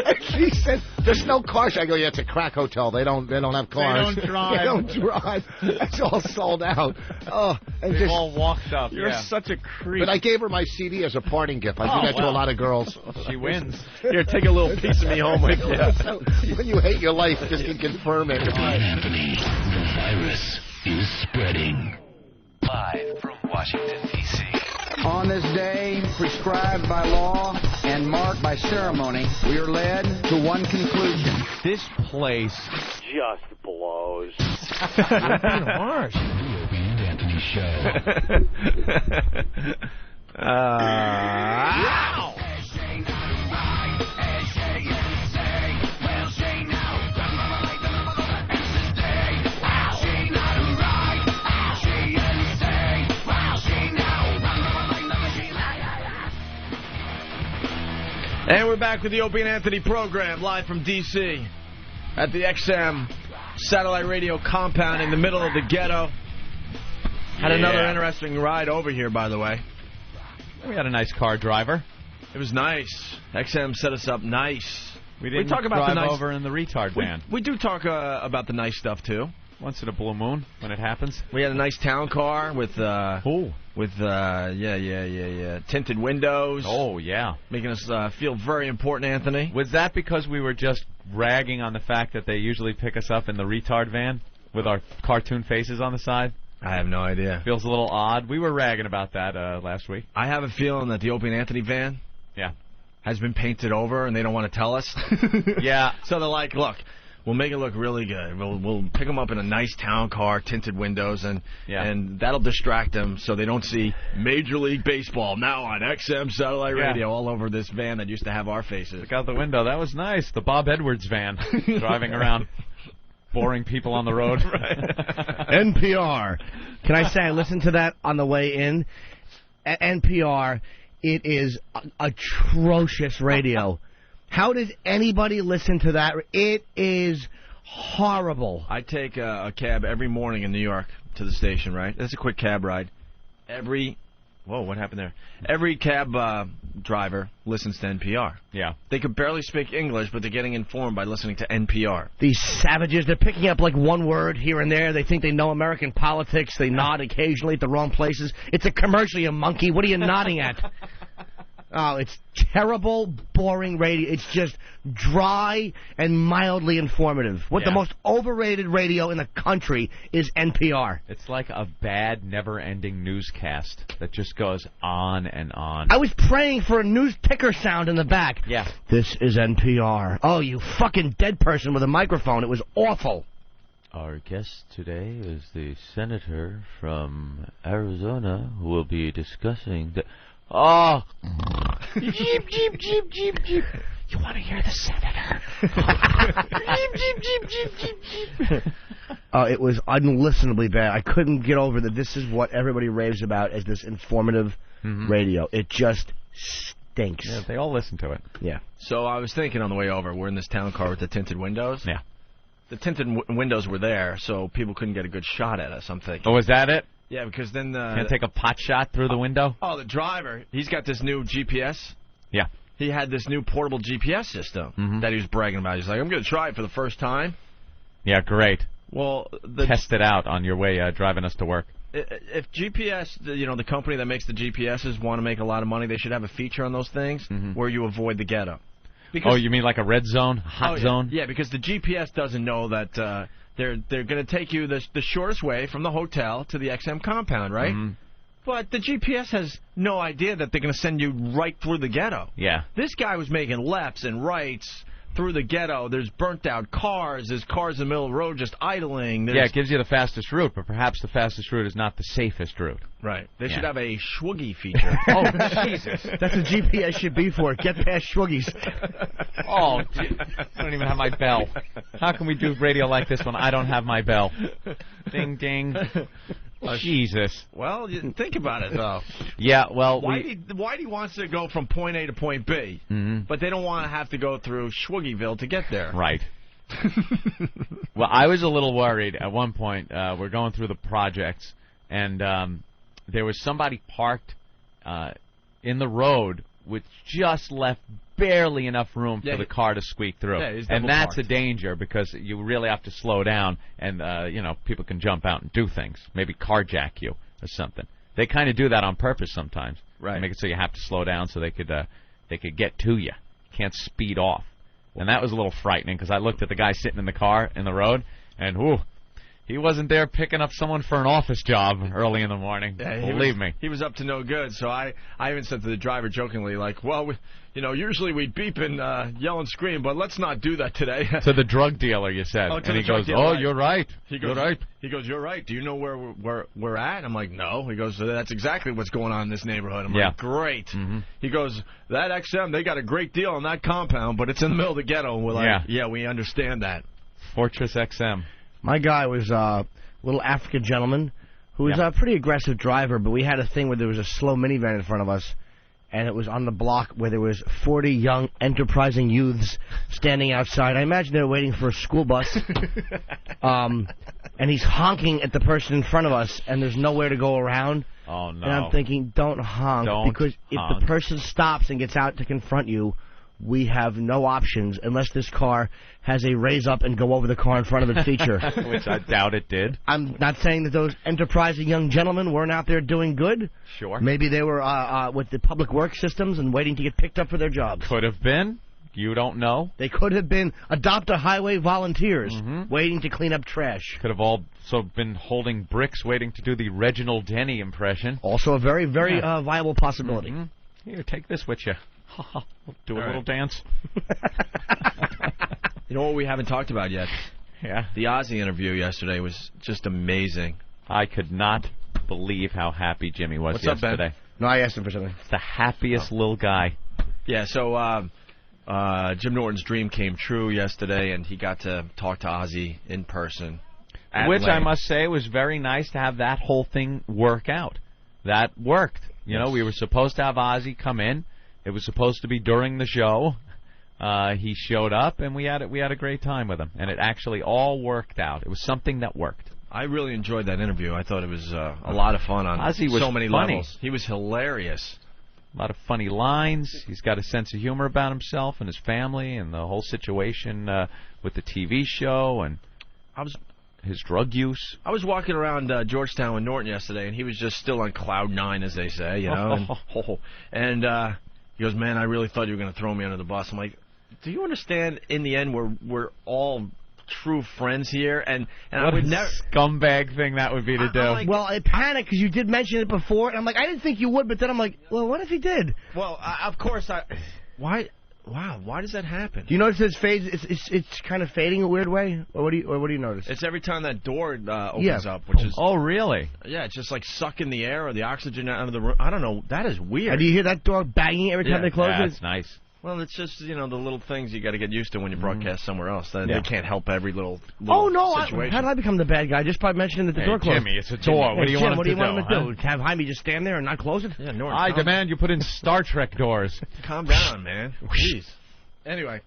And she said, "There's no cars." I go, "Yeah, it's a crack hotel. They don't have cars. They don't drive. They don't drive. It's all sold out." Oh, and they've all walked up. You're such a creep. But I gave her my CD as a parting gift. I do that to a lot of girls. She wins. Here, take a little piece of me home with you. So, when you hate your life, just to confirm it. Anthony, the virus is spreading. Live from Washington, D.C. On this day, prescribed by law and marked by ceremony, we are led to one conclusion. This place just blows. You're being harsh. The Opie and Anthony Show. Ow! And we're back with the Opie and Anthony program, live from D.C. at the XM satellite radio compound in the middle of the ghetto. Had another interesting ride over here, by the way. We had a nice car driver. It was nice. XM set us up nice. We didn't talk about drive the nice over in the retard van. We do talk about the nice stuff, too. Once in a blue moon when it happens. We had a nice town car with tinted windows. Oh, yeah. Making us feel very important, Anthony. Was that because we were just ragging on the fact that they usually pick us up in the retard van with our cartoon faces on the side? I have no idea. Feels a little odd. We were ragging about that last week. I have a feeling that the Opie and Anthony van has been painted over, and they don't want to tell us. Yeah. So they're like, look, we'll make it look really good. We'll pick them up in a nice town car, tinted windows, and that'll distract them so they don't see Major League Baseball now on XM satellite radio all over this van that used to have our faces. Look out the window. That was nice. The Bob Edwards van driving around. Boring people on the road. NPR. Can I say I listened to that on the way in? At NPR, it is atrocious radio. How does anybody listen to that? It is horrible. I take a cab every morning in New York to the station, right? That's a quick cab ride. Whoa, what happened there? Every cab driver listens to NPR. Yeah. They could barely speak English, but they're getting informed by listening to NPR. These savages, they're picking up like one word here and there. They think they know American politics. They nod occasionally at the wrong places. It's a commercial, you monkey. What are you nodding at? Oh, it's terrible, boring radio. It's just dry and mildly informative. The most overrated radio in the country is NPR. It's like a bad, never-ending newscast that just goes on and on. I was praying for a news ticker sound in the back. Yeah. This is NPR. Oh, you fucking dead person with a microphone. It was awful. Our guest today is the senator from Arizona who will be discussing the... Oh! Jeep, jeep, jeep, jeep, jeep. You want to hear the senator? Jeep, jeep, jeep, jeep, jeep, jeep. It was unlistenably bad. I couldn't get over that this is what everybody raves about as this informative radio. It just stinks. Yeah, they all listen to it. Yeah. So I was thinking on the way over, we're in this town car with the tinted windows. Yeah. The tinted windows were there, so people couldn't get a good shot at us, I'm thinking. Oh, was that it? Yeah, because then... Can't take a pot shot through the window? Oh, the driver, he's got this new GPS. Yeah. He had this new portable GPS system that he was bragging about. He's like, I'm going to try it for the first time. Yeah, great. Well, test it out on your way driving us to work. If GPS, the company that makes the GPSs want to make a lot of money, they should have a feature on those things where you avoid the ghetto. Because, you mean like a red zone, hot zone? Yeah, because the GPS doesn't know that they're going to take you the shortest way from the hotel to the XM compound, right? But the GPS has no idea that they're going to send you right through the ghetto. Yeah. This guy was making lefts and rights through the ghetto. There's burnt-out cars. There's cars in the middle of the road just idling. Yeah, it gives you the fastest route, but perhaps the fastest route is not the safest route. Right. They should have a Schwoogie feature. Oh, Jesus. That's what GPS should be for. Get past Schwoogies. Oh, I don't even have my bell. How can we do radio like this when I don't have my bell? Ding, ding. Jesus. Well, think about it, though. Yeah, well... Whitey wants to go from point A to point B, but they don't want to have to go through Schwoogieville to get there. Right. Well, I was a little worried at one point. We're going through the projects, and there was somebody parked in the road which just left barely enough room for the car to squeak through. Yeah, and that's a danger because you really have to slow down, and people can jump out and do things, maybe carjack you or something. They kind of do that on purpose sometimes. Right. They make it so you have to slow down so they could get to you. You can't speed off. And that was a little frightening because I looked at the guy sitting in the car in the road, and whoo, he wasn't there picking up someone for an office job early in the morning. Yeah, Believe me. He was up to no good. So I even said to the driver jokingly, like, well, usually we beep and yell and scream, but let's not do that today. To the drug dealer, you said. Oh, and he goes, you're right. You're right. He goes, you're right. Do you know where we're at? I'm like, no. He goes, that's exactly what's going on in this neighborhood. I'm like, great. He goes, that XM, they got a great deal on that compound, but it's in the middle of the ghetto. And we're like, yeah, we understand that. Fortress XM. My guy was a little African gentleman who was a pretty aggressive driver, but we had a thing where there was a slow minivan in front of us, and it was on the block where there was 40 young, enterprising youths standing outside. I imagine they were waiting for a school bus, and he's honking at the person in front of us, and there's nowhere to go around. Oh, no. And I'm thinking, don't honk, because if the person stops and gets out to confront you, we have no options unless this car has a raise up and go over the car in front of it feature. Which I doubt it did. I'm not saying that those enterprising young gentlemen weren't out there doing good. Sure. Maybe they were with the public works systems and waiting to get picked up for their jobs. Could have been. You don't know. They could have been Adopt a Highway volunteers waiting to clean up trash. Could have also been holding bricks waiting to do the Reginald Denny impression. Also a very, very viable possibility. Here, take this with you. Do a little dance. You know what we haven't talked about yet? Yeah. The Ozzy interview yesterday was just amazing. I could not believe how happy Jimmy was yesterday. Up, Ben? No, I asked him for something. The happiest little guy. Yeah, so Jim Norton's dream came true yesterday, and he got to talk to Ozzy in person. Which I must say was very nice to have that whole thing work out. That worked. You know, we were supposed to have Ozzy come in. It was supposed to be during the show. He showed up, and we had a great time with him. And it actually all worked out. It was something that worked. I really enjoyed that interview. I thought it was a lot of fun on Ozzy was so many funny. levels. He was hilarious. A lot of funny lines. He's got a sense of humor about himself and his family and the whole situation with the TV show and his drug use. I was walking around Georgetown with Norton yesterday, and he was just still on cloud nine, as they say, you know. And he goes, "Man, I really thought you were going to throw me under the bus." I'm like, "Do you understand? In the end, we're all true friends here, and what I would a never scumbag thing that would be to do." Well, I panicked because you did mention it before, and I'm like, I didn't think you would, but then I'm like, well, what if he did? Well, of course, why? Wow, why does that happen? Do you notice his fades? It's kind of fading a weird way, or what do you notice? It's every time that door opens up, which is really? Yeah, it's just like sucking the air or the oxygen out of the room. I don't know. That is weird. And do you hear that door banging every time they close it? That's nice. Well, it's just, you know, the little things you got to get used to when you broadcast somewhere else. They can't help every little situation. How did I become the bad guy just by mentioning that the door closed? Jimmy, it's a door. What do you want him to do? What do you want him to do? Have Jaime just stand there and not close it? Yeah, Norton, I demand you put in Star Trek doors. Calm down, man. Jeez. Anyway.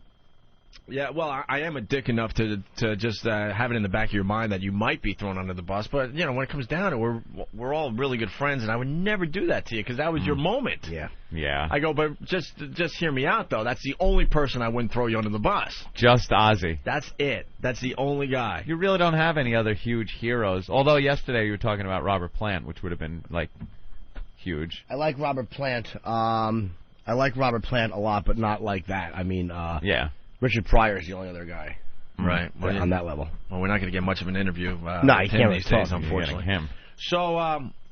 Yeah, well, I am a dick enough to just have it in the back of your mind that you might be thrown under the bus. But, you know, when it comes down to it, we're all really good friends, and I would never do that to you because that was your moment. Yeah. Yeah. I go, but just hear me out, though. That's the only person I wouldn't throw you under the bus. Just Ozzy. That's it. That's the only guy. You really don't have any other huge heroes. Although yesterday you were talking about Robert Plant, which would have been, like, huge. I like Robert Plant. I like Robert Plant a lot, but not like that. I mean, yeah. Richard Pryor is the only other guy. Right. Well, on that level. Well, we're not going to get much of an interview no, with him these days, unfortunately. So,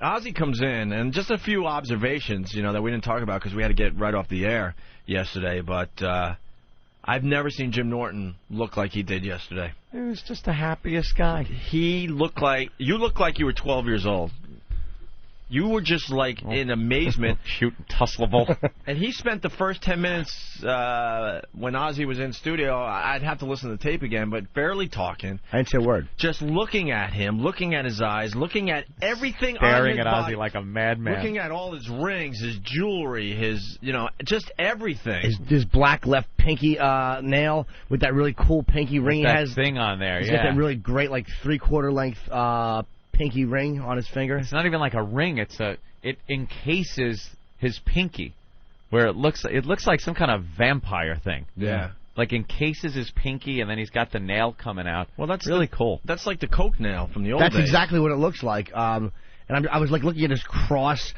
Ozzy comes in, and just a few observations, you know, that we didn't talk about because we had to get right off the air yesterday, but I've never seen Jim Norton look like he did yesterday. He was just the happiest guy. You looked like you were 12 years old. You were just, like, in amazement. Shoot, tussleable. And he spent the first 10 minutes when Ozzy was in studio. I'd have to listen to the tape again, but barely talking. I didn't say a word. Just looking at him, looking at his eyes, looking at everything on his body. Staring at Ozzy like a madman. Looking at all his rings, his jewelry, his, you know, just everything. His black left pinky nail with that really cool pinky ring he has. Thing on there, He's got that really great, like, 3/4 length pinky ring on his finger. It's not even like a ring. It encases his pinky, where it looks like some kind of vampire thing. Yeah. Like encases his pinky, and then he's got the nail coming out. Well, that's really cool. That's like the Coke nail from the old days. That's exactly what it looks like. And I was like looking at his cross.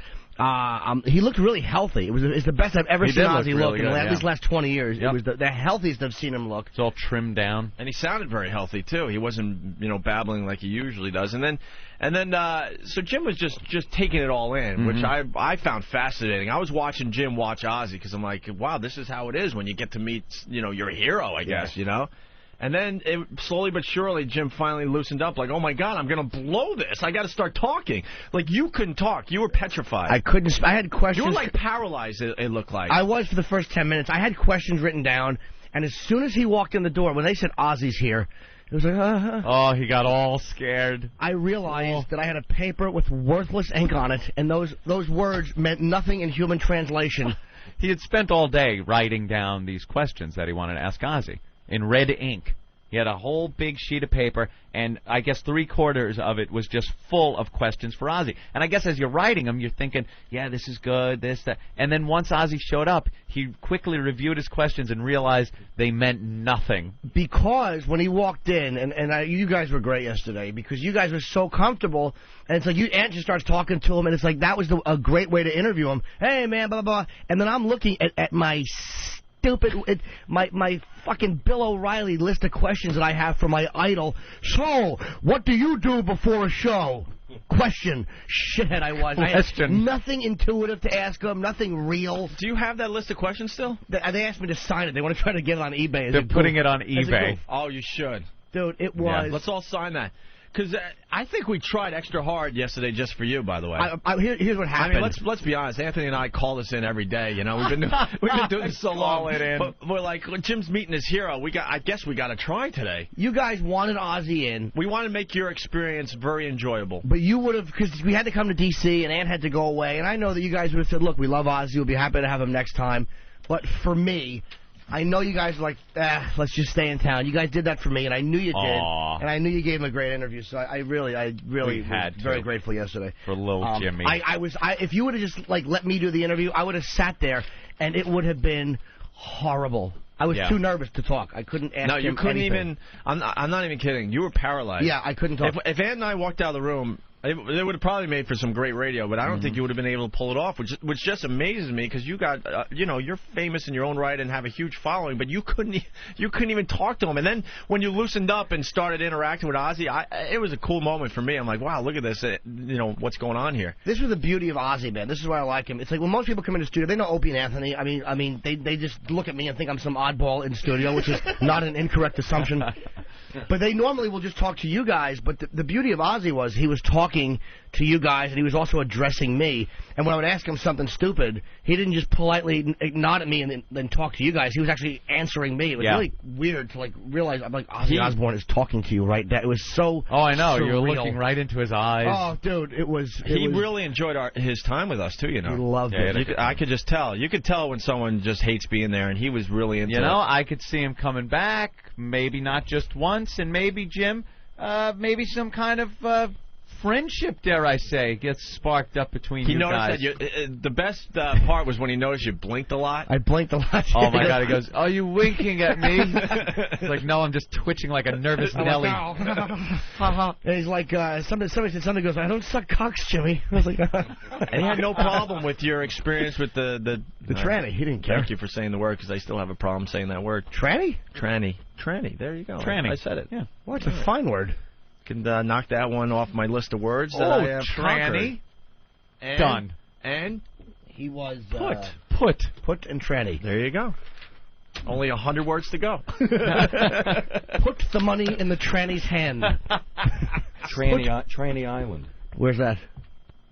He looked really healthy. It's the best I've ever seen Ozzy look in at least last 20 years. Yep. It was the healthiest I've seen him look. It's all trimmed down, and he sounded very healthy too. He wasn't, you know, babbling like he usually does. And then, so Jim was just taking it all in, which I found fascinating. I was watching Jim watch Ozzy because I'm like, wow, this is how it is when you get to meet, you know, your hero, I guess, you know. And then, slowly but surely, Jim finally loosened up, like, oh, my God, I'm going to blow this. I got to start talking. Like, you couldn't talk. You were petrified. I couldn't. I had questions. You were, like, paralyzed, it looked like. I was for the first 10 minutes. I had questions written down, and as soon as he walked in the door, when they said Ozzy's here, it was like, Oh, he got all scared. I realized that I had a paper with worthless ink on it, and those words meant nothing in human translation. He had spent all day writing down these questions that he wanted to ask Ozzy. In red ink. He had a whole big sheet of paper, and I guess 3/4 of it was just full of questions for Ozzy. And I guess as you're writing them, you're thinking, yeah, this is good, this, that. And then once Ozzy showed up, he quickly reviewed his questions and realized they meant nothing. Because when he walked in, you guys were great yesterday, because you guys were so comfortable, and it's like Ant just starts talking to him, and it's like that was a great way to interview him. Hey, man, blah, blah, blah. And then I'm looking at my my fucking Bill O'Reilly list of questions that I have for my idol. So, what do you do before a show? Question. Shithead I was. Question. I had nothing intuitive to ask him, nothing real. Do you have that list of questions still? They asked me to sign it. They want to try to get it on eBay. They're putting it on eBay. Oh, you should. Dude, it was. Yeah. Let's all sign that. Because I think we tried extra hard yesterday just for you, by the way. Here's what happened. I mean, let's be honest. Anthony and I call this in every day. You know, we've been doing this so long. But we're like, Jim's meeting his hero. I guess we got to try today. You guys wanted Ozzy in. We want to make your experience very enjoyable. But you would have, because we had to come to D.C. and Ant had to go away. And I know that you guys would have said, look, we love Ozzy. We'll be happy to have him next time. But for me, I know you guys are like, let's just stay in town. You guys did that for me, and I knew you did. And I knew you gave him a great interview, so I really was very grateful yesterday. For little Jimmy. If you would have just, let me do the interview, I would have sat there, and it would have been horrible. I was too nervous to talk. I couldn't ask him anything. No, you couldn't even. I'm not even kidding. You were paralyzed. Yeah, I couldn't talk. If Ant and I walked out of the room, it would have probably made for some great radio, but I don't think you would have been able to pull it off, which just amazes me, because you got, you're famous in your own right and have a huge following, but you couldn't even talk to him. And then when you loosened up and started interacting with Ozzy, it was a cool moment for me. I'm like, wow, look at this, what's going on here. This was the beauty of Ozzy, man. This is why I like him. It's like when most people come into the studio, they know Opie and Anthony. I mean, they just look at me and think I'm some oddball in studio, which is not an incorrect assumption. But they normally will just talk to you guys. But the beauty of Ozzy was he was talking to you guys, and he was also addressing me. And when I would ask him something stupid, he didn't just politely nod at me and then talk to you guys. He was actually answering me. It was really weird to realize I'm like, Ozzy Osbourne is talking to you right now. It was so. Oh, I know. Surreal. You're looking right into his eyes. Oh, dude, it was. He really enjoyed his time with us too. He loved it. I could just tell. You could tell when someone just hates being there, and he was really into it. I could see him coming back. Maybe not just once, and maybe Jim, maybe some kind of friendship, dare I say, gets sparked up between you guys. He noticed that the best part was when he noticed you blinked a lot. I blinked a lot. Oh, my God. He goes, are you winking at me? It's like, no, I'm just twitching like a nervous Nelly. And he's like, somebody said something, goes, I don't suck cocks, Jimmy. I was like, and he had no problem with your experience with the tranny. He didn't care. Thank you for saying the word, because I still have a problem saying that word. Tranny? Tranny. There you go. Tranny. I said it. Yeah. Well, it's a fine word. Can knock that one off my list of words that I have tranny. Done. And he was put and tranny. There you go. Only 100 words to go. Put the money in the tranny's hand. Tranny Island. Where's that?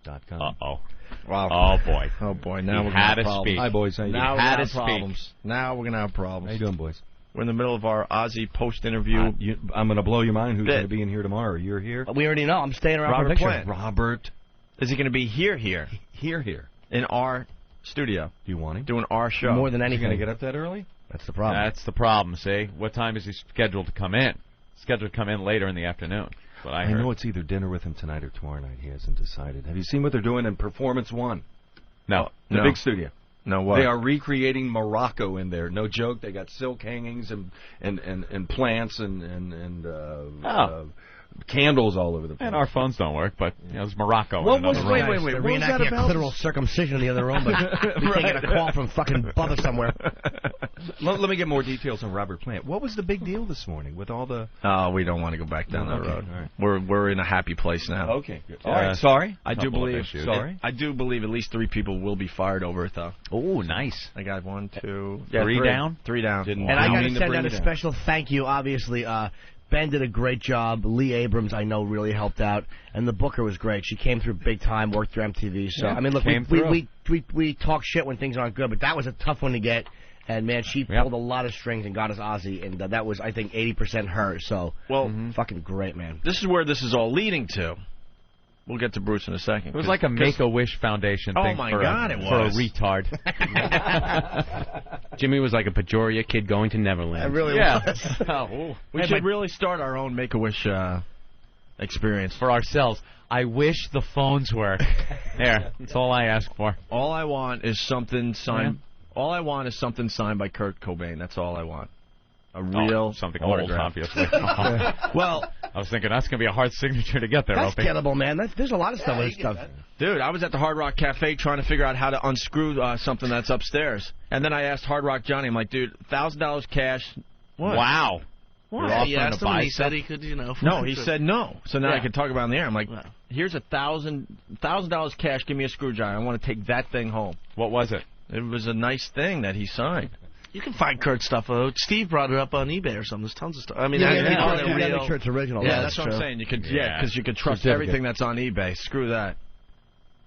.com. Uh-oh. Wow. Oh, boy. Now we're going to have problems. Hi, boys. How you doing? Now we're going to have problems. Now we're going to have problems. How you doing, boys? We're in the middle of our Ozzy post-interview. I'm going to blow your mind. Who's going to be in here tomorrow? You're here? We already know. I'm staying around Robert for a Plant. Robert. Is he going to be here? Here. In our studio. Do you want him? Doing our show. More than anything. Is he going to get up that early? That's the problem. That's the problem, see? What time is he scheduled to come in? Scheduled to come in later in the afternoon. That's what I heard. know it's either dinner with him tonight or tomorrow night. He hasn't decided. Have you seen what they're doing in Performance One? No. The big studio. No, what? They are recreating Morocco in there. No joke. They got silk hangings and plants and candles all over the place. And our phones don't work, but it's Morocco. Wait. What was that about? Clitoral circumcision in the other room, but we can't get a call from fucking Bubba somewhere. Let me get more details on Robert Plant. What was the big deal this morning with all the... Oh, we don't want to go back down that road. All right. We're in a happy place now. Okay, good. All right, sorry. I do believe at least 3 people will be fired over it, though. Oh, nice. I got 1, 2... Three down? 3 down. And I got to send out a special thank you, obviously. Ben did a great job. Lee Abrams, I know, really helped out. And the booker was great. She came through big time, worked through MTV. So, I mean, look, we talk shit when things aren't good, but that was a tough one to get. And, man, she pulled a lot of strings and got us Ozzy. And that was, I think, 80% her. So, fucking great, man. This is where this is all leading to. we'll get to Bruce in a second. It was like a Make-A-Wish Foundation thing. Oh my God, it was for a retard. Jimmy was like a Pejoria kid going to Neverland. It really was. We should really start our own Make-A-Wish experience for ourselves. I wish the phones work. There, that's all I ask for. All I want is something signed. All I want is something signed by Kurt Cobain. That's all I want. A real something autograph. old, obviously. Well, I was thinking that's going to be a hard signature to get there. That's Opie. gettable, man. There's a lot of stuff with this stuff. Dude, I was at the Hard Rock Cafe trying to figure out how to unscrew something that's upstairs. And then I asked Hard Rock Johnny, I'm like, dude, $1,000 cash. What? Wow. What? He asked him and he said he could, No, he said no. So now I could talk about it in the air. I'm like, here's $1,000 cash. Give me a screwdriver. I want to take that thing home. What was it? It was a nice thing that he signed. You can find Kurt stuff. Steve brought it up on eBay or something. There's tons of stuff. I mean, make sure it's original. Yeah, that's what I'm saying. You could, because you could trust everything that's on eBay. Screw that.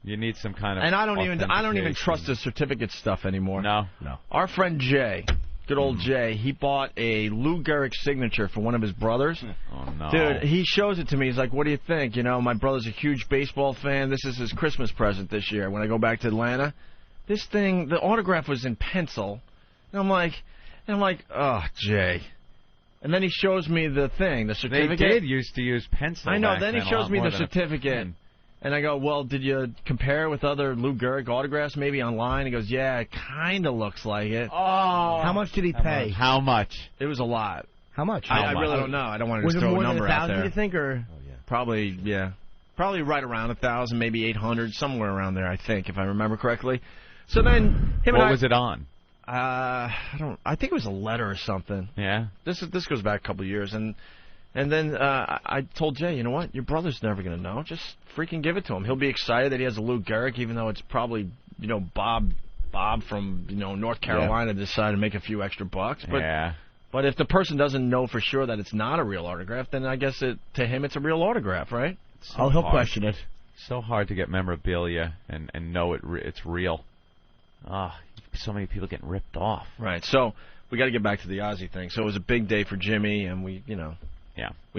You need some kind of. And I don't even trust the certificate stuff anymore. No. Our friend Jay. Good old Jay. He bought a Lou Gehrig signature for one of his brothers. Oh, no. Dude, he shows it to me. He's like, what do you think? My brother's a huge baseball fan. This is his Christmas present this year when I go back to Atlanta. This thing, the autograph was in pencil. And I'm like, oh, Jay. And then he shows me the thing, the certificate. They did used to use pencil. I know. Back then he then, shows me the certificate. And I go, well, did you compare with other Lou Gehrig autographs maybe online? He goes, yeah, it kind of looks like it. Oh. How much did he pay? How much? It was a lot. How much? I really don't know. I don't want to just throw a number out there. Was it more than 1,000, do you think, or? Oh, yeah. Probably, yeah. Probably right around 1,000, maybe 800, somewhere around there, I think, if I remember correctly. So then, what was it on? I think it was a letter or something. Yeah. This goes back a couple of years, and then I told Jay, you know what? Your brother's never gonna know. Just freaking give it to him. He'll be excited that he has a Lou Gehrig, even though it's probably Bob from North Carolina decided to make a few extra bucks. But if the person doesn't know for sure that it's not a real autograph, then I guess to him it's a real autograph, right? He'll question it. So hard to get memorabilia and know it's real. So many people getting ripped off. Right. So we got to get back to the Ozzy thing. So it was a big day for Jimmy, and we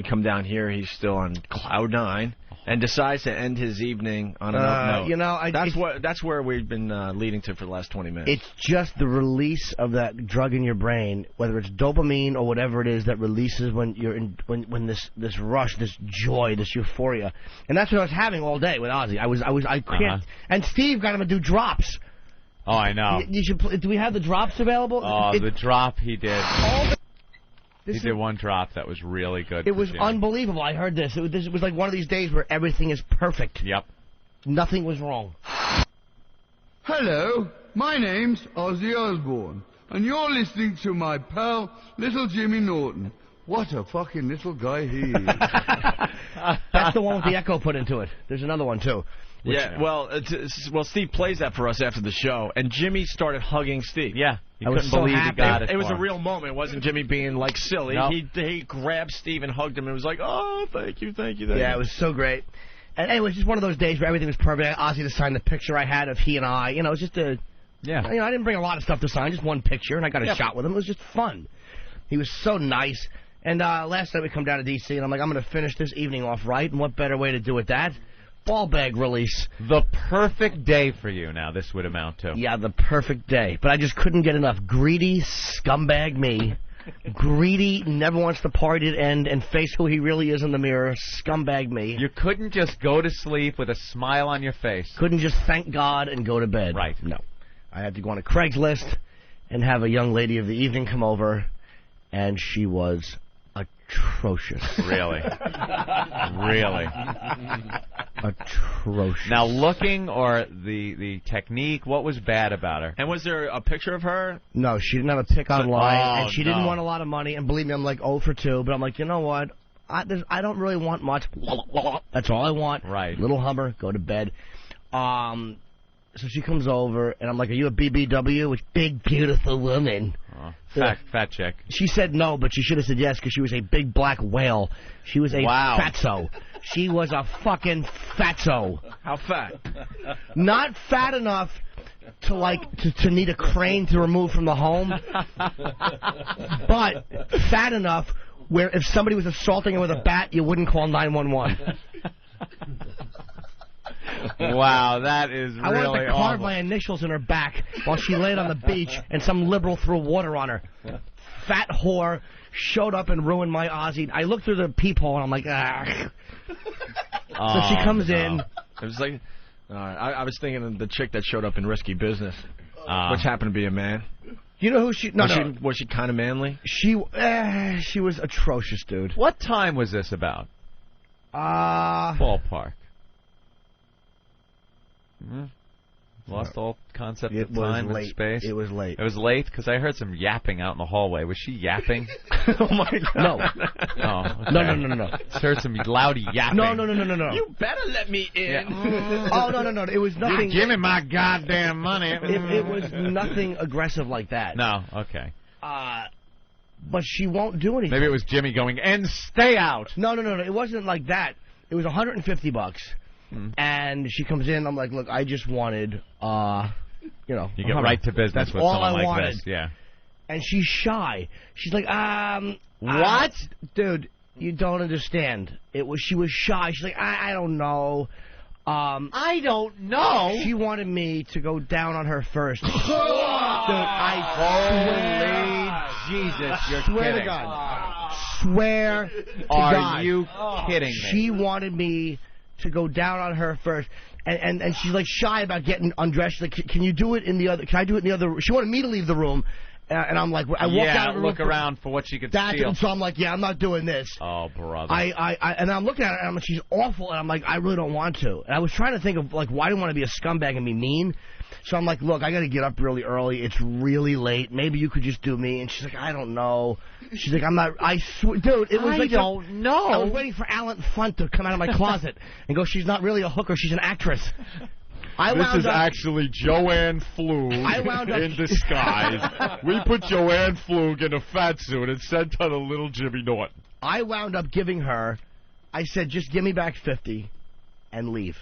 come down here. He's still on cloud nine, and decides to end his evening on a note. That's where we've been leading to for the last 20 minutes. It's just the release of that drug in your brain, whether it's dopamine or whatever it is that releases when you're when this rush, this joy, this euphoria, and that's what I was having all day with Ozzy. I can't. And Steve got him to do drops. Oh, I know. You should. Do we have the drops available? Oh, the drop he did. He did one drop that was really good. It was unbelievable. I heard this. It was like one of these days where everything is perfect. Yep. Nothing was wrong. Hello, my name's Ozzy Osbourne, and you're listening to my pal, Little Jimmy Norton. What a fucking little guy he is. That's the one with the echo put into it. There's another one, too. Well, Steve plays that for us after the show, and Jimmy started hugging Steve. Yeah, he couldn't believe he got it. It was a real moment. It wasn't Jimmy being like silly. Nope. He grabbed Steve and hugged him and was like, "Oh, thank you." Yeah, it was so great. And anyway, it was just one of those days where everything was perfect. Ozzy to sign the picture I had of he and I. It was just I didn't bring a lot of stuff to sign, just one picture, and I got a shot with him. It was just fun. He was so nice. And last night we come down to D.C., and I'm like, I'm going to finish this evening off right, and what better way to do it that? Ball bag release. The perfect day for you now, this would amount to. Yeah, the perfect day. But I just couldn't get enough. Greedy scumbag me. Greedy, never wants the party to end and face who he really is in the mirror. Scumbag me. You couldn't just go to sleep with a smile on your face. Couldn't just thank God and go to bed. Right. No. I had to go on a Craigslist and have a young lady of the evening come over, and she was atrocious. Really? Really? Atrocious. Now, looking or the technique, what was bad about her? And was there a picture of her? No, she didn't have a pic online, and she didn't want a lot of money. And believe me, I'm like 0 for 2, but I'm like, you know what? I don't really want much. That's all I want. Right. Little Hummer, go to bed. So she comes over, and I'm like, are you a BBW? Which big, beautiful woman. Fat chick. She said no, but she should have said yes because she was a big black whale. She was a fatso. She was a fucking fatso. How fat? Not fat enough to need a crane to remove from the home, but fat enough where if somebody was assaulting her with a bat, you wouldn't call 911. Wow, that is really I wanted to carve awful. my initials in her back while she laid on the beach and some liberal threw water on her. Fat whore showed up and ruined my Ozzy. I looked through the peephole and I'm like, ah. So she comes in. It was like, I was thinking of the chick that showed up in Risky Business, which happened to be a man. You know who she? No, was she kind of manly? She was atrocious, dude. What time was this about? Ballpark. Lost all concept of time and space. It was late. It was late because I heard some yapping out in the hallway. Was she yapping? Oh my God! No. Oh, okay. No. I heard some loud yapping. No. You better let me in. Yeah. Oh no. It was nothing. Give me my goddamn money. It was nothing aggressive like that. No. Okay. But she won't do anything. Maybe it was Jimmy going, and stay out. No. It wasn't like that. It was $150. And she comes in. I'm like, look, I just wanted, You get right to business That's with all someone I like wanted. this. Yeah. And she's shy. She's like, what? Dude, you don't understand. She was shy. She's like, I don't know. I don't know. She wanted me to go down on her first. Dude, Jesus, you're swear kidding. to God. Swear to Are God. you kidding me? She wanted me to go down on her first. And she's like shy about getting undressed. She's like, can you do it in the other? Can I do it in the other room? She wanted me to leave the room. And I'm like, I walked out of the room. Look around for what she could steal. So I'm like, yeah, I'm not doing this. Oh, brother. And I'm looking at her, and I'm like, she's awful, and I'm like, I really don't want to. And I was trying to think of, like, why do I want to be a scumbag and be mean? So I'm like, look, I got to get up really early. It's really late. Maybe you could just do me. And she's like, I don't know. She's like, I'm not, dude, it was I like. don't know. I was waiting for Alan Funt to come out of my closet and go, she's not really a hooker, she's an actress. This is actually Joanne Flug in disguise. We put Joanne Flug in a fat suit and sent her to little Jimmy Norton. I wound up giving her, I said, just give me back 50 and leave.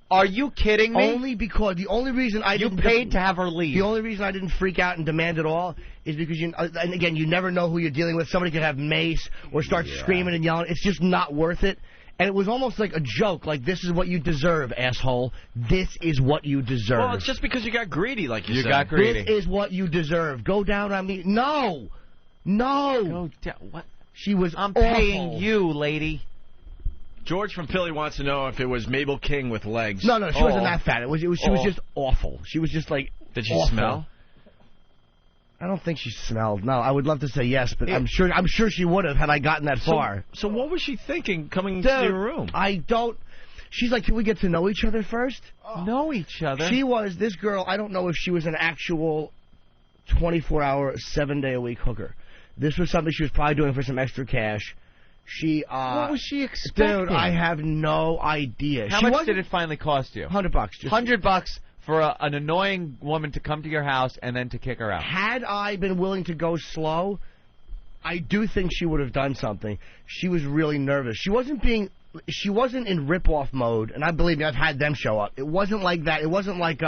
Are you kidding me? Only because the only reason I didn't paid to have her leave. The only reason I didn't freak out and demand it all is because and again, you never know who you're dealing with. Somebody could have mace or start screaming and yelling. It's just not worth it. And it was almost like a joke, like, this is what you deserve, asshole. This is what you deserve. Well, it's just because you got greedy, like you said. You got greedy. This is what you deserve. Go down on me. No. Go down. What? She was I'm awful. paying you, lady. George from Philly wants to know if it was Mabel King with legs. No, she wasn't that fat. She was just awful. She was just like. Did she awful. smell? I don't think she smelled. No, I would love to say yes, but I'm sure she would have had I gotten that far. So what was she thinking coming into your room? I don't. She's like, can we get to know each other first? Know each other? She was, this girl, I don't know if she was an actual 24-hour, 7-day-a-week hooker. This was something she was probably doing for some extra cash. What was she expecting? Dude, I have no idea. How much did it finally cost you? $100. $100 for an annoying woman to come to your house and then to kick her out. Had I been willing to go slow, I do think she would have done something. She was really nervous. She wasn't in rip-off mode, and I believe me, I've had them show up. It wasn't like that. It wasn't like,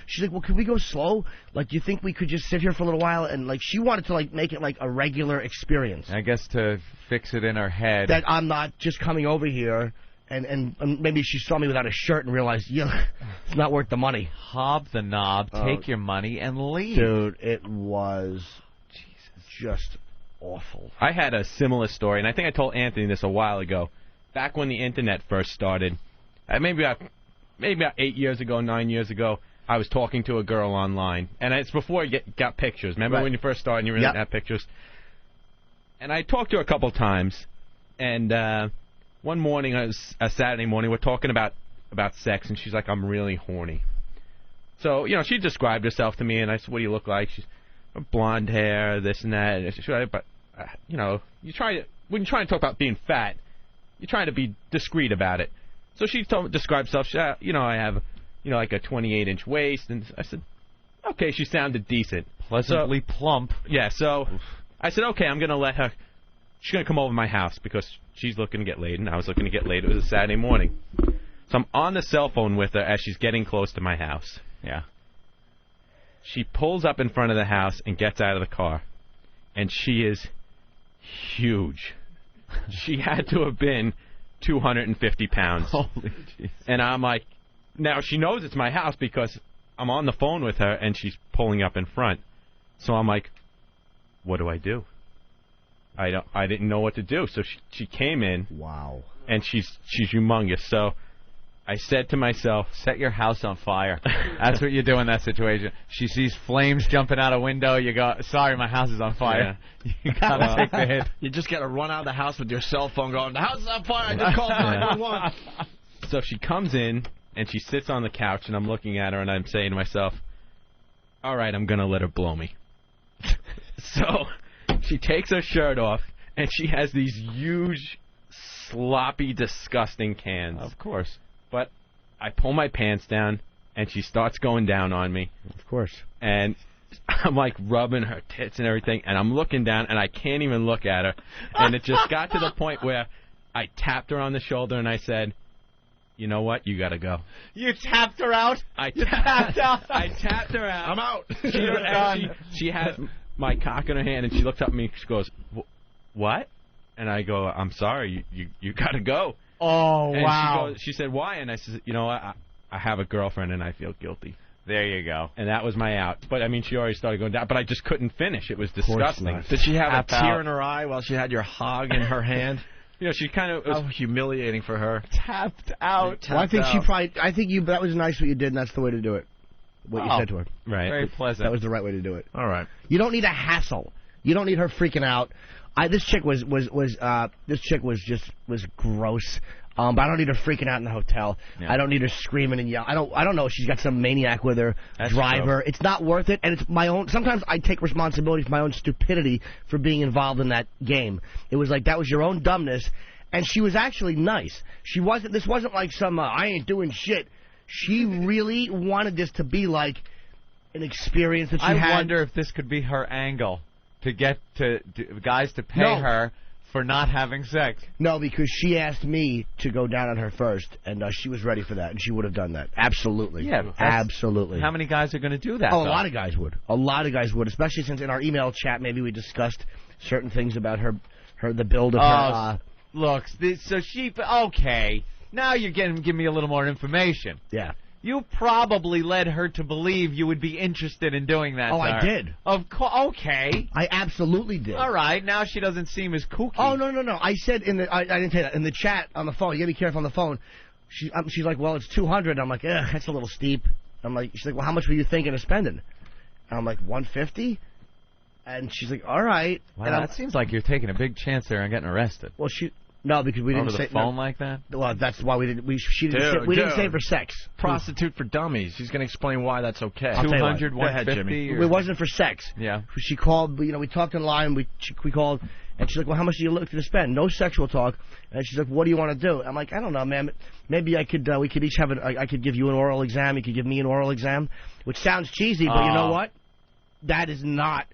she's like, well, can we go slow? Like, do you think we could just sit here for a little while? And, like, she wanted to, like, make it, like, a regular experience. I guess to fix it in her head. That I'm not just coming over here, and maybe she saw me without a shirt and realized, it's not worth the money. Hob the knob, take your money, and leave. Dude, it was just awful. I had a similar story, and I think I told Anthony this a while ago. Back when the internet first started, maybe about 8 years ago, 9 years ago, I was talking to a girl online, and it's before you got pictures. Remember when you first started and you really didn't have pictures? And I talked to her a couple times, and one morning, a Saturday morning, we're talking about sex, and she's like, I'm really horny. So, she described herself to me, and I said, what do you look like? She's blonde hair, this and that. And said, but, when you're trying to talk about being fat, you're trying to be discreet about it. So she described herself, I have, like a 28-inch waist. And I said, okay, she sounded decent. Pleasantly plump. Yeah, so I said, okay, I'm going to let her, she's going to come over to my house because she's looking to get laid, and I was looking to get laid. It was a Saturday morning. So I'm on the cell phone with her as she's getting close to my house. Yeah. She pulls up in front of the house and gets out of the car, and she is huge. She had to have been 250 pounds. Holy jeez. And I'm like, Now, she knows it's my house because I'm on the phone with her, and she's pulling up in front. So I'm like, what do I do? I didn't know what to do. So she came in. Wow. And she's humongous. So I said to myself, set your house on fire. That's what you do in that situation. She sees flames jumping out a window. You go, sorry, my house is on fire. Yeah. You gotta take the hit. You just gotta run out of the house with your cell phone going, the house is on fire. I just called 911. So she comes in and she sits on the couch, and I'm looking at her and I'm saying to myself, all right, I'm gonna let her blow me. So she takes her shirt off, and she has these huge, sloppy, disgusting cans. Of course. But I pull my pants down, and she starts going down on me. Of course. And I'm, like, rubbing her tits and everything, and I'm looking down, and I can't even look at her. And it just got to the point where I tapped her on the shoulder, and I said, you know what? You got to go. You tapped her out? I tapped out. I tapped her out. I'm out. She had my cock in her hand, and she looked up at me. She goes, what? And I go, I'm sorry. You got to go. Oh, and wow. She said, why? And I said, you know what? I have a girlfriend, and I feel guilty. There you go. And that was my out. But, I mean, she already started going down. But I just couldn't finish. It was disgusting. Did she have a tear in her eye while she had your hog in her hand? You know, she kind of... How humiliating for her. Tapped out. Well, I think she probably... I think that was nice what you did, and that's the way to do it. What you said to her. Right. Very pleasant. That was the right way to do it. All right. You don't need a hassle. You don't need her freaking out. This chick was gross. But I don't need her freaking out in the hotel. Yeah. I don't need her screaming and yelling. I don't know if she's got some maniac with her. That's driver. It's not worth it, and it's my own. Sometimes I take responsibility for my own stupidity for being involved in that game. It was like that was your own dumbness, and she was actually nice. She wasn't. This wasn't like some I ain't doing shit. She really wanted this to be like an experience that she had. I wonder if this could be her angle to get guys to pay her for not having sex. No, because she asked me to go down on her first, and she was ready for that, and she would have done that. Absolutely. Yeah, absolutely. How many guys are going to do that? Oh, a lot of guys would. A lot of guys would, especially since in our email chat maybe we discussed certain things about the build of her. Look, so she... Okay, now you're giving me a little more information. Yeah. You probably led her to believe you would be interested in doing that. Oh, I did. Of course. Okay. I absolutely did. All right. Now she doesn't seem as kooky. Oh, no. I said I didn't say that. In the chat on the phone, you got to be careful on the phone. She's like, well, it's $200. I'm like, that's a little steep. She's like, well, how much were you thinking of spending? And I'm like, $150. And she's like, all right. Wow, that seems like you're taking a big chance there on getting arrested. Well, no, because we didn't say over the phone like that. Well, that's why we didn't. We didn't say for sex. Prostitute for dummies. He's going to explain why that's okay. 200, 150. It wasn't for sex. Yeah. She called. We talked online. We called, and she's like, "Well, how much do you look to spend?" No sexual talk. And she's like, "What do you want to do?" I'm like, "I don't know, man. Maybe I could. We could each have I could give you an oral exam. You could give me an oral exam, which sounds cheesy, but you know what? That is not.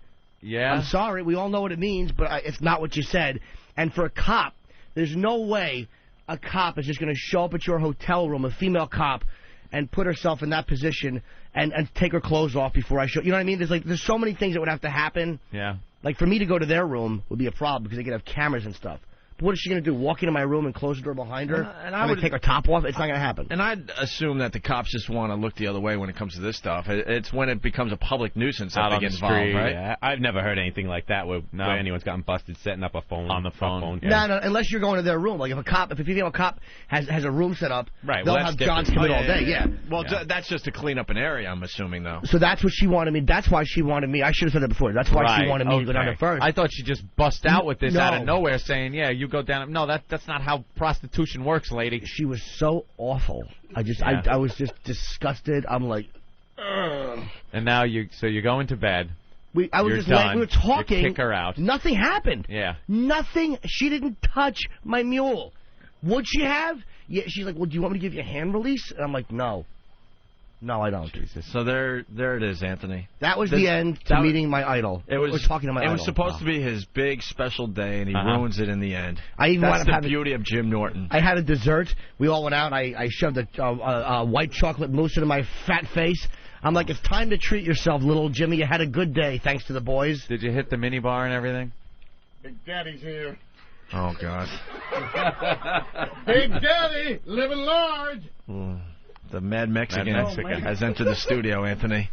Yeah. I'm sorry. We all know what it means, but it's not what you said. And for a cop. There's no way a cop is just going to show up at your hotel room, a female cop, and put herself in that position and take her clothes off before I show. You know what I mean? There's so many things that would have to happen. Yeah. Like for me to go to their room would be a problem because they could have cameras and stuff. But what is she going to do? Walk into my room and close the door behind her? And I would take her top off? It's not going to happen. And I'd assume that the cops just want to look the other way when it comes to this stuff. It's when it becomes a public nuisance that they get involved, right? Yeah. I've never heard anything like that where anyone's gotten busted setting up a phone. On the phone. Yeah. No, unless you're going to their room. Like if a female cop has a room set up, they'll have Johns come in all day. Yeah. Well, that's just to clean up an area, I'm assuming, though. So that's what she wanted me. That's why she wanted me. I should have said that before. That's why she wanted me to go down there first. I thought she just bust out with this out of nowhere saying, yeah, you go down. No, that's not how prostitution works, lady. She was so awful. I was just disgusted. I'm like, ugh. And now you're going to bed. We were talking. You kick her out. Nothing happened. Yeah. Nothing. She didn't touch my mule. Would she have? Yeah. She's like, well, do you want me to give you a hand release? And I'm like, no. No, I don't. Jesus. So there it is, Anthony. That was the end to meeting my idol. It was talking to my idol. It was supposed to be his big special day, and he ruins it in the end. That's the beauty of Jim Norton. I had a dessert. We all went out. I shoved a white chocolate mousse into my fat face. I'm like, it's time to treat yourself, little Jimmy. You had a good day, thanks to the boys. Did you hit the mini bar and everything? Big Daddy's here. Oh, God. Big Daddy, living large. The Mad Mexican has entered the studio, Anthony.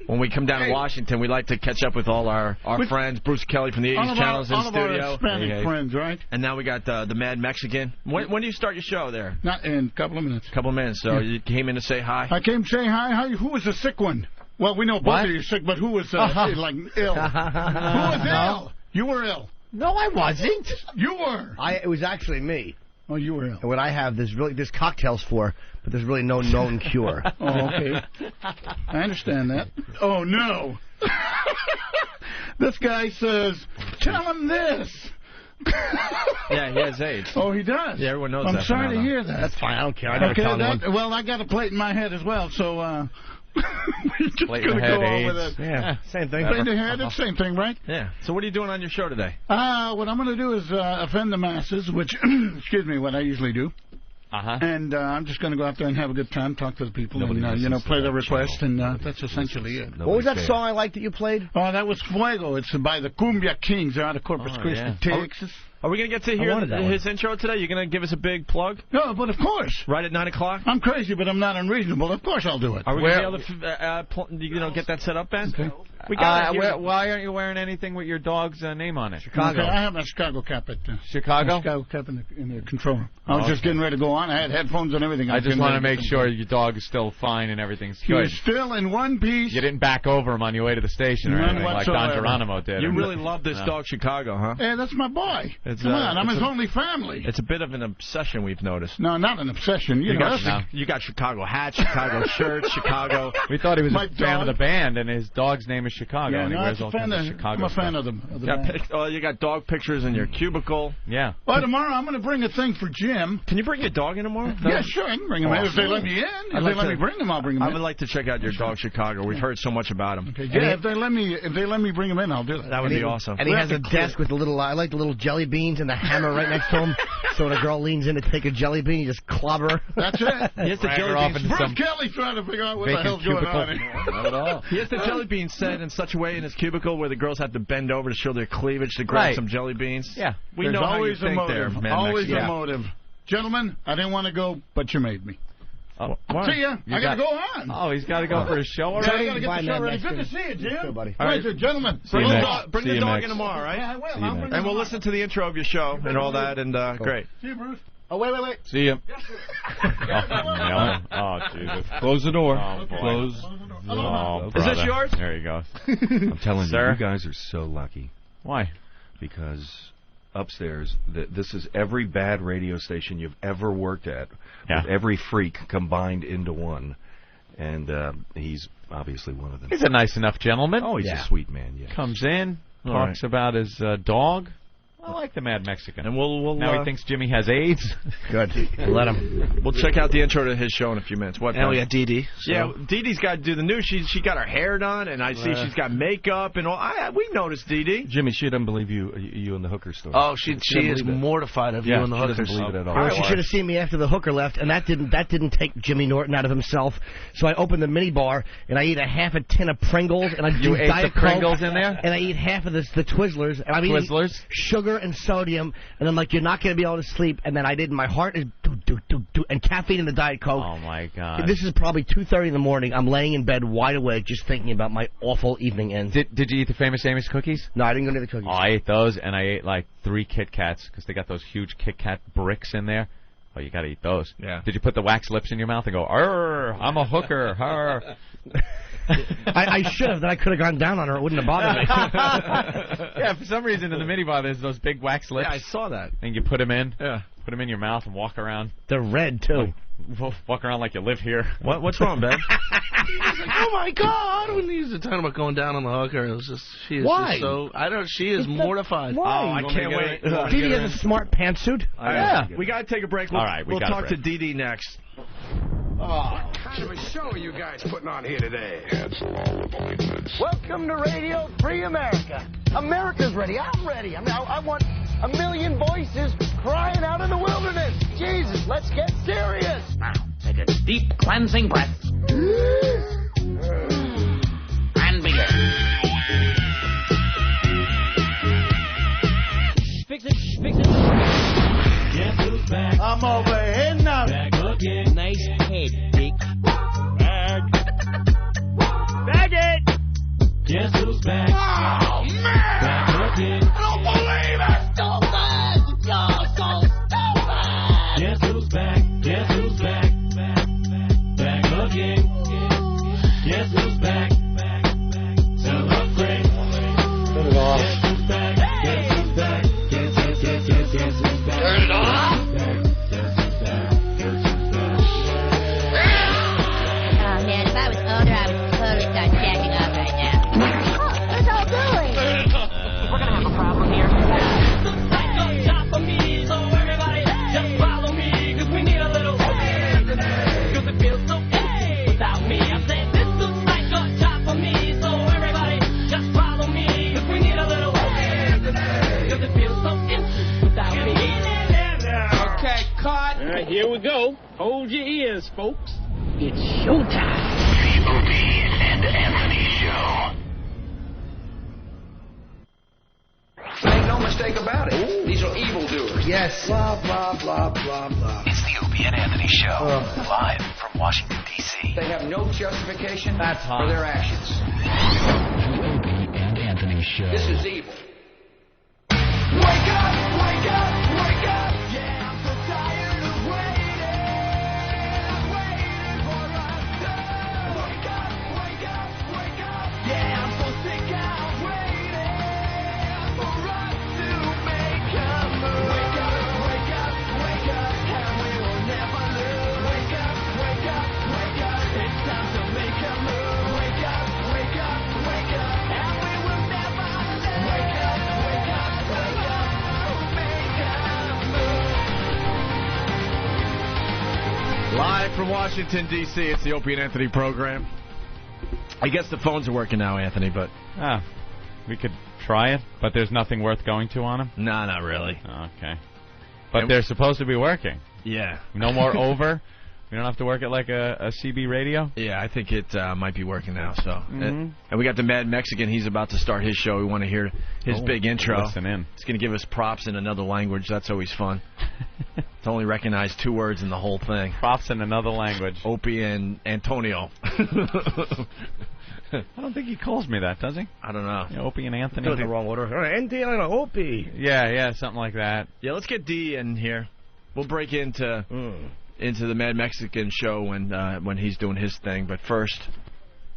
When we come down to Washington, we like to catch up with all our friends. Bruce Kelly from the 80s channels in the studio. All of our Hispanic friends, right? And now we got the Mad Mexican. When do you start your show there? Not in a couple of minutes. Couple of minutes. So you came in to say hi? I came to say hi. Who was the sick one? Well, we know both of you are sick, but who was like ill? Who was ill? You were ill. No, I wasn't. You were. It was actually me. Oh, you were ill. And what I have, there's cocktails for, but there's really no known cure. Oh, okay. I understand that. Oh, no. This guy says, tell him this. Yeah, he has AIDS. Oh, he does? Yeah, everyone knows I'm that. I'm sorry to hear that. That's fine. I don't care. I never tell anyone. Well, I got a plate in my head as well, so... we're just going to go on with it. Yeah, same thing. Plate in the head, it's the same thing, right? Yeah. So what are you doing on your show today? What I'm going to do is offend the masses, which, excuse me, what I usually do. And I'm just going to go out there and have a good time, talk to the people, and play their request, and that's essentially it. What was that song I liked that you played? Oh, that was Fuego. It's by the Cumbia Kings. They're out of Corpus Christi, Texas. Are we going to get to hear his intro today? You're going to give us a big plug? No, but of course. Right at 9 o'clock? I'm crazy, but I'm not unreasonable. Of course I'll do it. Are we going to be able to get that set up, Ben? Okay. We got why aren't you wearing anything with your dog's name on it? Chicago. Okay, I have my Chicago cap at Chicago? Chicago cap in the control room. I was just getting ready to go on. I had headphones and everything. I just want to make sure your dog is still fine and everything's good. He's still in one piece. You didn't back over him on your way to the station or anything like Don Geronimo did. You really love this dog, Chicago, huh? Yeah, that's my boy. Come on, I'm his only family. It's a bit of an obsession we've noticed. No, not an obsession. You got Chicago hats, Chicago shirts, Chicago. We thought he was a fan of the band, and his dog's name is Chicago. Yeah, and he wears all kinds of Chicago I'm a fan stuff. of the band. You got dog pictures in your cubicle. Yeah. Well, tomorrow I'm going to bring a thing for Jim. Can you bring your dog in tomorrow? Yeah, sure. I can bring him in. If they let me in. If they let me bring him, I'll bring him in. I would like to check out your dog, Chicago. We've heard so much about him. Okay, yeah, if they let me bring him in, I'll do that. That would be awesome. And he has a desk with the little, I like the little jelly beans and the hammer right next to him. So when a girl leans in to take a jelly bean, you just clobber her. That's it. He has the jelly beans. Bruce Kelly's trying to figure out what the hell's going on here. Not at all. He has the jelly beans set in such a way in his cubicle where the girls have to bend over to show their cleavage to grab some jelly beans. Yeah. We know always how you think there, man. Always a motive. Gentlemen, I didn't want to go, but you made me. See ya. I got to go on. Oh, he's got to go for his show already? I got to get the show ready. Good to see you, Jim. Buddy. All right, gentlemen. Bring the dog in tomorrow, right? Yeah, I will. And we'll listen to the intro of your show and all that, and great. See you, Bruce. Oh, wait. See you. Oh, Jesus. Close the door. Oh, Close the door. Is this yours? There he goes. I'm telling you, you guys are so lucky. Why? Because upstairs, this is every bad radio station you've ever worked at, with every freak combined into one. And he's obviously one of them. He's a nice enough gentleman. Oh, he's a sweet man, yeah. Comes in, talks about his dog. I like the Mad Mexican. And we'll now he thinks Jimmy has AIDS. Good. Let him. We'll check out the intro to his show in a few minutes. What? And we got DeeDee. So. Yeah, DeeDee's got to do the news. She got her hair done, and I see she's got makeup and all. We noticed DeeDee. Jimmy, she doesn't believe you in the hooker story. Oh, she is mortified of you in the hooker story. She doesn't believe it at all. She should have seen me after the hooker left, and that didn't take Jimmy Norton out of himself. So I opened the mini bar, and I eat half a tin of Pringles, and I do Diet Coke, Pringles in there, and I eat half of the Twizzlers, and I'm eating sugar and sodium. And I'm like, you're not going to be able to sleep. And then I did. My heart is and caffeine in the Diet Coke. Oh, my God. This is probably 2:30 in the morning. I'm laying in bed wide awake just thinking about my awful evening end. Did you eat the Famous Amos cookies? No, I didn't go near the cookies. Oh, I ate those, and I ate like 3 Kit Kats because they got those huge Kit Kat bricks in there. Oh, you got to eat those. Yeah. Did you put the wax lips in your mouth and go, "Arr, I'm a hooker, arr"? I should have. Then I could have gone down on her. It wouldn't have bothered me. Yeah, for some reason in the minibar there's those big wax lips. Yeah, I saw that. And you put them in. Yeah. Put them in your mouth and walk around. They're red too. Walk around like you live here. What's wrong, Ben? He's like, oh my God! When he was talking about going down on the hooker, it was just why? She is mortified. Why? Oh, I can't wait. DeeDee has a smart pantsuit. Yeah. We got to take a break. All right, we'll talk to DeeDee next. What kind of a show are you guys putting on here today? Cancel all appointments. Welcome to Radio Free America. America's ready. I'm ready. I want a million voices crying out in the wilderness. Jesus, let's get serious. Now, take a deep cleansing breath. And begin. Fix it. Guess who's back? I'm over here now. Back again. Nice head, Dick. Guess who's back? Oh, man! Back again. I don't believe it! Stupid! You're so stupid! Guess who's back? Guess who's back? Back again. Guess who's back? Tell her friend. Turn it off. Guess who's back? Guess who's back? Guess who's back? Turn it off! Oh, man, if I was older, I would totally start jacking off right now. What's all doing? We're gonna have a problem here. Top of me, so everybody just follow me, 'cause we need a little happiness, 'cause it feels so empty without me. I said this looks like a top of me, so everybody just follow me, 'cause we need a little happiness, 'cause it feels so empty without me. Okay, cut. All right, here we go. Hold your ears, folks. It's showtime. The Opie and Anthony Show. Make no mistake about it. These are evildoers. Yes. Blah, blah, blah, blah, blah. It's the Opie and Anthony Show. Live from Washington, D.C. They have no justification That's hot. for their actions. The Opie and Anthony Show. This is evil. Wake up! Wake up! Wake up! Yeah, I'm so tired of waiting. Waiting for us to wake up! Wake up! Wake up! Yeah, I'm so sick of waiting for us to make a move. Wake up! Wake up! Wake up! And we will never lose. Wake up! Wake up! Wake up! It's time to make a move. Wake up! Wake up! Wake up! And we will never lose. Wake up! Wake up! Wake up! Live from Washington, D.C., it's the Opie and Anthony program. I guess the phones are working now, Anthony, but... we could try it, but there's nothing worth going to on them? Nah, not really. Okay. But they're supposed to be working. Yeah. No more over? We don't have to work at like a CB radio? Yeah, I think it might be working now. So, Mhm. and we got the Mad Mexican. He's about to start his show. We want to hear his big intro. Listen in. He's going to give us props in another language. That's always fun. It's only recognized 2 words in the whole thing. Props in another language. Opie and Antonio. I don't think he calls me that, does he? I don't know. Yeah, Opie and Anthony. Doing the wrong order. Anthony, Opie. Yeah, something like that. Yeah, let's get D in here. We'll break into the Mad Mexican show when he's doing his thing. But first,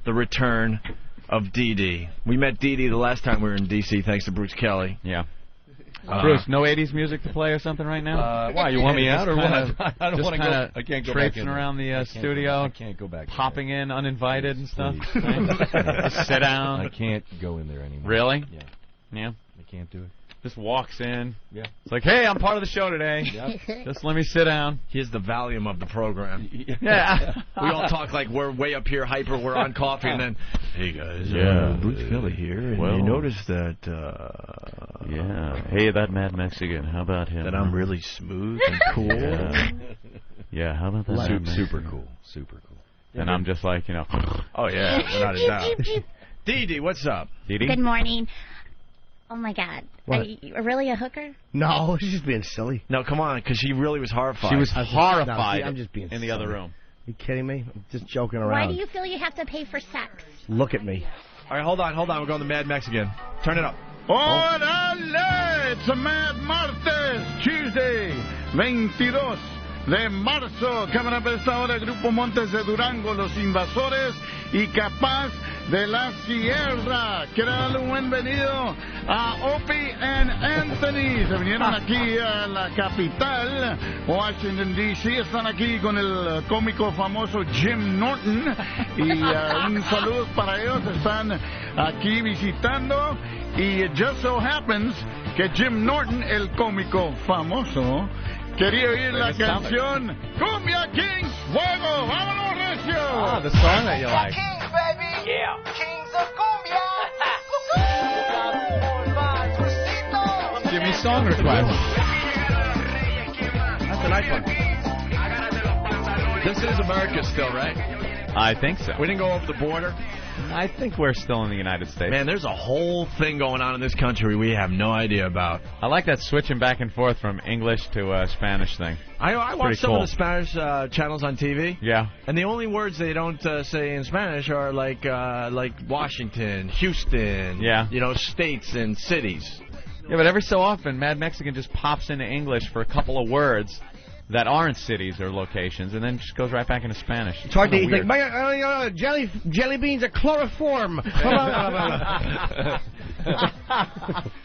the return of DeeDee. We met DeeDee the last time we were in D.C. thanks to Bruce Kelly. Yeah. Bruce, no 80s music to play or something right now? Why, you want me out or what? I don't want to go. I can't go back traipsing in around the studio. I can't go back. Popping in uninvited and stuff. Please. Just sit down. I can't go in there anymore. Really? Yeah. Yeah. I can't do it. Just walks in. Yeah. It's like, hey, I'm part of the show today. Yep. Just let me sit down. Here's the volume of the program. Yeah. We all talk like we're way up here, hyper, we're on coffee, and then, hey guys, Bruce Kelly here, and well, you notice that, yeah. Hey, that Mad Mexican, how about him? That I'm really smooth and cool. Yeah, how about that? Super cool. Super cool. And I'm just like, oh yeah, without a doubt. DeeDee, what's up? DeeDee? Good morning. Oh, my God. What? Are you really a hooker? No, she's just being silly. No, come on, because she really was horrified. She was horrified. I'm just being in the other room. Are you kidding me? I'm just joking around. Why do you feel you have to pay for sex? Look at me. All right, hold on. We're going to Mad Mexican. Turn it up. ¡Órale! It's a Mad Martes, Tuesday, 22 de marzo. Coming up a esta hora, Grupo Montes de Durango, Los Invasores y Capaz de la Sierra. Quiero darle un bienvenido a Opie and Anthony. Se vinieron aquí a la capital, Washington, D.C. Están aquí con el cómico famoso Jim Norton. Y un saludo para ellos. Están aquí visitando. Y it just so happens que Jim Norton, el cómico famoso, quería oír la canción Cumbia Kings Fuego. ¡Vámonos, Recio! Ah, the song that you like. Kings, baby! Yeah! Kings of Cumbia! Give me song request. That's a nice one. This is America still, right? I think so. We didn't go off the border? I think we're still in the United States. Man, there's a whole thing going on in this country we have no idea about. I like that switching back and forth from English to Spanish thing. I watch some of the Spanish channels on TV. Yeah. And the only words they don't say in Spanish are like Washington, Houston, states and cities. Yeah, but every so often, Mad Mexican just pops into English for a couple of words that aren't cities or locations, and then just goes right back into Spanish. It's hard to eat. Like, jelly beans are chloroform. All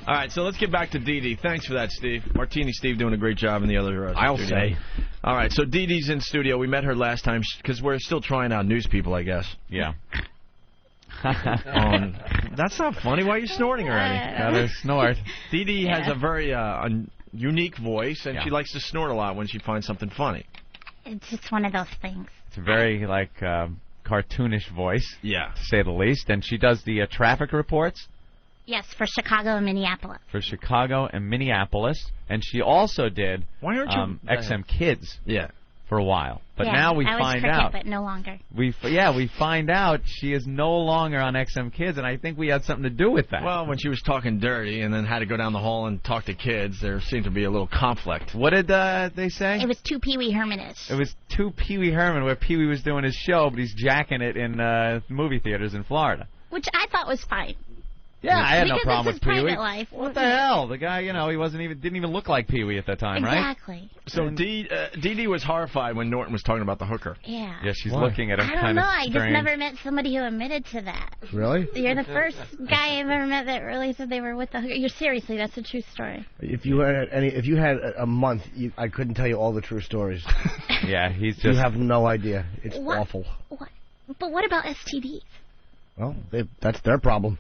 right, so let's get back to DeeDee. Thanks for that, Steve. Martini Steve doing a great job in the other I'll studio. say. All right, so DeeDee's in studio. We met her last time because we're still trying out news people, I guess. Yeah. That's not funny. Why are you snorting already? Gotta snort. DeeDee has a very unique voice, and she likes to snort a lot when she finds something funny. It's just one of those things. It's a very, cartoonish voice, to say the least. And she does the traffic reports. Yes, for Chicago and Minneapolis. For Chicago and Minneapolis. And she also did Why aren't you XM Kids Yeah. for a while. But now we I was find cricket, out. but no longer. We find out she is no longer on XM Kids, and I think we had something to do with that. Well, when she was talking dirty and then had to go down the hall and talk to kids, there seemed to be a little conflict. What did they say? It was too Pee Wee Herman-ish. It was too Pee Wee Herman, where Pee Wee was doing his show, but he's jacking it in movie theaters in Florida. Which I thought was fine. Yeah, I had no problem with Pee Wee. Life. What the hell? The guy, he didn't even look like Pee Wee at that time, right? Exactly. So DeeDee was horrified when Norton was talking about the hooker. Yeah. Yeah, she's looking at him I don't kind know. of I just strange. never met somebody who admitted to that. Really? You're the first guy I've ever met that really said they were with the hooker. You're seriously, that's a true story. If you had a month, I couldn't tell you all the true stories. Yeah, he's just... You have no idea. It's What? awful. What? But what about STDs? Well, that's their problem.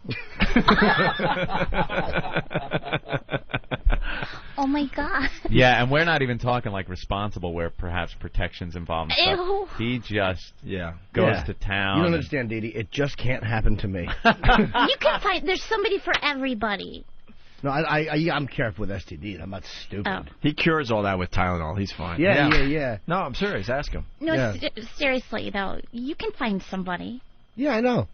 Oh, my God. Yeah, and we're not even talking like responsible where perhaps protection's involved and stuff. Ew. He just goes to town. You don't understand, DeeDee. It just can't happen to me. You can find... There's somebody for everybody. No, I'm careful with STDs. I'm not stupid. Oh. He cures all that with Tylenol. He's fine. Yeah. No, I'm serious. Ask him. No, seriously, though. You can find somebody. Yeah, I know.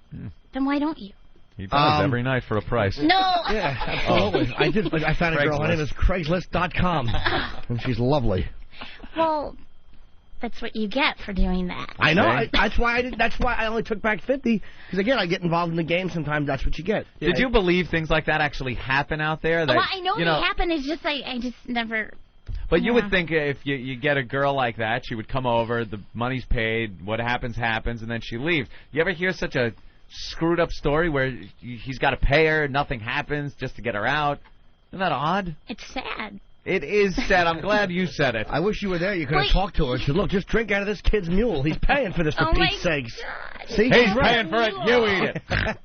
Then why don't you? He does every night for a price. No. Yeah, absolutely. I found a girl. Her name is Craigslist.com, and she's lovely. Well, that's what you get for doing that. I know. That's why I only took back 50. Because again, I get involved in the game. Sometimes that's what you get. Did you believe things like that actually happen out there? That, well, I know they happen. It's just I just never. But you would think if you get a girl like that, she would come over, the money's paid, what happens, happens, and then she leaves. You ever hear such a screwed up story where he's got to pay her, nothing happens just to get her out? Isn't that odd? It's sad. It is sad. I'm glad you said it. I wish you were there. You could have talked to her and said, look, just drink out of this kid's mule. He's paying for this, for Pete's sakes. See? He's paying for it. You eat it.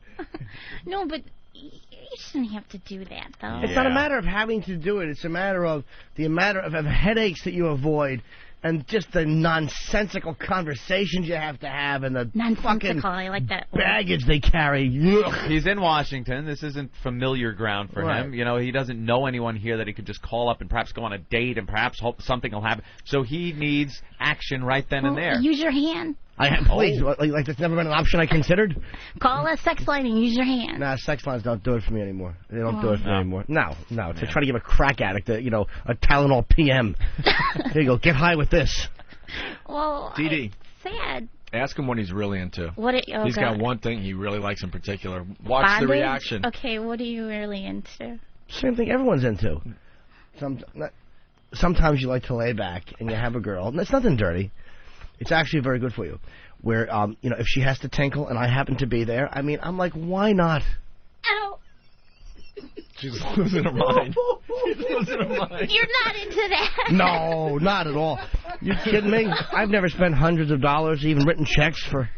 No, but you shouldn't have to do that, though. It's not a matter of having to do it. It's a matter of the amount of headaches that you avoid and just the nonsensical conversations you have to have and the fucking I like that word. baggage they carry. Ugh. He's in Washington. This isn't familiar ground for him. You know, he doesn't know anyone here that he could just call up and perhaps go on a date and perhaps hope something will happen. So he needs action right then and there. Use your hand. I have, please. Like that's never been an option I considered. Call a sex line and use your hand. Nah, sex lines don't do it for me anymore. They don't do it for me anymore. No. To try to give a crack addict, a Tylenol PM. Here you go. Get high with this. Well, DeeDee. Sad. Ask him what he's really into. He's got one thing he really likes in particular. Watch Bondage? the reaction. Okay, what are you really into? Same thing everyone's into. Sometimes you like to lay back and you have a girl. And it's nothing dirty. It's actually very good for you. Where, if she has to tinkle and I happen to be there, I'm like, why not? Ow. She's losing her mind. She's losing her mind. You're not into that. No, not at all. You kidding me? I've never spent hundreds of dollars, even written checks for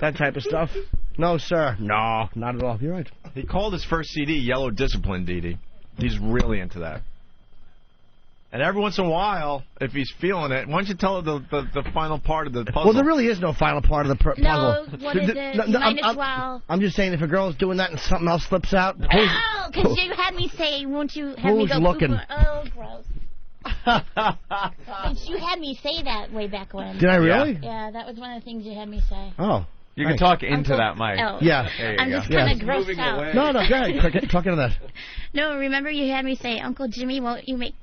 that type of stuff. No, sir. No, not at all. You're right. He called his first CD Yellow Discipline, DeeDee. He's really into that. And every once in a while, if he's feeling it, why don't you tell her the final part of the puzzle? Well, there really is no final part of the puzzle. No, what is it? You might as well. I'm just saying if a girl's doing that and something else slips out. Oh, because you had me say, won't you have me who's go looking? poop? Oh, gross. You had me say that way back when. Did I really? Yeah, that was one of the things you had me say. Oh. You can talk into that mic. Oh. Yeah. I'm just kind of grossed out. No, go ahead. Talk into that. No, remember you had me say, Uncle Jimmy, won't you make...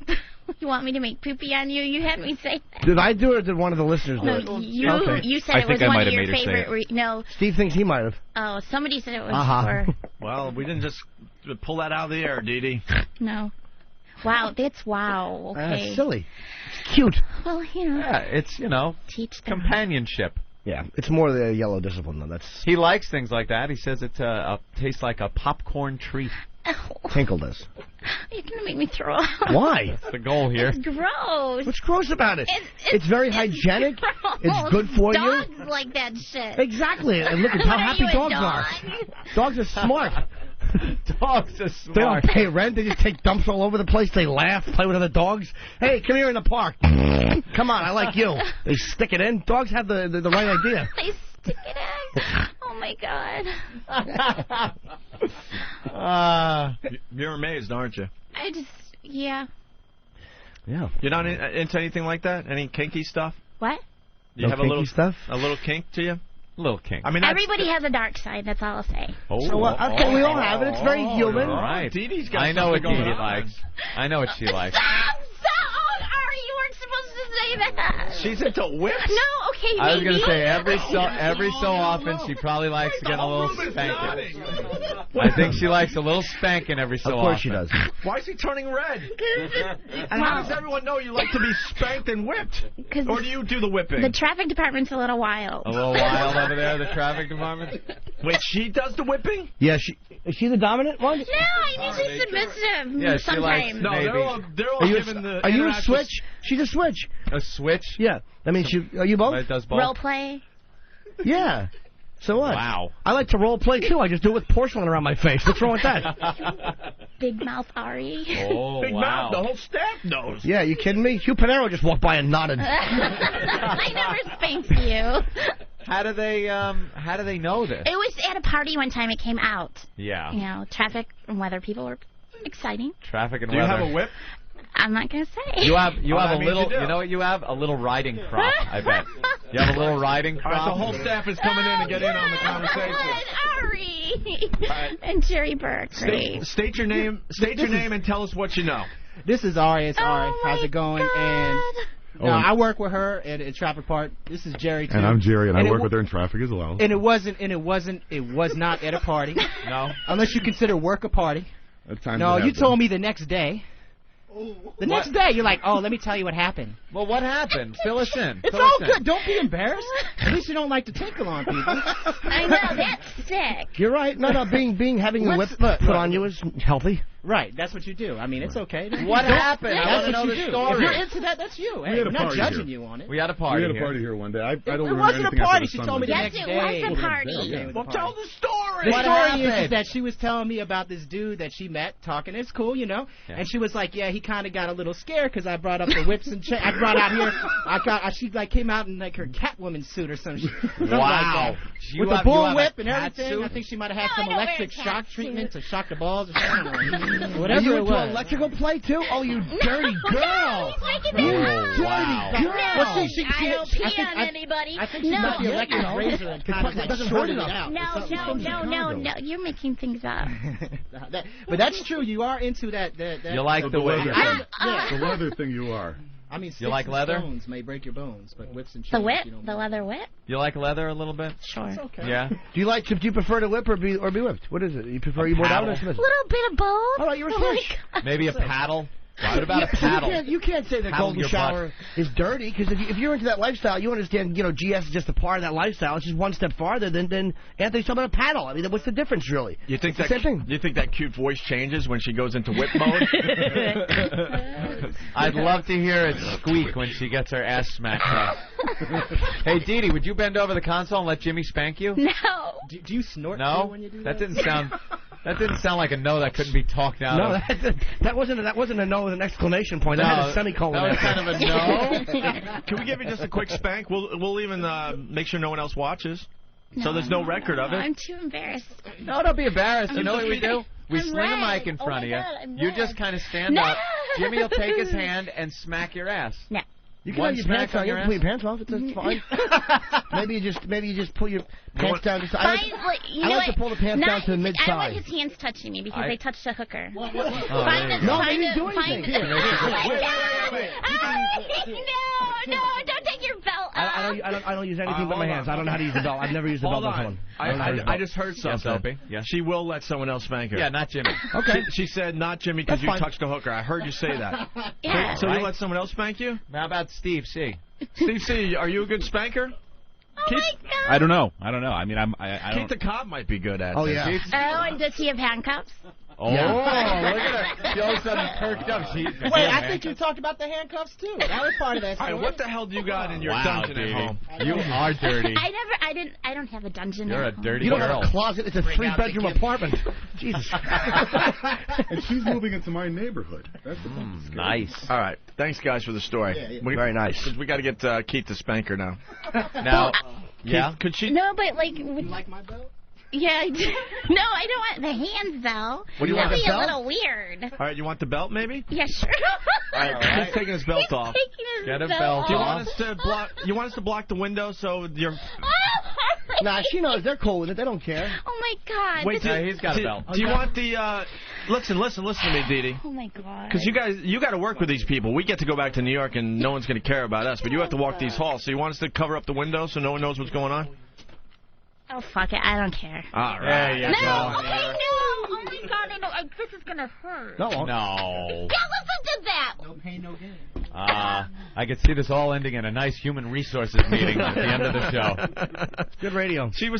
You want me to make poopy on you? You had me say that. Did I do it or did one of the listeners do it? No, you said it was one of your favorite... No. Steve thinks he might have. Oh, somebody said it was for... Well, we didn't just pull that out of the air, DeeDee. No. Wow, that's wow. Okay. That's silly. It's cute. Well, you know. Yeah, it's, teach them. companionship. Yeah, it's more the yellow discipline, though. He likes things like that. He says it tastes like a popcorn treat. Tinkle does. You're going to make me throw up. Why? That's the goal here. It's gross. What's gross about it? It's very hygienic. Gross. It's good for you. Dogs like that shit. Exactly. And look at how happy dogs are. Dogs are smart. Dogs are smart. They don't pay rent. They just take dumps all over the place. They laugh, play with other dogs. Hey, come here in the park. Come on, I like you. They stick it in. Dogs have the right idea. They stick it in. Oh, my God. You're amazed, aren't you? Yeah. Yeah. You're not into anything like that? Any kinky stuff? What? Do you have kinky stuff? A little kink to you? A little kink. I mean, everybody has a dark side. That's all I'll say. So what? Okay, we all have it. It's very human. All right. DeeDee's got I know what something DeeDee going on. likes. I know what she likes. Ari, you weren't supposed to say that. She's into whips? No, okay, I was going to say every maybe. so often she probably likes to get a little spanking. I think she likes a little spanking every so often. Of course she does. Why is he turning red? And how does everyone know you like to be spanked and whipped? Or do you do the whipping? The traffic department's a little wild. A little wild over there, the traffic department? Wait, she does the whipping? Yeah, is she the dominant one? No, I'm usually submissive. Yeah, she likes sometimes. No, they're all giving the... Are you a switch? She's a switch. A switch? Yeah. I mean, are you both? It does both. Role play? Yeah. So what? Wow. I like to role play, too. I just do it with porcelain around my face. What's wrong with that? Big mouth Ari. Oh, Big mouth. The whole staff knows. Yeah, you kidding me? Hugh Panero just walked by and nodded. I never spanked you. How do they know this? It was at a party one time. It came out. Yeah. You know, traffic and weather people were exciting. Traffic and weather. Do you have a whip? I'm not gonna say. You have a little. You know what you have? A little riding crop. I bet. You have a little riding crop. All right, the whole staff is coming in to get in on the conversation. Ari and Jerry Burke. State your name. State your name and tell us what you know. This is Ari. It's Ari. How's it going? And I work with her at Traffic Park. This is Jerry too. And I'm Jerry, and I work with her in traffic as well. And it was not at a party. No. Unless you consider work a party. No, you told me the next day. The next day, you're like, oh, let me tell you what happened. Well, what happened? Fill us in. It's all good. Don't be embarrassed. At least you don't like to tinkle on people. I know, that's sick. You're right. No, having the whip put on you is healthy. Right, that's what you do. I mean, it's okay. What happened? I want to know the story. If you're into that, that's you. Hey, I'm not judging you on it. We had a party here. We had a party here one day. I don't remember It wasn't a anything party. after She the told me the next Yes, day. it was a party. Well, tell the story. The story is that she was telling me about this dude that she met talking. It's cool, you know. Yeah. And she was like, yeah, he kind of got a little scared because I brought up the whips and I brought out here. She like came out in like her Catwoman suit or something. Wow. With a bull whip and everything. I think she might have had some electric shock treatment to shock the balls or something. Whatever it was. Electrical play too? Oh, you dirty girl! You dirty girl! I don't pee on anybody. I think she got the electric razor and kind of like shorted it out. No. You're making things up. But that's true. You are into that. You like the way. The leather thing you are. I mean, you like leather? Stones may break your bones, but whips and chains. The whip, the leather whip. You like leather a little bit? Sure. It's okay. Yeah. Do you prefer to whip or be whipped? What is it? You prefer you more down or a little bit of both. All right, you're a switch. Maybe a paddle. What about a paddle? You can't say the golden shower is dirty because if you're into that lifestyle, you understand. GS is just a part of that lifestyle. It's just one step farther than Anthony's talking about a paddle. I mean, what's the difference really? You think it's the same thing. You think that cute voice changes when she goes into whip mode? I'd love to hear it squeak when she gets her ass smacked up. Hey, DeeDee, would you bend over the console and let Jimmy spank you? No. Do you snort when you do that? That didn't sound like a no that couldn't be talked out of. No, that wasn't a no with an exclamation point. That had a semicolon. That was kind of a no. Can we give you just a quick spank? We'll even make sure no one else watches. So there's no record of it. I'm too embarrassed. No, don't be embarrassed. You know what we do? We I'm sling red. a mic in front of you. God, You just kind of stand up. Jimmy will take his hand and smack your ass. No. You can One have your smack pants on on. You your can pull your ass? pants off. It's fine. maybe you just pull your pants down. Just, I like to pull the pants down to the mid I don't thigh. want his hands touching me because they touched a hooker. No, they didn't do anything. No, don't take your belt off. I don't use anything but my hands. I don't know how to use the belt. I've never used the belt on someone. I just heard something. Opie. Yeah. She will let someone else spank her. Yeah, not Jimmy. Okay. She said not Jimmy because That's you fine. touched a hooker. I heard you say that. Yeah. So you let someone else spank you? How about Steve C? Steve C, are you a good spanker? Oh my God. I don't know. I mean, I Keith don't. the Cobb might be good at Oh, this. yeah. Oh, and does he have handcuffs? Oh, look at her. She all of a sudden perked up. Wait, I think you talked about the handcuffs too. That was part of that All story. right, what the hell do you got in your dungeon at home? You are dirty. I don't have a dungeon. You're at a home. dirty You don't girl. have a closet. It's a 3-bedroom apartment. Jesus. And she's moving into my neighborhood. That's the thing. Nice. All right, thanks guys for the story. Very nice. We got to get Keith the spanker now. Now, yeah. Could she? No, but like. You like my belt? Yeah, I do. No, I don't want the hands though. What do you That'd want, be the a belt? little weird. All right, you want the belt maybe? Yeah, sure. All right, Keith's taking his belt off. Get a belt Do you off. want us to block? You want us to block the window so you're? Nah, she knows. They're cool with it. They don't care. Oh my God. Wait, he's got a belt. Do you want the? Listen to me, DeeDee. Oh my God. Because you got to work with these people. We get to go back to New York, and no one's going to care about us. But you have to walk these halls. So you want us to cover up the window so no one knows what's going on? Oh fuck it, I don't care. All right. There you No, go. okay, no. Oh my God, I know. This is gonna hurt. No. No. Yeah, listen to that. No pain, no gain. I could see this all ending in a nice human resources meeting at the end of the show. Good radio. She came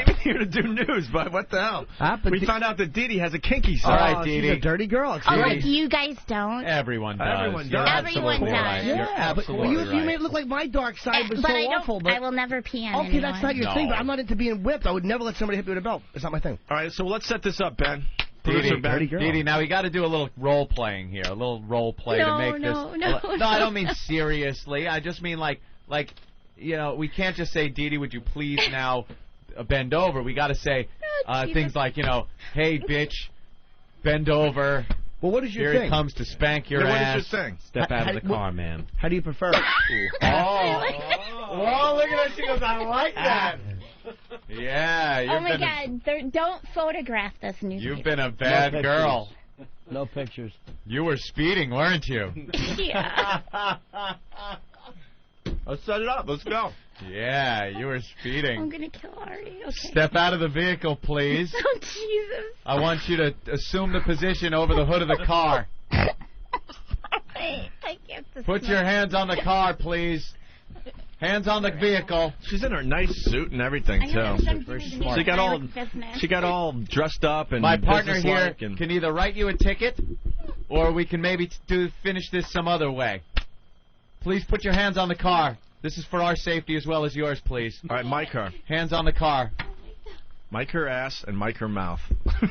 in here to do news, but what the hell? We found out that DeeDee has a kinky side. All right, She's DeeDee. a dirty girl. It's Oh, great. like you guys don't? Everyone does. Everyone You're does. absolutely Everyone does. right. You're Yeah, but absolutely you right. made it look like my dark side was but so I don't. awful. But I will never pee on okay, that's not your No. thing. But I'm not into being whipped. I would never let somebody hit me with a belt. It's not my thing. All right, so let's set this up, Ben. Producer DeeDee, Ben. Dirty girl. DeeDee, now we got to do a little role playing here, a little role play to No, make no, this. no, No, I don't mean seriously. I just mean like you know, we can't just say, DeeDee, would you please now bend over? We got to say things like, you know, hey bitch, bend over. Well, what is your Here thing? he comes to spank your What ass. is your thing? Step out of the car, man. How do you prefer? Oh, look at her. She goes, I like that. Yeah, Oh my God! Don't photograph this newspaper. You've been a bad No girl. No pictures. You were speeding, weren't you? Yeah. Let's set it up. Let's go. Yeah, you were I'm speeding. gonna kill Ari. Okay. Step out of the vehicle, please. Oh Jesus! I want you to assume the position over the hood of the car. I can't. Put your hands on the car, please. Hands on the vehicle. She's in her nice suit and everything too. She got all dressed up and My partner here businesslike and can either write you a ticket, or we can maybe finish this some other way. Please put your hands on the car. This is for our safety as well as yours, please. All right, mic her. Hands on the car. Mic her ass and mic her mouth.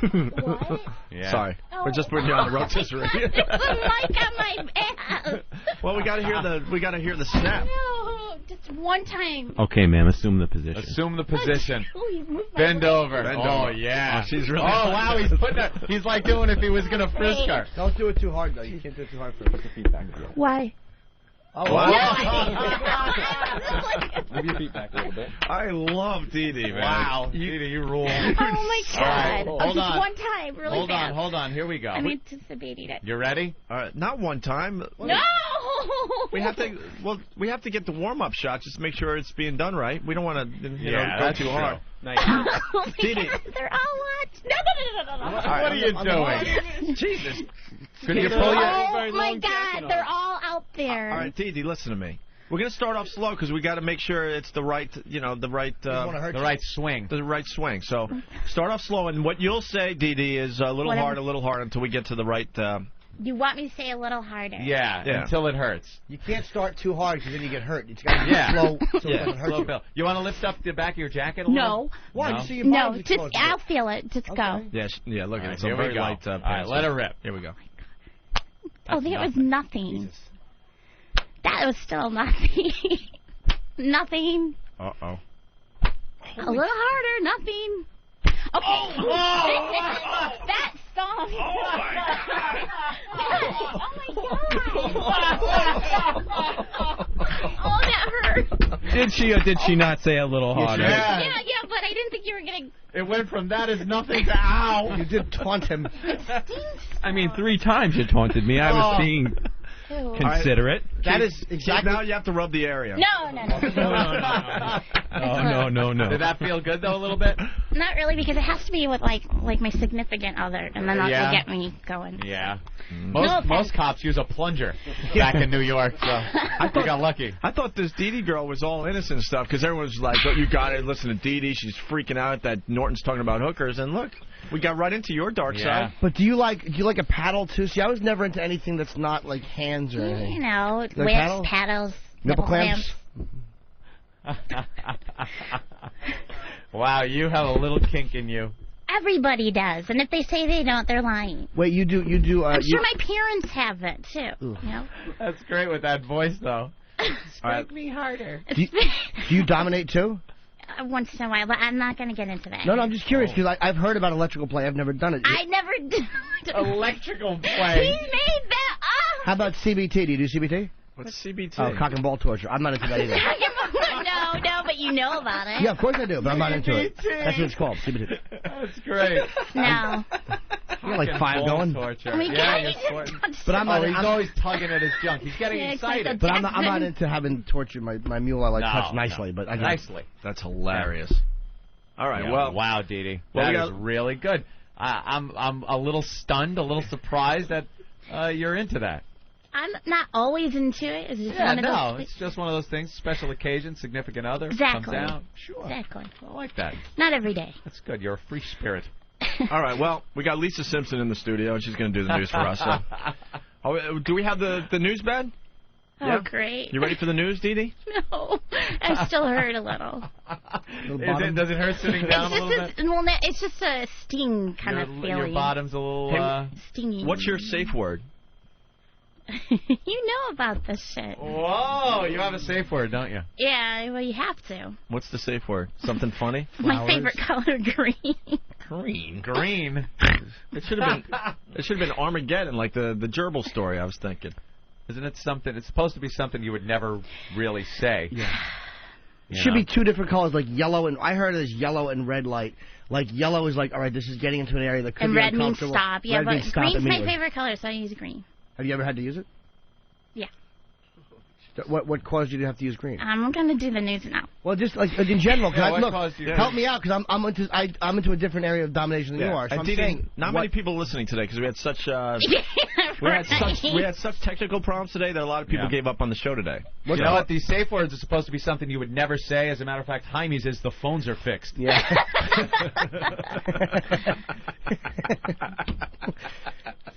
What? Yeah. Sorry, we're just putting you on the rotisserie. It's a mic on my ass. Well, we gotta hear the snap. No, just one time. Okay, ma'am, assume the position. Assume the position. Oh, you moved my Bend leg. over. Bend Oh over. yeah. Oh, she's really. Oh wow, he's putting her. He's like doing if he was gonna frisk her. Don't do it too hard, though. You can't do it too hard for her. Put the feet back. Why? Oh, wow. Move your feet back a little bit. I love DeeDee, man. Wow, DeeDee, you rule. Oh my God! All right, hold just on. one time, really fast. Hold on. Here we go. I'm anticipating it. You ready? All right, not one time. No! We have to get the warm-up shots just to make sure it's being done right. We don't want to go that's too true. hard. Nice. Oh my DeeDee. God, they're all watched. No. What are you doing? Jesus. Could you pull your? Oh my God, they're all out there. All right, DeeDee, listen to me. We're gonna start off slow because we got to make sure it's the right swing. The right swing. So start off slow, and what you'll say, DeeDee, is a little hard until we get to the right. You want me to say a little harder? Yeah, until it hurts. You can't start too hard because then you get hurt. You got to be slow so it doesn't hurt slow you. bill. You want to lift up the back of your jacket a little? No. Why? No? You see your No, bottom's just exposed to I'll it. feel it. Just go. Yeah, look at it. It's a here we very go. light. All right, let her rip. Here we go. Oh, that was nothing. That was still nothing. Nothing. Uh-oh. A little harder. Nothing. Okay. That stung. Oh, that hurt. Did she or did she not say a little harder? Yeah, but I didn't think you were gonna. It went from that is nothing to ow. You did taunt him. I mean, 3 times you taunted me. I was being considerate. That is exactly. Now you have to rub the area. No. No. Did that feel good though a little bit? Not really, because it has to be with like my significant other, and then that will get me going. Yeah. No Most cops use a plunger back in New York, so I got lucky. I thought this DeeDee girl was all innocent stuff because everyone was like, "Oh, you got it. Listen to DeeDee. She's freaking out that Norton's talking about hookers." And look, we got right into your dark side. But do you like a paddle too? See, I was never into anything that's not like hands or anything. You know, Like whips, paddles, nipple clamps. Wow, you have a little kink in you. Everybody does, and if they say they don't, they're lying. Wait, you do? I'm sure my parents have it too. You know? That's great with that voice, though. Spank me harder. Do you dominate too? Once in a while, but I'm not going to get into that. No, I'm just curious because I've heard about electrical play. I've never done it. I never did. Electrical He play. made that up. How about CBT? Do you do CBT? What's CBT? Oh, cock and ball torture. I'm not into that either. No, but you know about it. Yeah, of course I do, but I'm not into it. That's what it's called, CBT. That's great. No. You got like 5 going. But he's always tugging at his junk. He's getting excited. But I'm not into having tortured my mule. I like touch nicely, but nicely. That's hilarious. All right, well, wow, DeeDee, well, that is really good. I'm a little stunned, a little surprised that you're into that. I'm not always into it. It's just one of those it's just one of those things. Special occasion, significant other Exactly. comes out. Sure. Exactly. I like that. Not every day. That's good. You're a free spirit. All right, well, we got Lisa Simpson in the studio, and she's going to do the news for us. So. Do we have the news bed? Oh, great. You ready for the news, DeeDee? No. I still hurt a little. Does it hurt sitting down a little bit? Well, it's just a sting kind of feeling. Your bottom's a little stingy. What's your safe word? You know about this shit. Whoa, you have a safe word, don't you? Yeah, well, you have to. What's the safe word? Something funny? My favorite color, green. Green. It should have been Armageddon, like the gerbil story. I was thinking. Isn't it something? It's supposed to be something you would never really say. Yeah. It should be 2 different colors, like yellow and I heard it as yellow and red light. Like yellow is like, all right, this is getting into an area that could and be red means uncomfortable. stop. Yeah, red but means stop green's my immediately. favorite color, so I use green. Have you ever had to use it? Yeah. What caused you to have to use green? I'm gonna do the news now. Well, just like in general, what look, caused you? help me out because I'm into a different area of domination than you are. So And I'm DeeDee, saying not many people listening today because we had such we had such technical problems today that a lot of people gave up on the show today. You know what? These safe words are supposed to be something you would never say. As a matter of fact, Jaime's is the phones are fixed. Yeah.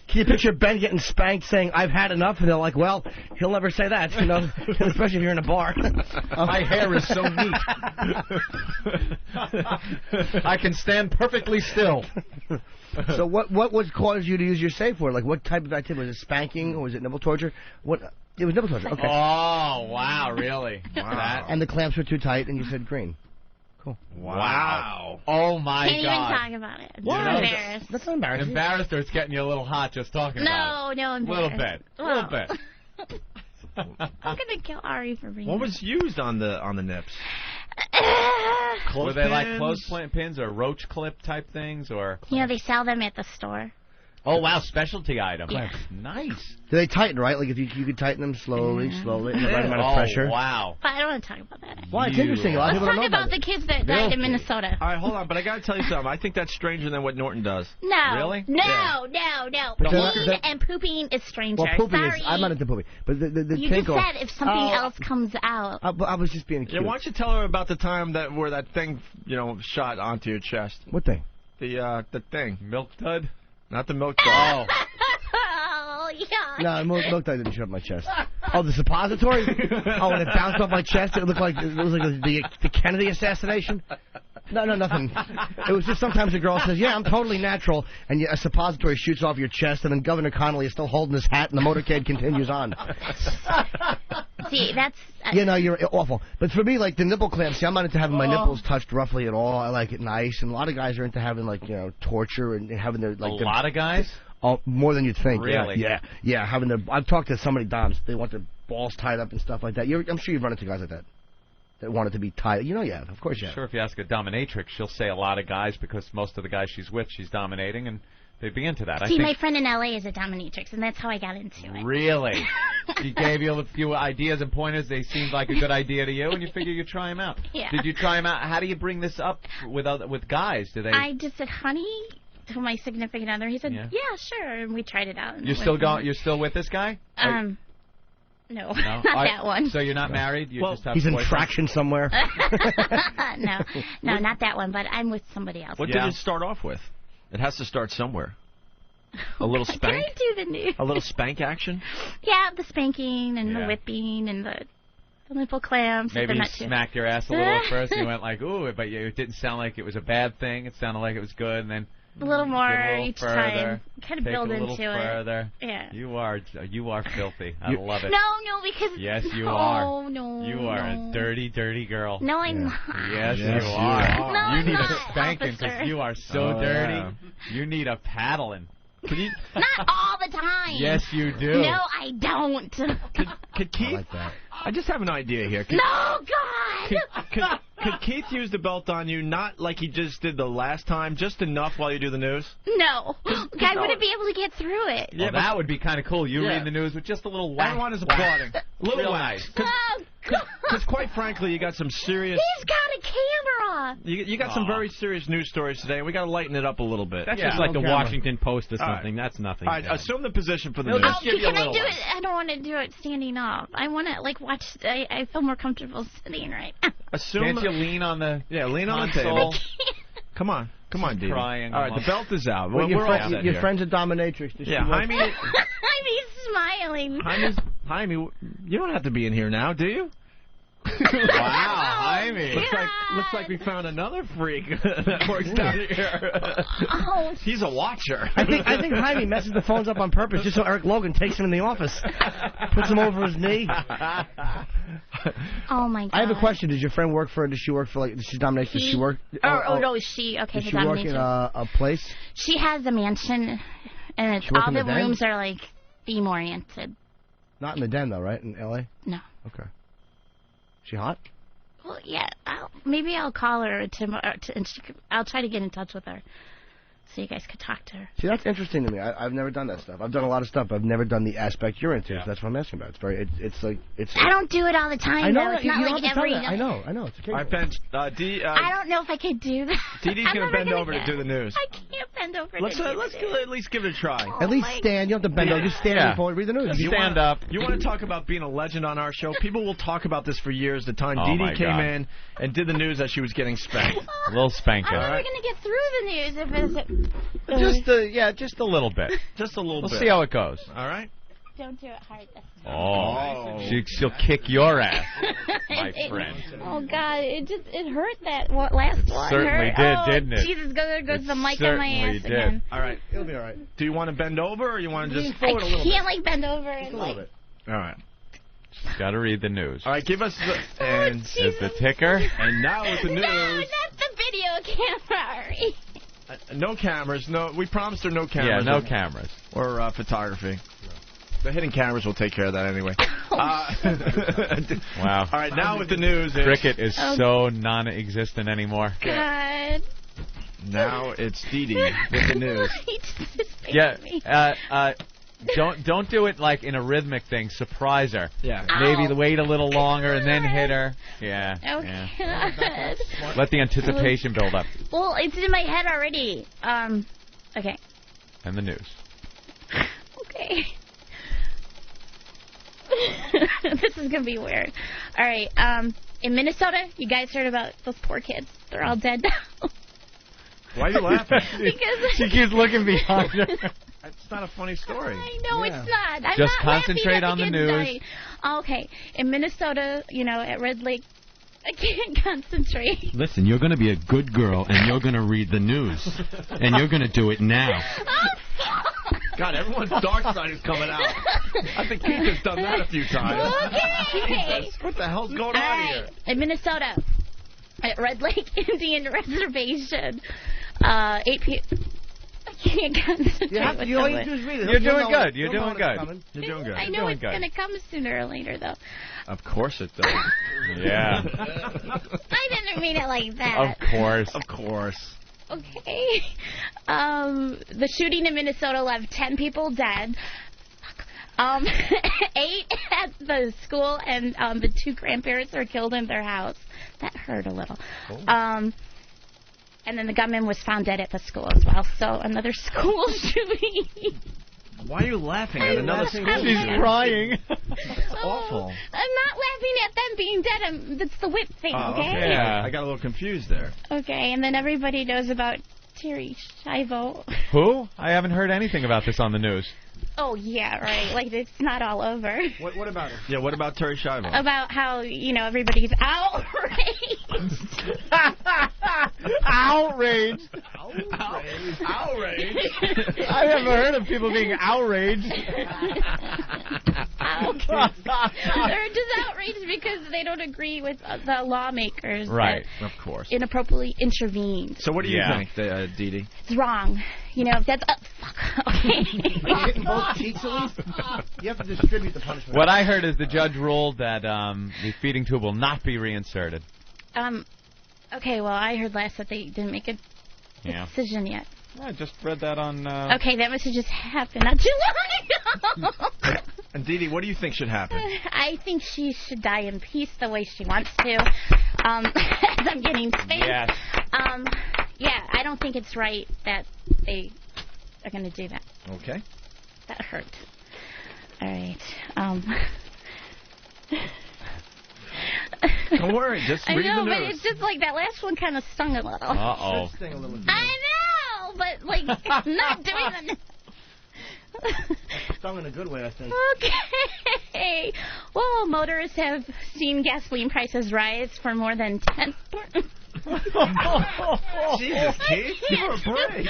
Can you picture Ben getting spanked saying, I've had enough? And they're like, well, he'll never say that, you know, especially if you're in a bar. My hair is so neat. I can stand perfectly still. So what would cause you to use your safe word? Like what type of activity? Was it spanking or was it nipple torture? It was nipple torture. Okay. Oh, wow, really? Wow. And the clamps were too tight and you said green. Cool. Wow. Oh, my Can't God. even talk about it. What? I'm embarrassed. That's not embarrassing. Embarrassed or it's getting you a little hot just talking about it? No, embarrassed. A little bit. I'm gonna kill Ari for being. What was used on the nips? Were they like clothespin pins or roach clip type things or? You know, they sell them at the store. Oh wow, specialty item. Yeah. Nice. Do they tighten, right? Like if you could tighten them slowly, and the right amount of pressure. Wow. But I don't want to talk about that. Why? It's interesting. A lot of Let's people don't talk know about the kids that died in Minnesota. All right, hold on, but I got to tell you something. I think that's stranger than what Norton does. No. Really? No, Yeah. no. But Peeing and pooping is stranger. Well, pooping Sorry. is. I'm not into pooping, but the You tinkle. just said if something else comes out. I was just being cute. Yeah, why don't you tell her about the time where that thing, shot onto your chest? What thing? The thing. Milk dud? Not the milk dud. Oh, yeah. No, milk dud didn't show up my chest. Oh, the suppository? Oh, when it bounced off my chest, it was like the Kennedy assassination. No, nothing. It was just sometimes a girl says, "Yeah, I'm totally natural," and a suppository shoots off your chest, and then Governor Connolly is still holding his hat, and the motorcade continues on. See, that's... You know, you're awful. But for me, like, the nipple clamp, see, I'm not into having my nipples touched roughly at all. I like it nice. And a lot of guys are into having, like, you know, torture and having their, like... A lot of guys? Oh, more than you'd think. Really? Yeah, having their... I've talked to so many doms. They want their balls tied up and stuff like that. I'm sure you've run into guys like that. That want it to be tied. You know you have. Of course you have. Sure, if you ask a dominatrix, she'll say a lot of guys because most of the guys she's with, she's dominating, and they'd be into that. See, my friend in L.A. is a dominatrix, and that's how I got into it. Really? She gave you a few ideas and pointers. They seemed like a good idea to you, and you figure you'd try them out. Yeah. Did you try them out? How do you bring this up with guys? Do they? I just said, honey, to my significant other. He said, yeah sure, and we tried it out. And You're still going? You're still with this guy? No, not that one. So you're not married? You just have he's in traction somewhere. No, not that one, but I'm with somebody else. What did it start off with? It has to start somewhere. A little spank? Can I do the news? A little spank action? Yeah, the spanking and the whipping and the nipple clamps. Maybe you smacked your ass a little at first. You went like, ooh, but it didn't sound like it was a bad thing. It sounded like it was good, and then... A little more each further, time. Kind of build into further. it. Yeah. You are filthy. I love it. No, because... Yes, you are. Oh, no. You are a dirty, dirty girl. No, I'm not. Yes, you are. No, you need I'm a not, spanking because you are so dirty. Yeah. You need a paddling. Not all the time. Yes, you do. No, I don't. Could Keith... I like that. I just have an idea here. No, God! Could Keith use the belt on you, not like he just did the last time, just enough while you do the news? No. I wouldn't be able to get through it. Yeah, that would be kind of cool. You read the news with just a little whack. Everyone is applauding. A little Real whack. nice. Because quite frankly, you got some serious... He's got a camera! You got some very serious news stories today, and we got to lighten it up a little bit. That's just like the Washington Post or something. That's nothing. All right, assume the position for the news. Can I do it? I don't want to do it standing up. I want to, like, watch... I feel more comfortable sitting right now. Can't you lean on the lean on the table. Come on, DeeDee. Crying. All right, the belt is out. Well, your friend's a dominatrix. Jaime. Heime's smiling. Jaime, you don't have to be in here now, do you? Wow, Jaime. Looks like we found another freak that works down here. He's a watcher. I think Jaime messes the phones up on purpose just so Eric Logan takes him in the office, puts him over his knee. Oh my God! I have a question. Does your friend work for? Does she work for Does she dominate? Does she work? No, she. Okay, does she work in a place? She has a mansion, and all the rooms are like theme oriented. Not in the den though, right? In L.A. No. Okay. She hot? Well, yeah. Maybe I'll call her I'll try to get in touch with her so you guys could talk to her. See, that's interesting to me. I've never done that stuff. I've done a lot of stuff. I've never done the aspect you're into. Yeah. That's what I'm asking about. It's like I don't do it all the time. I know. Though. It's not like every. I know. It's okay. All right, Ben. I don't know if I could do that. DeeDee's going to bend over to do the news. I can't bend over. Let's at least give it a try. At least stand. You don't have to bend over. Just stand forward. Read the news. Stand up. You want to talk about being a legend on our show? People will talk about this for years. The time DeeDee came in and did the news as she was getting spanked. A little spanking. I'm never going to get through the news if it's. Just a little bit. Just a little bit. We'll see how it goes. All right. Don't do it hard. She'll kick your ass, my friend. Oh God, it hurt that last one. Certainly didn't it? Jesus, there goes the mic on my ass again. All right, it'll be all right. Do you want to bend over, or you want to just forward a little bit? I can't like bend over and like. A little bit. All right. Got to read the news. All right, give us the and is the ticker. And now with the news. No, not the video camera. No cameras. No, we promised her no cameras. Yeah, no cameras or photography. The hidden cameras will take care of that anyway. Wow. All right, now with the news. Cricket is so non-existent anymore. God. Now it's DeeDee with the news. Yeah. Don't do it like in a rhythmic thing. Surprise her. Yeah. Maybe wait a little longer and then hit her. Yeah. Oh, yeah. God. Let the anticipation build up. Well, it's in my head already. Okay. And the news. Okay. This is gonna be weird. All right. In Minnesota, you guys heard about those poor kids? They're all dead now. Why are you laughing? Because she keeps looking behind her. It's not a funny story. I know it's not. I'm just not concentrate on the news. Dying. Okay. In Minnesota, at Red Lake, I can't concentrate. Listen, you're going to be a good girl, and you're going to read the news. And you're going to do it now. God, everyone's dark side is coming out. I think Keith has done that a few times. Okay. Jesus, what the hell's going All on right. here? In Minnesota, at Red Lake Indian Reservation, 8 p.m. I can't concentrate. You always do is read it. You're doing good. You're doing good. You're doing good. I know it's going to come sooner or later, though. Of course it does. Yeah. I didn't mean it like that. Of course. Of course. Okay. The shooting in Minnesota left 10 people dead. 8 at the school, and the 2 grandparents were killed in their house. That hurt a little. And then the gunman was found dead at the school as well. So another school shooting. Why are you laughing at another school? She's crying. It's awful. I'm not laughing at them being dead. That's the whip thing, okay? Yeah. I got a little confused there. Okay, and then everybody knows about Terry Schiavo. Who? I haven't heard anything about this on the news. Oh, yeah, right. Like, it's not all over. What about it? Yeah, what about Terry Schiavo? About how, everybody's outraged. Outraged. Outraged. I haven't heard of people being outraged. They're just outraged because they don't agree with the lawmakers. Right, that of course. Inappropriately intervened. So what do you think, DeeDee? It's wrong. That's... fuck. Okay. Are you hitting both cheeks at least? You have to distribute the punishment. What I heard is the judge ruled that the feeding tube will not be reinserted. Okay, well, I heard last that they didn't make a decision yet. I just read that on... Okay, that must have just happened not too long ago. And DeeDee, what do you think should happen? I think she should die in peace the way she wants to. As I'm getting spanked. Yes. Yeah, I don't think it's right that they are going to do that. Okay. That hurt. All right. Don't worry, just read the news. I know, but it's just like that last one kind of stung a little. Uh-oh. I know, but like not doing the. Stung in a good way, I think. Okay. Well, motorists have seen gasoline prices rise for more than 10. Jesus, Keith, give her a break.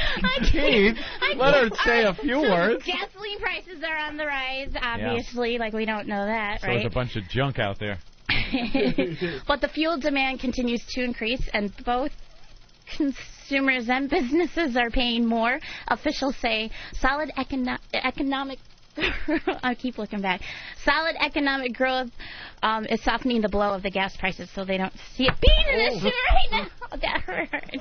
Keith, let her say a few words. Gasoline prices are on the rise, obviously. Like, we don't know that, So right? there's a bunch of junk out there. But the fuel demand continues to increase, and both consumers and businesses are paying more. Officials say solid economic I keep looking back. Solid economic growth is softening the blow of the gas prices, so they don't see it being an issue right now. That hurts.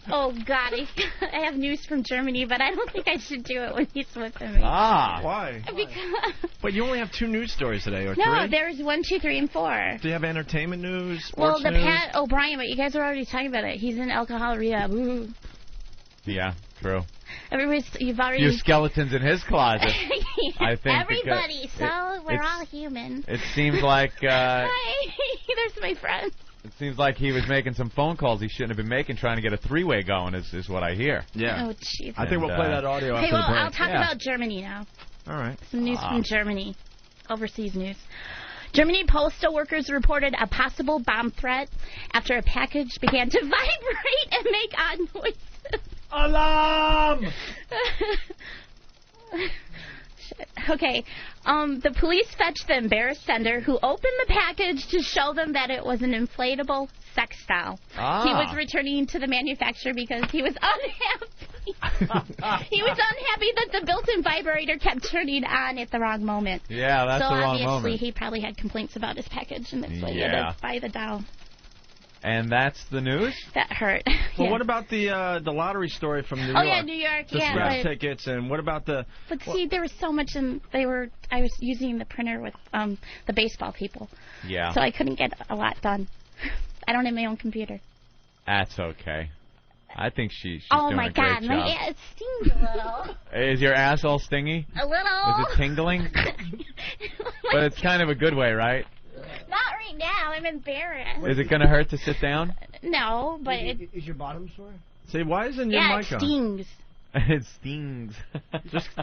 Oh, God. I have news from Germany, but I don't think I should do it when he's with me. Why? Because... But you only have 2 news stories today, or 3? No, there's 1, 2, 3, and 4. Do you have entertainment news, well, sports the news? Pat O'Brien, but you guys were already talking about it. He's in alcohol rehab. Ooh. Yeah, true. You've already... Few skeletons in his closet. I think. Everybody, we're all human. It seems like... Hi, there's my friend. It seems like he was making some phone calls he shouldn't have been making, trying to get a 3-way going, is what I hear. Yeah. Oh, jeez. I think we'll play that audio after the break. I'll talk about Germany now. All right. Some news from Germany. Overseas news. Germany postal workers reported a possible bomb threat after a package began to vibrate and make odd noises. Alarm! Okay. The police fetched the embarrassed sender, who opened the package to show them that it was an inflatable sex doll. He was returning to the manufacturer because he was unhappy. He was unhappy that the built-in vibrator kept turning on at the wrong moment. Yeah, that's the wrong moment. So obviously he probably had complaints about his package, and that's why he had to buy the doll. And that's the news? That hurt. Well, what about the lottery story from New York? Oh, yeah, New York, the scrap tickets, and what about the... But see, there was so much, and I was using the printer with the baseball people. Yeah. So I couldn't get a lot done. I don't have my own computer. That's okay. I think she's oh doing my a great God, job. my ass stings a little. Is your ass all stingy? A little. Is it tingling? But it's kind of a good way, right? Not right now. I'm embarrassed. Is it going to hurt to sit down? No, but Is your bottom sore? See, why isn't your mic on? It stings. It stings.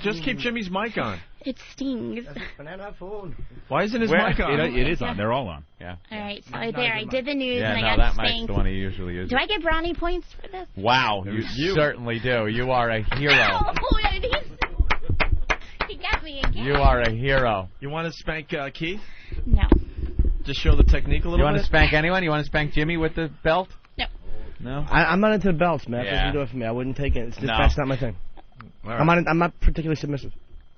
Just keep Jimmy's mic on. It stings. Banana phone. Why isn't his mic on? It is on. They're all on. Yeah. All right, so there, I did the news Yeah, and no, I got that spanked. mic's the one he usually uses. Do I get brownie points for this? Wow, you certainly do. You are a hero. Ow, he me again. You are a hero. You want to spank Keith? No. Just show the technique a little bit? You want to spank anyone? You want to spank Jimmy with the belt? No. No? I'm not into the belts, man. Yeah. If you do it for me, I wouldn't take it. No. That's not my thing. All right. I'm not particularly submissive.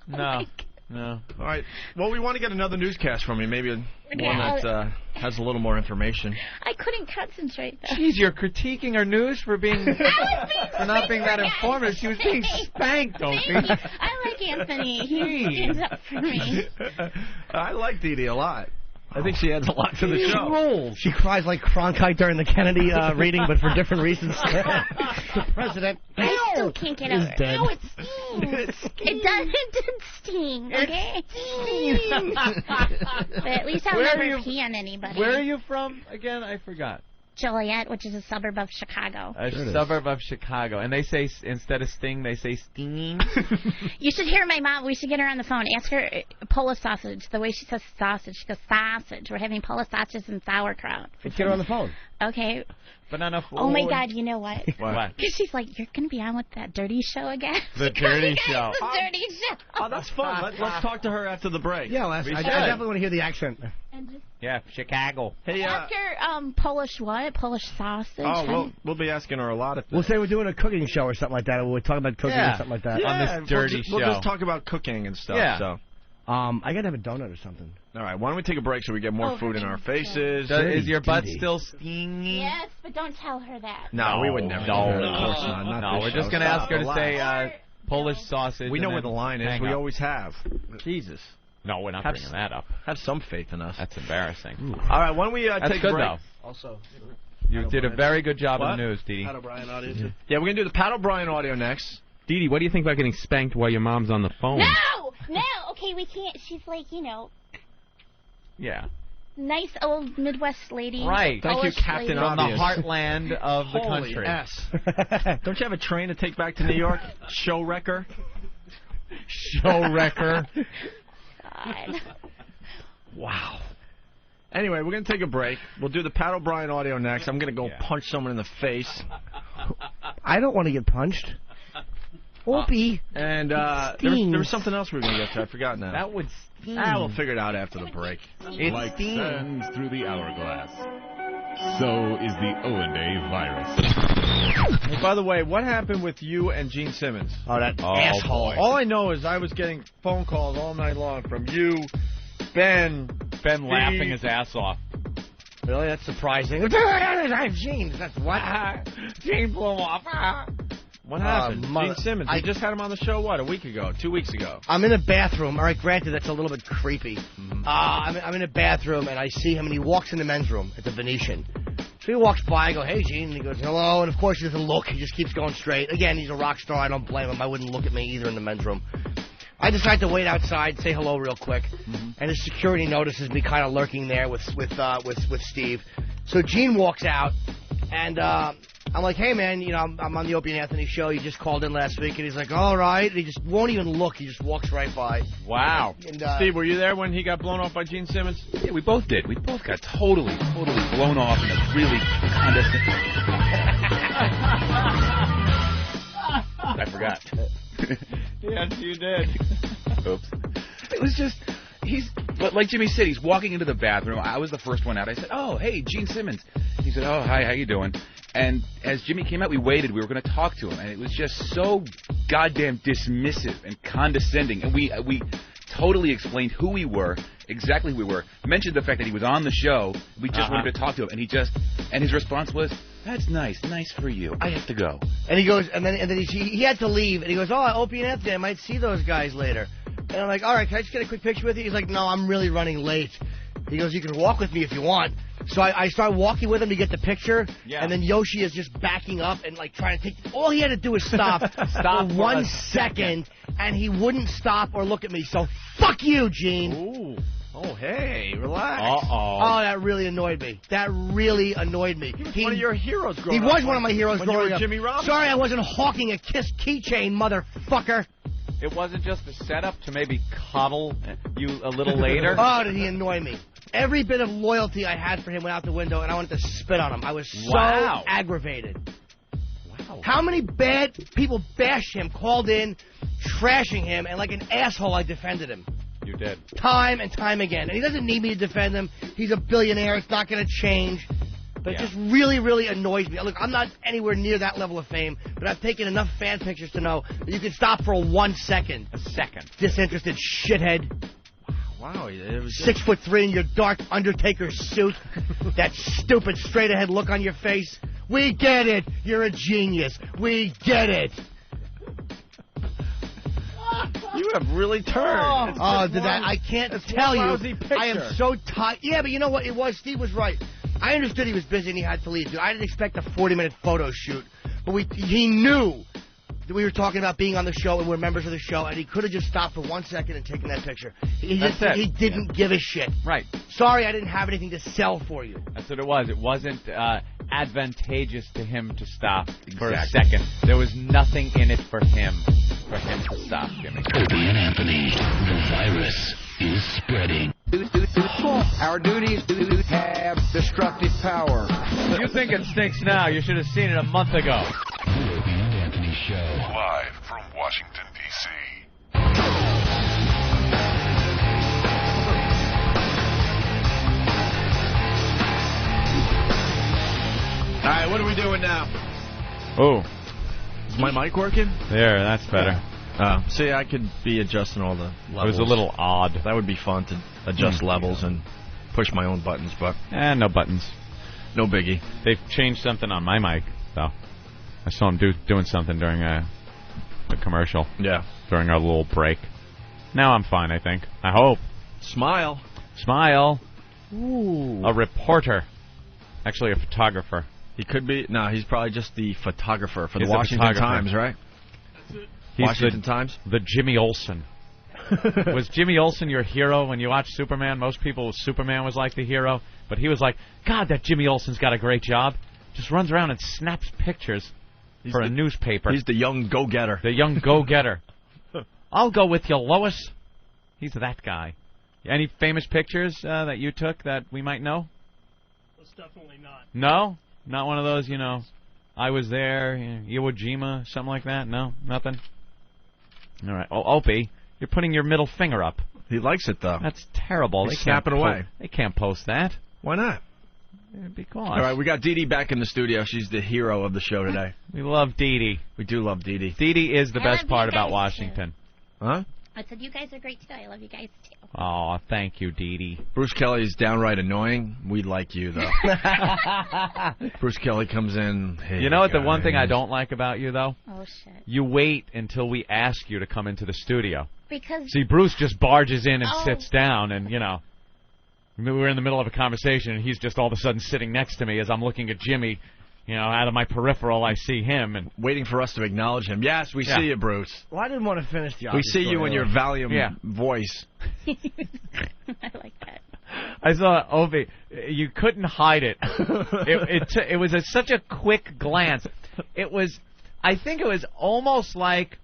No. No. All right. Well, we want to get another newscast from you. Maybe one that has a little more information. I couldn't concentrate, though. Jeez, you're critiquing our news for not being that informative. She was being spanked, Opie. I like Anthony. He stands up for me. I like DeeDee a lot. I think she adds a lot to the show. Rolls. She cries like Cronkite during the Kennedy reading, but for different reasons. The president. I still can't get over it. dead. No, it stings. It did sting, okay? But at least I'll never pee on anybody. Where are you from again? I forgot. Joliet, which is a suburb of Chicago. A suburb of Chicago. And they say, instead of sting, they say stinging. You should hear my mom. We should get her on the phone. Ask her Polish sausage. The way she says sausage, she goes sausage. We're having Polish sausages and sauerkraut. Let's get her on the phone. Okay. Banana food. Oh, my God. You know what? What? Because she's like, you're going to be on with that dirty show again? The dirty show. The dirty show. Oh, that's fun. Let's talk to her after the break. Yeah, I definitely want to hear the accent. Yeah, Chicago. Hey, ask her Polish what? Polish sausage? Oh, we'll be asking her a lot of things. We'll say we're doing a cooking show or something like that, or we'll talk about cooking or something like that. Yeah, on this dirty we'll show. just talk about cooking and stuff. Yeah. So. I got to have a donut or something. All right, why don't we take a break so we get more food in our faces? Is your butt still stingy? Yes, but don't tell her that. No, we would never. No, Of course not. No, we're just going to ask her to say Polish sausage. We know where the line is. We always have. Jesus. No, we're not bringing that up. Have some faith in us. That's embarrassing. All right, why don't we That's take good, a break? though. Also, you did a very good job in the news, DeeDee. Pat O'Brien audio. Yeah, we're going to do the Pat O'Brien audio next. DeeDee, what do you think about getting spanked while your mom's on the phone? No! Okay, we can't. She's like, Yeah. nice old Midwest lady. Right. Thank you, Captain Obvious. From the heartland of the Holy country. S. Don't you have a train to take back to New York? Show wrecker? Show wrecker. God. Wow. Anyway, we're going to take a break. We'll do the Pat O'Brien audio next. I'm going to go punch someone in the face. I don't want to get punched. Opie. And there was something else we were going to get to. I forgot now. That would sting. We'll figure it out after the break. It like stings. sands through the hourglass, so is the O&A virus. Hey, by the way, what happened with you and Gene Simmons? Oh, that asshole. Boy. All I know is I was getting phone calls all night long from you, Ben laughing his ass off. Really? That's surprising. I'm Gene. That's what? Gene blew off. What happened? Gene Simmons. I just had him on the show, what, a week ago, 2 weeks ago? I'm in a bathroom. All right, granted, that's a little bit creepy. I'm in a bathroom, and I see him, and he walks in the men's room at the Venetian. So he walks by, I go, hey, Gene, and he goes, hello, and of course he doesn't look. He just keeps going straight. Again, he's a rock star. I don't blame him. I wouldn't look at me either in the men's room. I decide to wait outside, say hello real quick, and his security notices me kind of lurking there with Steve. So Gene walks out, and I'm like, hey, man, I'm on the Opie and Anthony show. You just called in last week. And he's like, all right. And he just won't even look. He just walks right by. Wow. And, Steve, were you there when he got blown off by Gene Simmons? Yeah, we both did. We both got totally blown off in a really condescending... I forgot. Yes, you did. Oops. It was just... But like Jimmy said, he's walking into the bathroom. I was the first one out. I said, oh, hey, Gene Simmons. He said, oh, hi, how you doing? And as Jimmy came out, we waited. We were going to talk to him. And it was just so goddamn dismissive and condescending. And we totally explained who we were, exactly who we were, mentioned the fact that he was on the show. We just wanted to talk to him. And his response was, that's nice for you. I have to go. And he goes, and then he had to leave. And he goes, oh, Opie and Anthony, I might see those guys later. And I'm like, all right, can I just get a quick picture with you? He's like, no, I'm really running late. He goes, you can walk with me if you want. So I start walking with him to get the picture, and then Yoshi is just backing up and like trying to take. All he had to do was stop for 1 second, and he wouldn't stop or look at me. So fuck you, Gene. Ooh. Oh, hey, relax. Oh, that really annoyed me. He was one of your heroes growing up. He was one of my heroes when growing you were up. Jimmy Robinson. Sorry, I wasn't hawking a Kiss keychain, motherfucker. It wasn't just a setup to maybe coddle you a little later? Oh, did he annoy me. Every bit of loyalty I had for him went out the window, and I wanted to spit on him. I was so aggravated. How many bad people bashed him, called in, trashing him, and like an asshole I defended him. You did. Time and time again. And he doesn't need me to defend him. He's a billionaire. It's not going to change. But it just really, really annoys me. Look, I'm not anywhere near that level of fame, but I've taken enough fan pictures to know that you can stop for 1 second. A second. Disinterested shithead. Wow, it was 6'3" in your dark Undertaker suit. That stupid straight-ahead look on your face. We get it. You're a genius. We get it. You have really turned. Oh, did that? I can't tell you. Picture. I am so tired. Yeah, but you know what? It was. Steve was right. I understood he was busy and he had to leave. Dude, I didn't expect a 40-minute photo shoot. But he knew that we were talking about being on the show and we're members of the show, and he could have just stopped for 1 second and taken that picture. He didn't give a shit. Right. Sorry, I didn't have anything to sell for you. That's what it was. It wasn't advantageous to him to stop for a second. There was nothing in it for him to stop, Jimmy. Opie and Anthony, the virus is spreading. Our duties have destructive power. You think it stinks now? You should have seen it a month ago. The Opie and Anthony Show. Live from Washington, D.C. All right, what are we doing now? Oh. Is my mic working? There, that's better. See, I could be adjusting all the levels. It was a little odd. That would be fun to adjust levels and push my own buttons, but... no buttons. No biggie. They've changed something on my mic, though. I saw him doing something during the commercial. Yeah. During our little break. Now I'm fine, I think. I hope. Smile. Ooh. A reporter. Actually, a photographer. He could be... No, he's probably just the photographer for the He's Washington Times, right? He's Washington Times? The Jimmy Olsen. Was Jimmy Olsen your hero when you watched Superman? Most people, Superman was like the hero. But he was like, God, that Jimmy Olsen's got a great job. Just runs around and snaps pictures for a newspaper. He's the young go-getter. The young go-getter. I'll go with you, Lois. He's that guy. Any famous pictures that you took that we might know? That's definitely not. No? Not one of those, I was there, Iwo Jima, something like that? No? Nothing? All right. Oh, Opie, you're putting your middle finger up. He likes it, though. That's terrible. He's snapping away. They can't post that. Why not? Because. All right, we got DeeDee back in the studio. She's the hero of the show today. We love DeeDee. We do love DeeDee. DeeDee is the best part about Washington. Huh? I said you guys are great, too. I love you guys, too. Oh, thank you, DeeDee. Bruce Kelly's downright annoying. We like you, though. Bruce Kelly comes in. Hey, you know what? The one thing I don't like about you, though? Oh, shit. You wait until we ask you to come into the studio. Because... See, Bruce just barges in and sits down, and, we're in the middle of a conversation, and he's just all of a sudden sitting next to me as I'm looking at Jimmy. Out of my peripheral, I see him. And waiting for us to acknowledge him. Yes, we see you, Bruce. Well, I didn't want to finish the We see you in your Valium voice. I like that. I saw Opie. You couldn't hide it. It was such a quick glance. I think it was almost like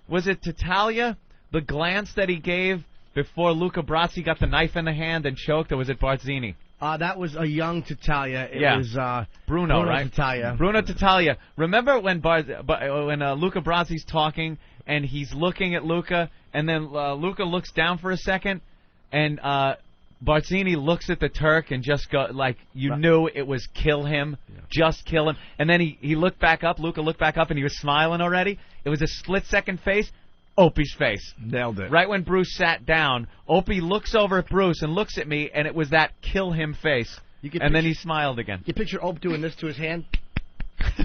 was it Tattaglia? The glance that he gave before Luca Brasi got the knife in the hand and choked, or was it Barzini? That was a young Tattaglia. It was Bruno, right? Tattaglia. Bruno Tattaglia. Remember when Luca Brasi's talking and he's looking at Luca, and then Luca looks down for a second, and Barzini looks at the Turk and just go knew it was kill him, just kill him, and then he looked back up. Luca looked back up and he was smiling already. It was a split-second face. Opie's face. Nailed it. Right when Bruce sat down, Opie looks over at Bruce and looks at me, and it was that kill him face. And then he smiled again. You picture Opie doing this to his hand?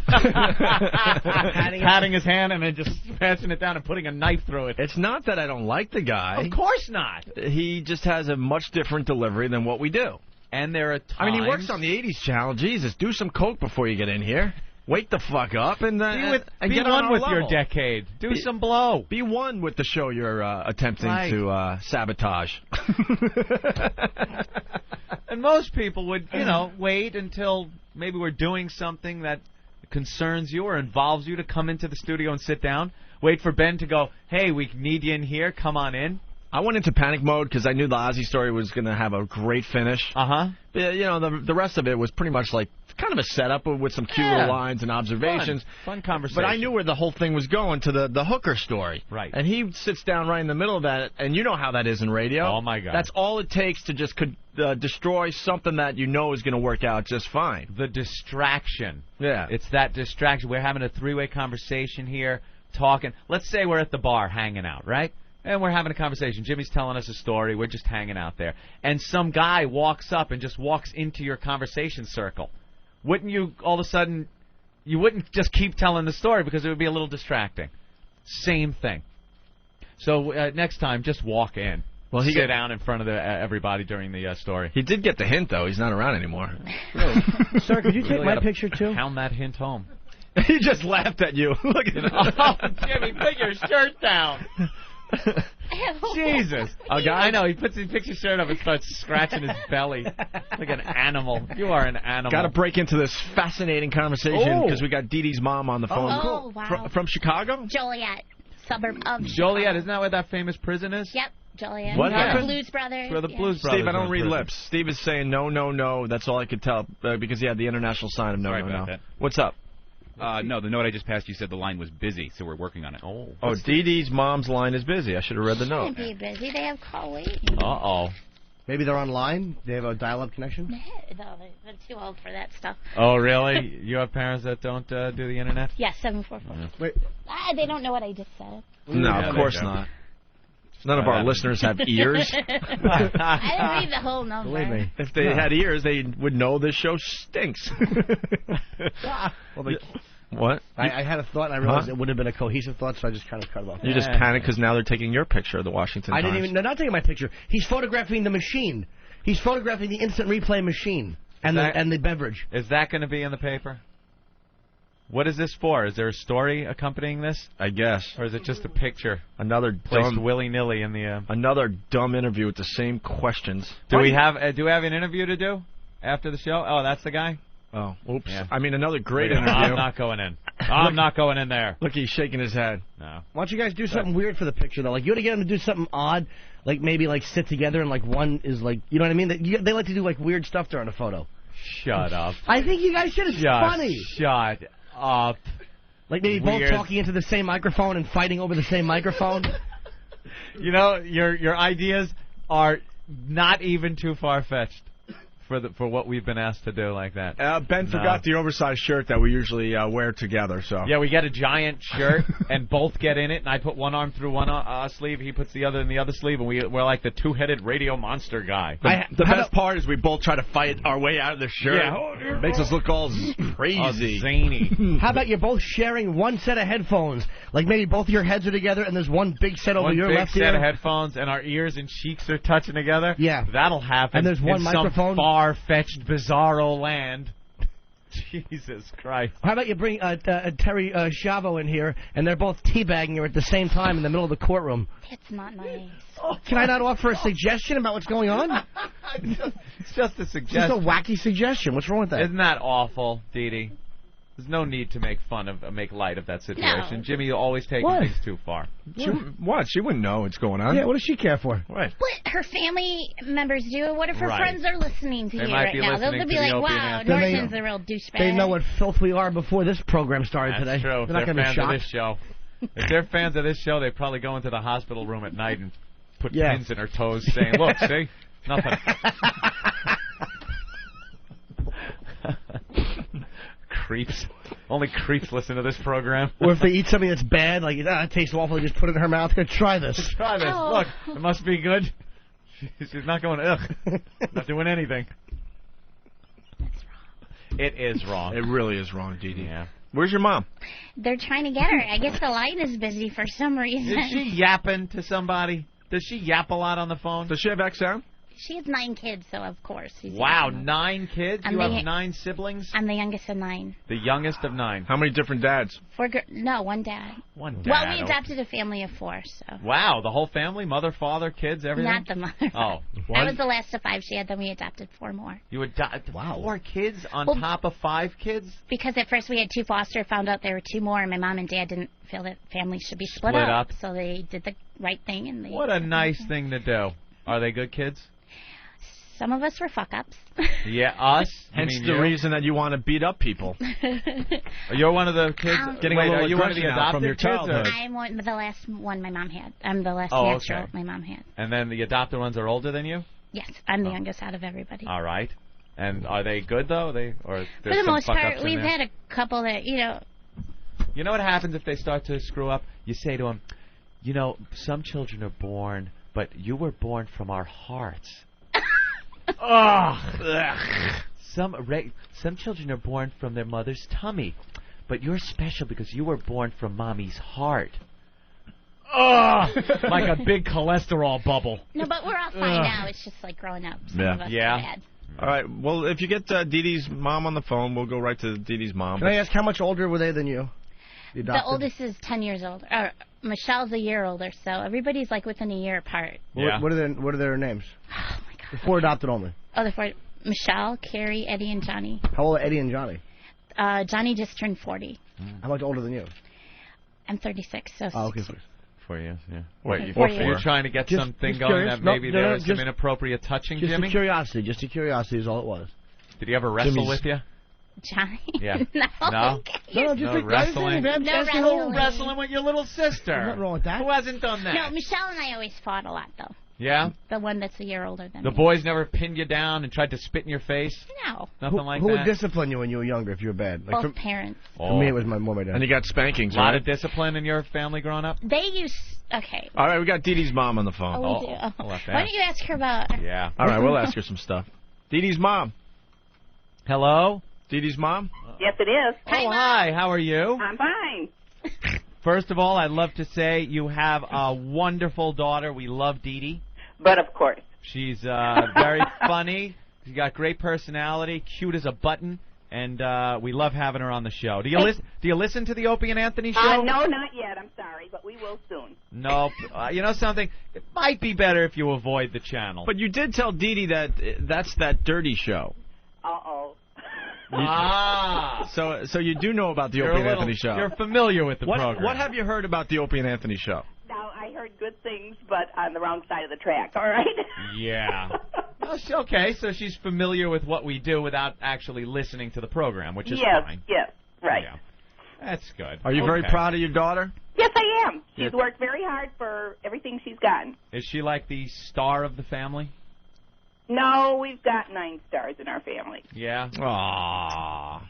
Patting his hand and then just smashing it down and putting a knife through it. It's not that I don't like the guy. Of course not. He just has a much different delivery than what we do. And there are times... I mean, he works on the 80s channel. Jesus, do some coke before you get in here. Wake the fuck up and be get one on with our your level. decade. Do some blow. Be one with the show you're attempting to sabotage. And most people would, wait until maybe we're doing something that concerns you or involves you to come into the studio and sit down. Wait for Ben to go, hey, we need you in here. Come on in. I went into panic mode because I knew the Ozzy story was going to have a great finish. You know, the rest of it was pretty much like kind of a setup with some cute little lines and observations. Fun conversation. But I knew where the whole thing was going, to the hooker story. Right. And he sits down right in the middle of that, and you know how that is in radio. Oh, my God. That's all it takes to just destroy something that you know is going to work out just fine. The distraction. Yeah. It's that distraction. We're having a three-way conversation here, talking. Let's say we're at the bar hanging out, right? And we're having a conversation. Jimmy's telling us a story. We're just hanging out there. And some guy walks up and just walks into your conversation circle. Wouldn't you, all of a sudden, you wouldn't just keep telling the story because it would be a little distracting. Same thing. So next time, just walk in. Well, sit down in front of everybody during the story. He did get the hint, though. He's not around anymore. Really? Sir, could you take my picture, too? Pound that hint home. He just laughed at you. Look at him. Oh, Jimmy, put your shirt down. Jesus. A guy? I know. He picks his shirt up and starts scratching his belly like an animal. You are an animal. Got to break into this fascinating conversation because we got DeeDee's mom on the phone. Oh, wow. From Chicago? Joliet, suburb of Joliet, isn't that where that famous prison is? Yep, Joliet. What happened? Blues Brothers. Where the Blues Brothers Steve, I don't read prison. lips. Steve is saying no, no, no. That's all I could tell because he had the international sign of no, Sorry no, about no. that. What's up? No, the note I just passed you said the line was busy, so we're working on it. Oh, DeeDee's mom's line is busy. I should have read the note. Shouldn't be busy. They have call waiting. Uh-oh. Maybe they're online? They have a dial-up connection? No, they're too old for that stuff. Oh, really? You have parents that don't do the internet? Yes, 744. Wait. They don't know what I just said. No, of course not. None of our listeners have ears. I didn't read the whole number. Believe me. If they had ears, they would know this show stinks. What? I had a thought, and I realized it would have been a cohesive thought, so I just kind of cut it off. You just panicked because now they're taking your picture of the Washington Times. I didn't even... No, not taking my picture. He's photographing the machine. He's photographing the instant replay machine and the beverage. Is that going to be in the paper? What is this for? Is there a story accompanying this? I guess. Or is it just a picture? Another placed dumb, willy-nilly in the... Another dumb interview with the same questions. Do we have an interview to do after the show? Oh, that's the guy? Oh, oops. Yeah. I mean, another great interview. I'm not going in. I'm not going in there. Look, he's shaking his head. No. Why don't you guys do something weird for the picture, though? Like, you want to get them to do something odd, like maybe like sit together and like one is like, you know what I mean? They like to do like weird stuff during a photo. Shut up. I think you guys should. It's funny. Shut up. Like maybe both talking into the same microphone and fighting over the same microphone. You know, your ideas are not even too far-fetched for what we've been asked to do like that. Ben forgot the oversized shirt that we usually wear together. So yeah, we get a giant shirt and both get in it, and I put one arm through one sleeve, he puts the other in the other sleeve, and we're like the two-headed radio monster guy. The best part is we both try to fight our way out of the shirt. Yeah. Makes us look all crazy. All zany. How about you're both sharing one set of headphones? Like maybe both your heads are together and there's one big set over your left ear. One big set of headphones and our ears and cheeks are touching together. Yeah. That'll happen. And there's one in microphone. Some far-fetched, bizarro land. Jesus Christ. How about you bring Terry Chavo in here, and they're both teabagging her at the same time in the middle of the courtroom? It's not nice. Can I not offer a suggestion about what's going on? It's just a It's suggestion. just a wacky suggestion. What's wrong with that? Isn't that awful, DeeDee? There's no need to make light of that situation. No. Jimmy always taking things too far. She wouldn't know what's going on. Yeah, what does she care for? Right. What her family members do? What if her Right. friends are listening to They you might right be now? listening They'll to be the like, Opie wow, and Norton's a real douchebag. They know what filth we are before this program started That's today. true. If They're not they're going to be fans of shocked. this show. If they're fans of this show, they probably go into the hospital room at night and put pins in her toes saying, look, see? Nothing. Creeps. Only creeps listen to this program. Or if they eat something that's bad, like, it tastes awful, they just put it in her mouth. Here, try this. Try this. Oh. Look, it must be good. She's not going, ugh. Not doing anything. That's wrong. It is wrong. It really is wrong, DeeDee. Yeah. Where's your mom? They're trying to get her. I guess the line is busy for some reason. Is she yapping to somebody? Does she yap a lot on the phone? Does she have XM? She has 9 kids, so of course. Wow, 9 kids? You have 9 siblings? I'm the youngest of 9. The youngest of 9. How many different dads? 4 no, 1 dad. 1 dad. Well, we adopted a family of 4, so. Wow, the whole family? Mother, father, kids, everything? Not the mother. Oh. I was the last of 5 she had, then we adopted 4 more. You adopted 4 kids on top of 5 kids? Because at first we had 2 foster, found out there were 2 more, and my mom and dad didn't feel that families should be split up. So they did the right thing. And they what a nice thing to do. Are they good kids? Some of us were fuck-ups. Yeah, us? Hence the reason that you want to beat up people. You're one of the kids? Getting a little are you one of the aggression out adopted from your kids, childhood. I'm the last one my mom had. I'm the last Oh, natural okay. my mom had. And then the adopted ones are older than you? Yes, I'm the youngest out of everybody. All right. And are they good, though? Or For the most part, we've had a couple that, You know what happens if they start to screw up? You say to them, you know, some children are born, but you were born from our hearts. Some children are born from their mother's tummy, but you're special because you were born from mommy's heart. Like a big cholesterol bubble. No, but we're all fine now. It's just like growing up. Some of us Yeah. are bad. All right. Well, if you get DeeDee's mom on the phone, we'll go right to DeeDee's mom. Can I ask how much older were they than you? The oldest is 10 years old. Or Michelle's a year older, so everybody's like within a year apart. Yeah. What are their names? Oh my God. The 4 adopted only. Oh, the 4: Michelle, Carrie, Eddie, and Johnny. How old are Eddie and Johnny? Johnny just turned 40. How much older than you? I'm 36, so. Oh, okay. 4 years, yeah. Wait, you're trying to get something going curious. that maybe No, there was some just- inappropriate touching, Just Jimmy? a curiosity. Just a curiosity is all it was. Did he ever wrestle Jimmy's- with you? Johnny? Yeah. No. No? No, just No wrestling? No wrestling with your little sister. There's nothing wrong with that. Who hasn't done that? No, Michelle and I always fought a lot, though. Yeah? The one that's a year older than The me. boys never pinned you down and tried to spit in your face? No. Nothing like Who that? would discipline you when you were younger if you were bad? Both for, parents. For me, it was more my dad. And you got spankings, A lot right? of discipline in your family growing up? They used... Okay. All right, we got DeeDee's mom on the phone. Oh, we do. I'll have to Why ask. don't you ask her about... Yeah. All right, we'll ask her some stuff. DeeDee's mom. Hello? DeeDee's mom? Yes, it is. Hi, how are you? I'm fine. First of all, I'd love to say you have a wonderful daughter. We love DeeDee. But of course. She's very funny. She's got great personality, cute as a button, and we love having her on the show. Do you listen to the Opie and Anthony show? No, not yet. I'm sorry, but we will soon. No. You know something? It might be better if you avoid the channel. But you did tell DeeDee that that's that dirty show. Uh-oh. So you do know about the You're Opie a and little- Anthony show. You're familiar with the program. What have you heard about the Opie and Anthony show? Now, I heard good things, but on the wrong side of the track, all right? Yeah. Okay, so she's familiar with what we do without actually listening to the program, which is yes, fine. yes, right. Yeah. That's good. Are you very Okay. proud of your daughter? Yes, I am. She's Yeah. worked very hard for everything she's gotten. Is she like the star of the family? No, we've got 9 stars in our family. Yeah. Aww.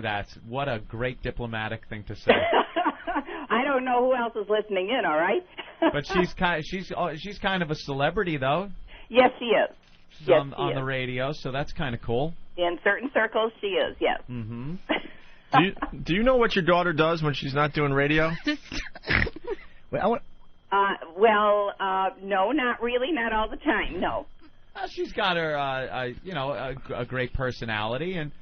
That's what a great diplomatic thing to say. I don't know who else is listening in, all right? But she's kind of a celebrity though. Yes, she is. She's Yes, on she the is. radio, so that's kind of cool. In certain circles, she is, yes. Mm-hmm. Do you know what your daughter does when she's not doing radio? Wait, I want. No, not really, not all the time, no. She's got her, a great personality, and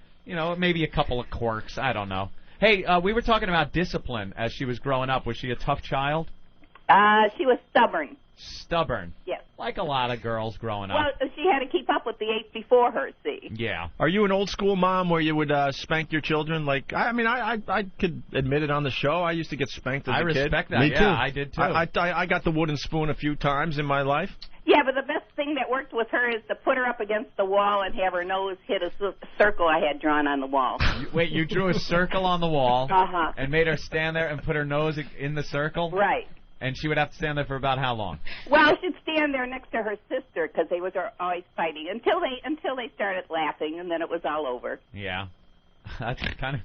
maybe a couple of quirks. I don't know. Hey, we were talking about discipline as she was growing up. Was she a tough child? She was stubborn. Stubborn. Yes. Like a lot of girls growing up. Well, she had to keep up with the 8 before her, see. Yeah. Are you an old school mom where you would spank your children? Like, I could admit it on the show. I used to get spanked as I a kid. respect that. Me Yeah, too. I did too. I got the wooden spoon a few times in my life. Yeah, but the best thing that worked with her is to put her up against the wall and have her nose hit a circle I had drawn on the wall. Wait, you drew a circle on the wall Uh-huh. and made her stand there and put her nose in the circle? Right. And she would have to stand there for about how long? Well, she'd stand there next to her sister because they were always fighting until they started laughing, and then it was all over. Yeah. That's kind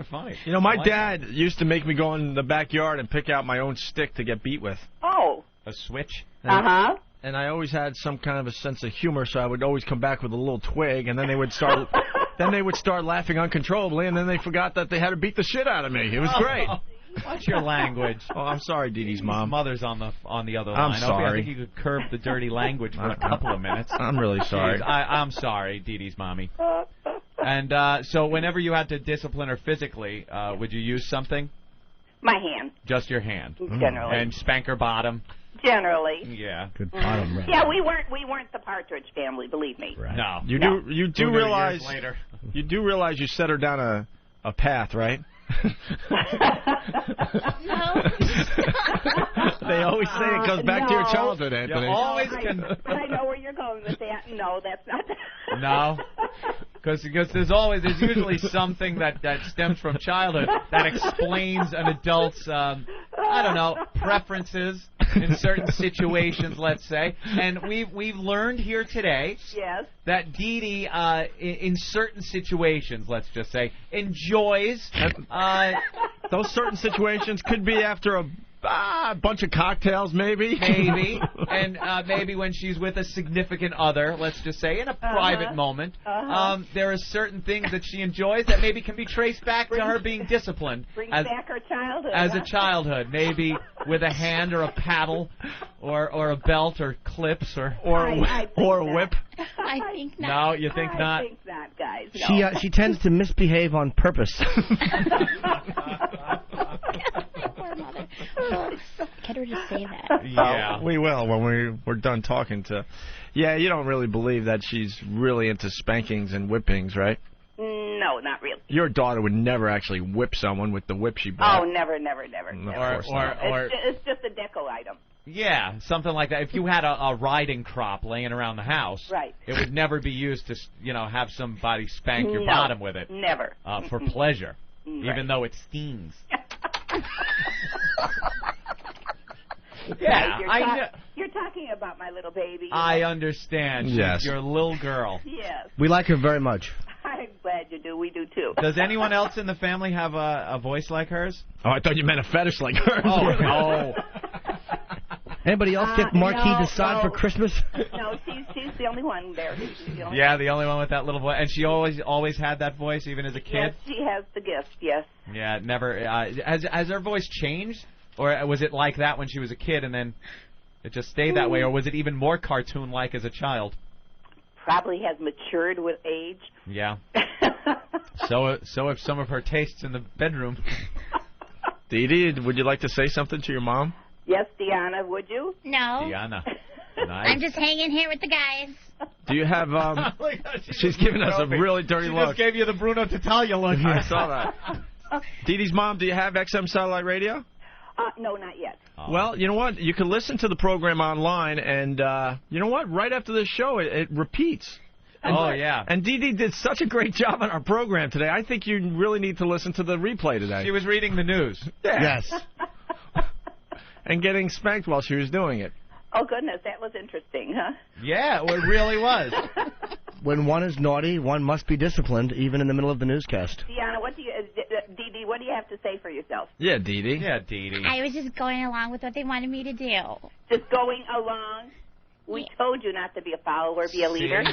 of funny. You know, my I like dad used to make me go in the backyard and pick out my own stick to get beat with. Oh. A switch? Uh-huh. And I always had some kind of a sense of humor, so I would always come back with a little twig, and then they would start laughing uncontrollably, and then they forgot that they had to beat the shit out of me. It was great. Watch your language. Oh, I'm sorry, DeeDee's mom. Mother's on the other I'm line. sorry. I think you could curb the dirty language for a couple of minutes. I'm really sorry. Jeez, I'm sorry, DeeDee's mommy. And so whenever you had to discipline her physically, would you use something? My hand. Just your hand. Generally. And spank her bottom. Generally. Yeah. Good bottom. Right. Yeah, we weren't the Partridge Family, believe me. Right. No. You do Who knew realize years later? You do realize you set her down a path, right? No. They always say it goes back to your childhood, Anthony. You always I know where you're going with that. No, that's not. No. Because there's usually something that stems from childhood that explains an adult's preferences in certain situations, let's say. And we've learned here today that DeeDee in certain situations, let's just say, enjoys those certain situations could be after a bunch of cocktails, maybe. Maybe. And maybe when she's with a significant other, let's just say, in a private moment, there are certain things that she enjoys that maybe can be traced back to her being disciplined. Brings back her childhood. As a childhood. Maybe with a hand or a paddle or a belt or clips or a whip. I think not. No, you think not? I think not, guys. No. She tends to misbehave on purpose. Poor mother. Get her to say that. Yeah. We will when we're done talking to. Yeah, you don't really believe that she's really into spankings and whippings, right? No, not really. Your daughter would never actually whip someone with the whip she bought. Oh, never. No, of course not. It's just a deco item. Yeah, something like that. If you had a riding crop laying around the house, right, it would never be used to, have somebody spank your bottom with it. Never. For pleasure, right, even though it stings. Yeah, you're talking about my little baby. I understand. She's your little girl. Yes. We like her very much. I'm glad you do. We do too. Does anyone else in the family have a voice like hers? Oh, I thought you meant a fetish like hers. Oh, no. Anybody else get Marquis de Sade for Christmas? No, she's the only one there. The only one with that little voice. And she always had that voice, even as a kid? Yes, she has the gift, yes. Yeah, never. Has her voice changed? Or was it like that when she was a kid and then it just stayed that way? Or was it even more cartoon-like as a child? Probably has matured with age. Yeah. So have some of her tastes in the bedroom. DeeDee, would you like to say something to your mom? Yes, Deanna, would you? No. Deanna. Nice. I'm just hanging here with the guys. Do you have, she's giving us a really dirty look. She just gave you the Bruno Tattaglia look. I saw that. DeeDee's mom, do you have XM Satellite Radio? No, not yet. Oh. Well, you know what? You can listen to the program online, and you know what? Right after the show, it repeats. And, yeah. And DeeDee did such a great job on our program today. I think you really need to listen to the replay today. She was reading the news. Yeah. Yes. And getting spanked while she was doing it. Oh, goodness, that was interesting, huh? Yeah, it really was. When one is naughty, one must be disciplined, even in the middle of the newscast. Deanna, DeeDee, what do you have to say for yourself? Yeah, DeeDee. Yeah, DeeDee. I was just going along with what they wanted me to do. Just going along? We told you not to be a follower, be a leader.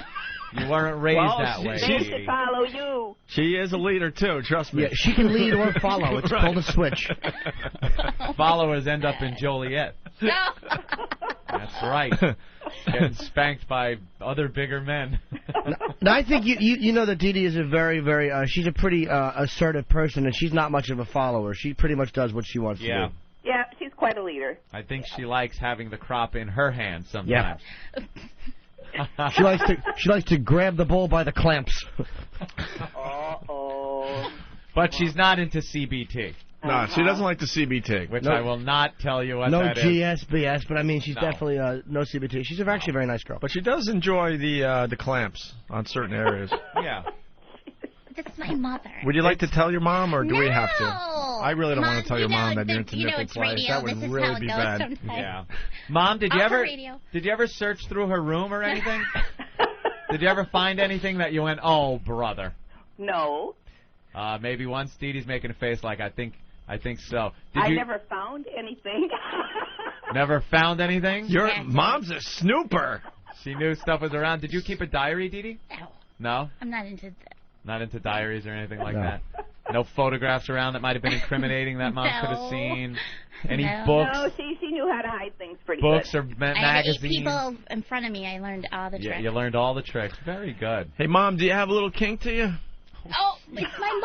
You weren't raised that way. They should follow you. She is a leader, too, trust me. Yeah, she can lead or follow. It's called a switch. Followers end up in Joliet. No. That's right. Getting spanked by other bigger men. Now, I think you know that DeeDee is a very, very, she's a pretty assertive person, and she's not much of a follower. She pretty much does what she wants to do. Yeah, she's quite a leader. I think she likes having the crop in her hand sometimes. Yeah. She likes to grab the bull by the clamps. Uh-oh. But she's not into CBT. No, she doesn't like the CBT. Which I will not tell you what that is. No GSBS, but I mean, she's definitely no CBT. She's actually a very nice girl. But she does enjoy the clamps on certain areas. Yeah. That's my mother. Would you like to tell your mom, or do we have to? No. I really don't want to tell your mom that you're into nipple it's flies. radio. That would This is really how it be goes bad. sometimes. Yeah. Mom, did you ever search through her room or anything? Did you ever find anything that you went, oh, brother? No. Maybe once DeeDee's making a face like, I think so. I never found anything. Never found anything? Your mom's a snooper. She knew stuff was around. Did you keep a diary, DeeDee? No. No? I'm not into that. Not into diaries or anything like that? No photographs around that might have been incriminating that mom could have seen. Any No. books? No, she knew how to hide things pretty Books good. or I had 8 magazines? people in front of me. I learned all the tricks. Yeah, you learned all the tricks. Very good. Hey, Mom, do you have a little kink to you? Oh, it's my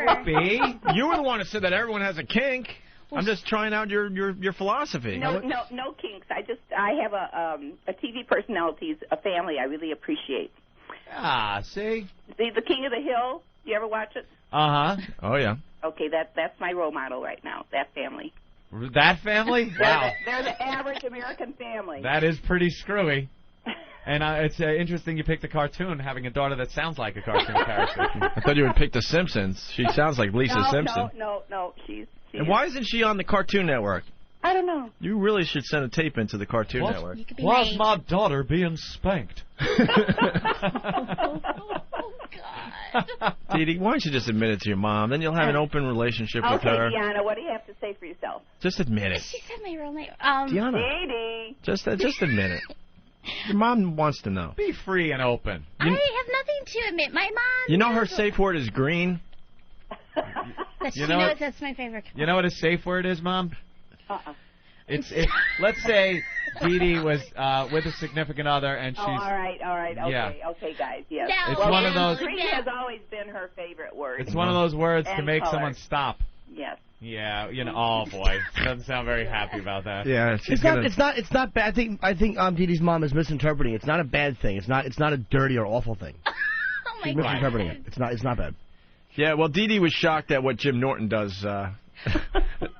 mother. B? You were the one who said that everyone has a kink. I'm just trying out your philosophy. No kinks. I have a TV personality, a family I really appreciate. Ah, see? The King of the Hill. Do you ever watch it? Uh-huh. Oh, yeah. Okay, that's my role model right now. That family. That family? Wow. They're the average American family. That is pretty screwy. And it's interesting you picked a cartoon, having a daughter that sounds like a cartoon character. I thought you would pick The Simpsons. She sounds like Lisa Simpson. No. She's And why isn't she on the Cartoon Network? I don't know. You really should send a tape into the Cartoon Network. Why's my daughter being spanked? DeeDee, why don't you just admit it to your mom? Then you'll have an open relationship with her. Okay, Deanna, what do you have to say for yourself? Just admit it. She said my real name. Deanna. DeeDee. Just admit it. Your mom wants to know. Be free and open. I have nothing to admit. My mom. You know her safe word is green? That she You know knows what- that's my favorite color. You know what a safe word is, Mom? Uh-uh. It's let's say DeeDee was with a significant other and she's... all right. Okay, Yeah. okay, guys. Yes. No, It's one of those- Green has always been her favorite word. It's one of those words to And make color. someone stop. Yes. Yeah, you know. Oh boy, doesn't sound very happy about that. Yeah, It's not bad. I think DeeDee's mom is misinterpreting. It's not a bad thing. It's not a dirty or awful thing. Oh my She's misinterpreting it. It's not bad. Yeah, well, DeeDee was shocked at what Jim Norton does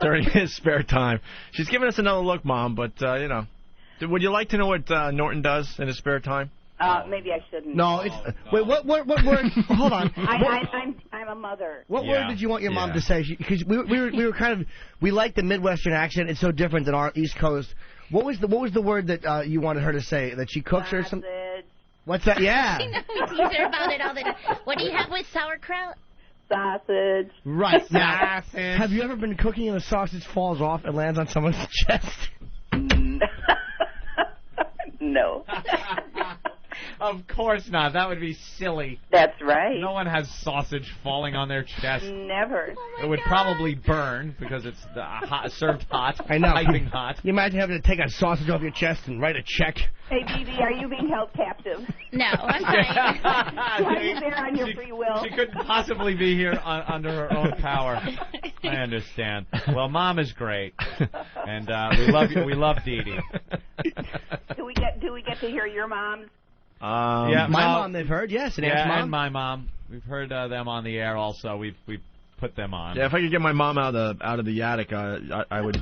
during his spare time. She's giving us another look, Mom, but, you know. Would you like to know what Norton does in his spare time? Maybe I shouldn't. No, it's wait. What word? Hold on. I'm a mother. What word did you want your mom to say? Because we were kind of we like the Midwestern accent. It's so different than our East Coast. What was the word that you wanted her to say? That she cooks or something? What's that? Yeah. I know, we tease her about it all the time. What do you have with sauerkraut? Sausage. Right. Now, have you ever been cooking and the sausage falls off and lands on someone's chest? No. Of course not. That would be silly. That's right. No one has sausage falling on their chest. Never. It would probably burn because it's served hot. I know. Piping hot. You imagine having to take a sausage off your chest and write a check. Hey, DeeDee, are you being held captive? No, I'm fine. Are you there on your free will? She couldn't possibly be here under her own power. I understand. Well, Mom is great, and we love you. We love DeeDee. Do we get to hear your mom's? Yeah, my mom, they've heard, yes, and Aunt's mom. and my mom. We've heard them on the air also. We've put them on. Yeah, if I could get my mom out of the attic, I would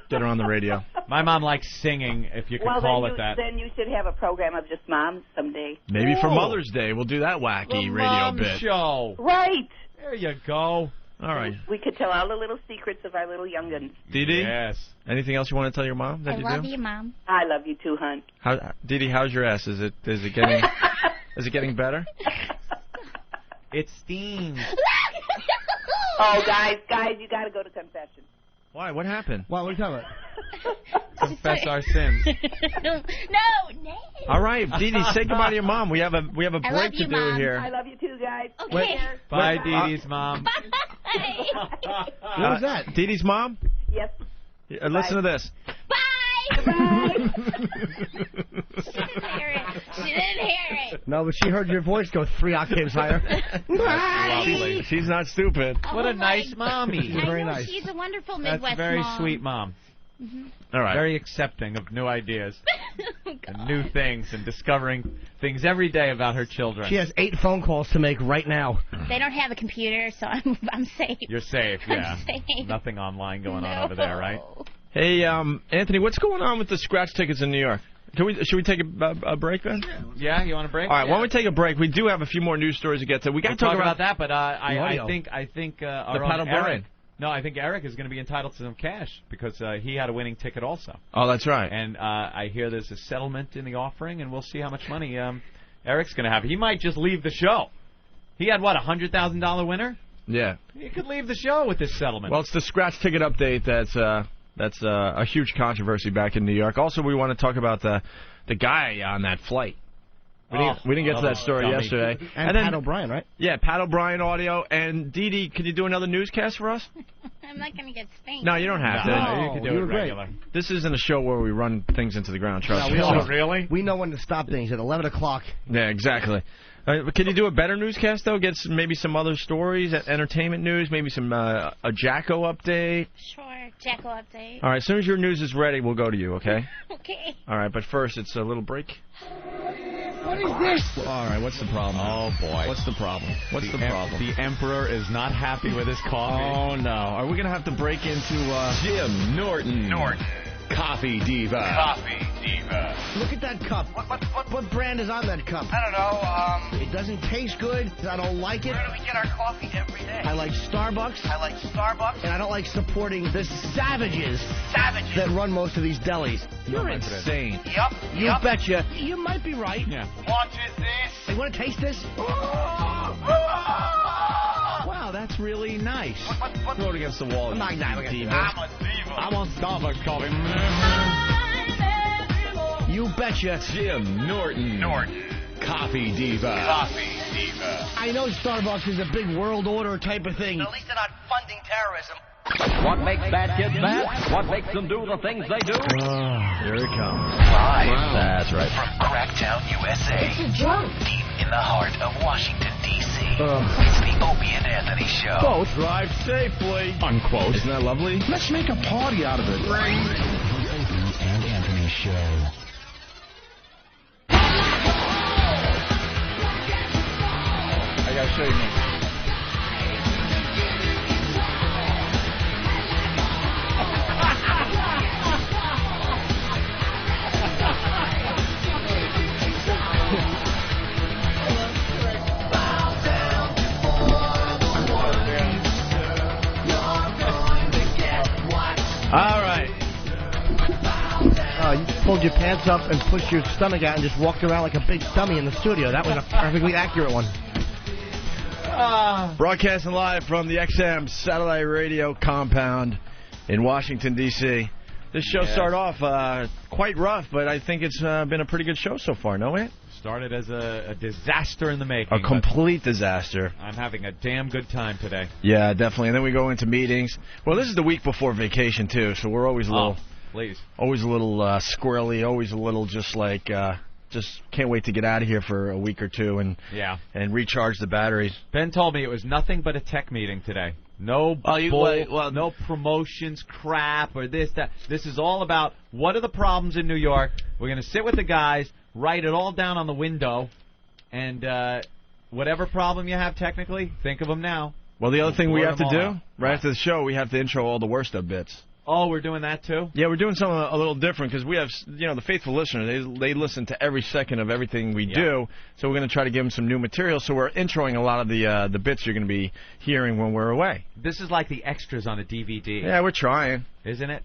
get her on the radio. My mom likes singing, if you could call it that. Then you should have a program of just moms someday. Maybe for Mother's Day, we'll do that wacky The radio Mom bit. Show. Right. There you go. All right. We could tell all the little secrets of our little young'uns. DeeDee? Yes. Anything else you want to tell your mom that I you love do? you, Mom. I love you too, hon. DeeDee, how's your ass? Is it getting is it getting better? It stings. Oh, guys, you got to go to confession. Why? What happened? What are you talking about? Confess our sins. No. All right, DeeDee, say goodbye to your mom. We have a I break love to you, do Mom. here. I love you too, guys. Okay. Bye, DeeDee's mom. What was that? DeeDee's mom? Yes. Listen to this. Bye. She didn't hear it. No, but she heard your voice go 3 octaves higher. Lovely. She's not stupid. What a nice mommy. She's very I know, nice. she's a wonderful That's Midwest a very mom. sweet mom. Mm-hmm. All right. Very accepting of new ideas Oh, and new things and discovering things every day about her children. She has 8 phone calls to make right now. They don't have a computer, so I'm safe. You're safe, yeah. I'm safe. Nothing online going on over there, right? Hey, Anthony, what's going on with the scratch tickets in New York? Should we take a break then? Yeah, you want a break? All right, why don't we take a break? We do have a few more news stories to get to. We got to We'll talk about that, but I audio. think The our own paddle Eric. Brian. No, I think Eric is going to be entitled to some cash because he had a winning ticket also. Oh, that's right. And I hear there's a settlement in the offering, and we'll see how much money Eric's going to have. He might just leave the show. He had, what, a $100,000 winner? Yeah. He could leave the show with this settlement. Well, it's the scratch ticket update that's a huge controversy back in New York. Also, we want to talk about the guy on that flight. We didn't get to that story yesterday. And then Pat O'Brien, right? Yeah, Pat O'Brien audio. And DeeDee, can you do another newscast for us? I'm not going to get spanked. No, you don't have to. No, You can do it were great. regular. This isn't a show where we run things into the ground, trust me. Really? We know when to stop things at 11 o'clock. Yeah, exactly. Can you do a better newscast, though? Get maybe some other stories, entertainment news, maybe some a Jacko update? Sure, Jacko update. All right, as soon as your news is ready, we'll go to you, okay? Okay. All right, but first, it's a little break. What is this? All right, what's the problem? Oh, boy. What's the problem? What's the problem? The Emperor is not happy with his coffee. Oh, no. Are we going to have to break into... Jim Norton. Coffee Diva. Coffee Diva. Look at that cup. What brand is on that cup? I don't know. It doesn't taste good. I don't like it. Where do we get our coffee every day? I like Starbucks. And I don't like supporting the savages that run most of these delis. You're insane. Yep. You betcha. You might be right. Yeah. What is this? Hey, want to taste this? Wow, that's really nice. Throw it against the wall. I'm not I'm a diva. I want Starbucks coffee. You betcha. Jim Norton. Coffee Diva. Coffee Diva. I know Starbucks is a big world order type of thing. At least they're not funding terrorism. What makes bad kids bad? What makes them do the things they do? Here it comes. Live. That's right. From Craigtown, USA. It's a joke. Deep in the heart of Washington, D.C. It's the Opie and Anthony Show. Both drive safely. Unquote. Isn't that lovely? Let's make a party out of it. The Opie and Anthony Show. I got to show you me. All right. Oh, you pulled your pants up and pushed your stomach out and just walked around like a big dummy in the studio. That was a perfectly accurate one. Broadcasting live from the XM satellite radio compound in Washington, D.C. This show started off quite rough, but I think it's been a pretty good show so far, no, Ant? Started as a disaster in the making. A complete disaster. I'm having a damn good time today. Yeah, definitely. And then we go into meetings. Well, this is the week before vacation, too, so we're always a little... Please. Always a little squirrely, always a little just like... just can't wait to get out of here for a week or two and recharge the batteries. Ben told me it was nothing but a tech meeting today. No no promotions, crap, or this, that. This is all about what are the problems in New York. We're going to sit with the guys, write it all down on the window, and whatever problem you have technically, think of them now. Well, the other thing we have to do, right after the show, we have to intro all the worst of bits. Oh, we're doing that too? Yeah, we're doing something a little different because we have, the faithful listeners, they listen to every second of everything we do, so we're going to try to give them some new material, so we're introing a lot of the bits you're going to be hearing when we're away. This is like the extras on a DVD. Yeah, we're trying. Isn't it?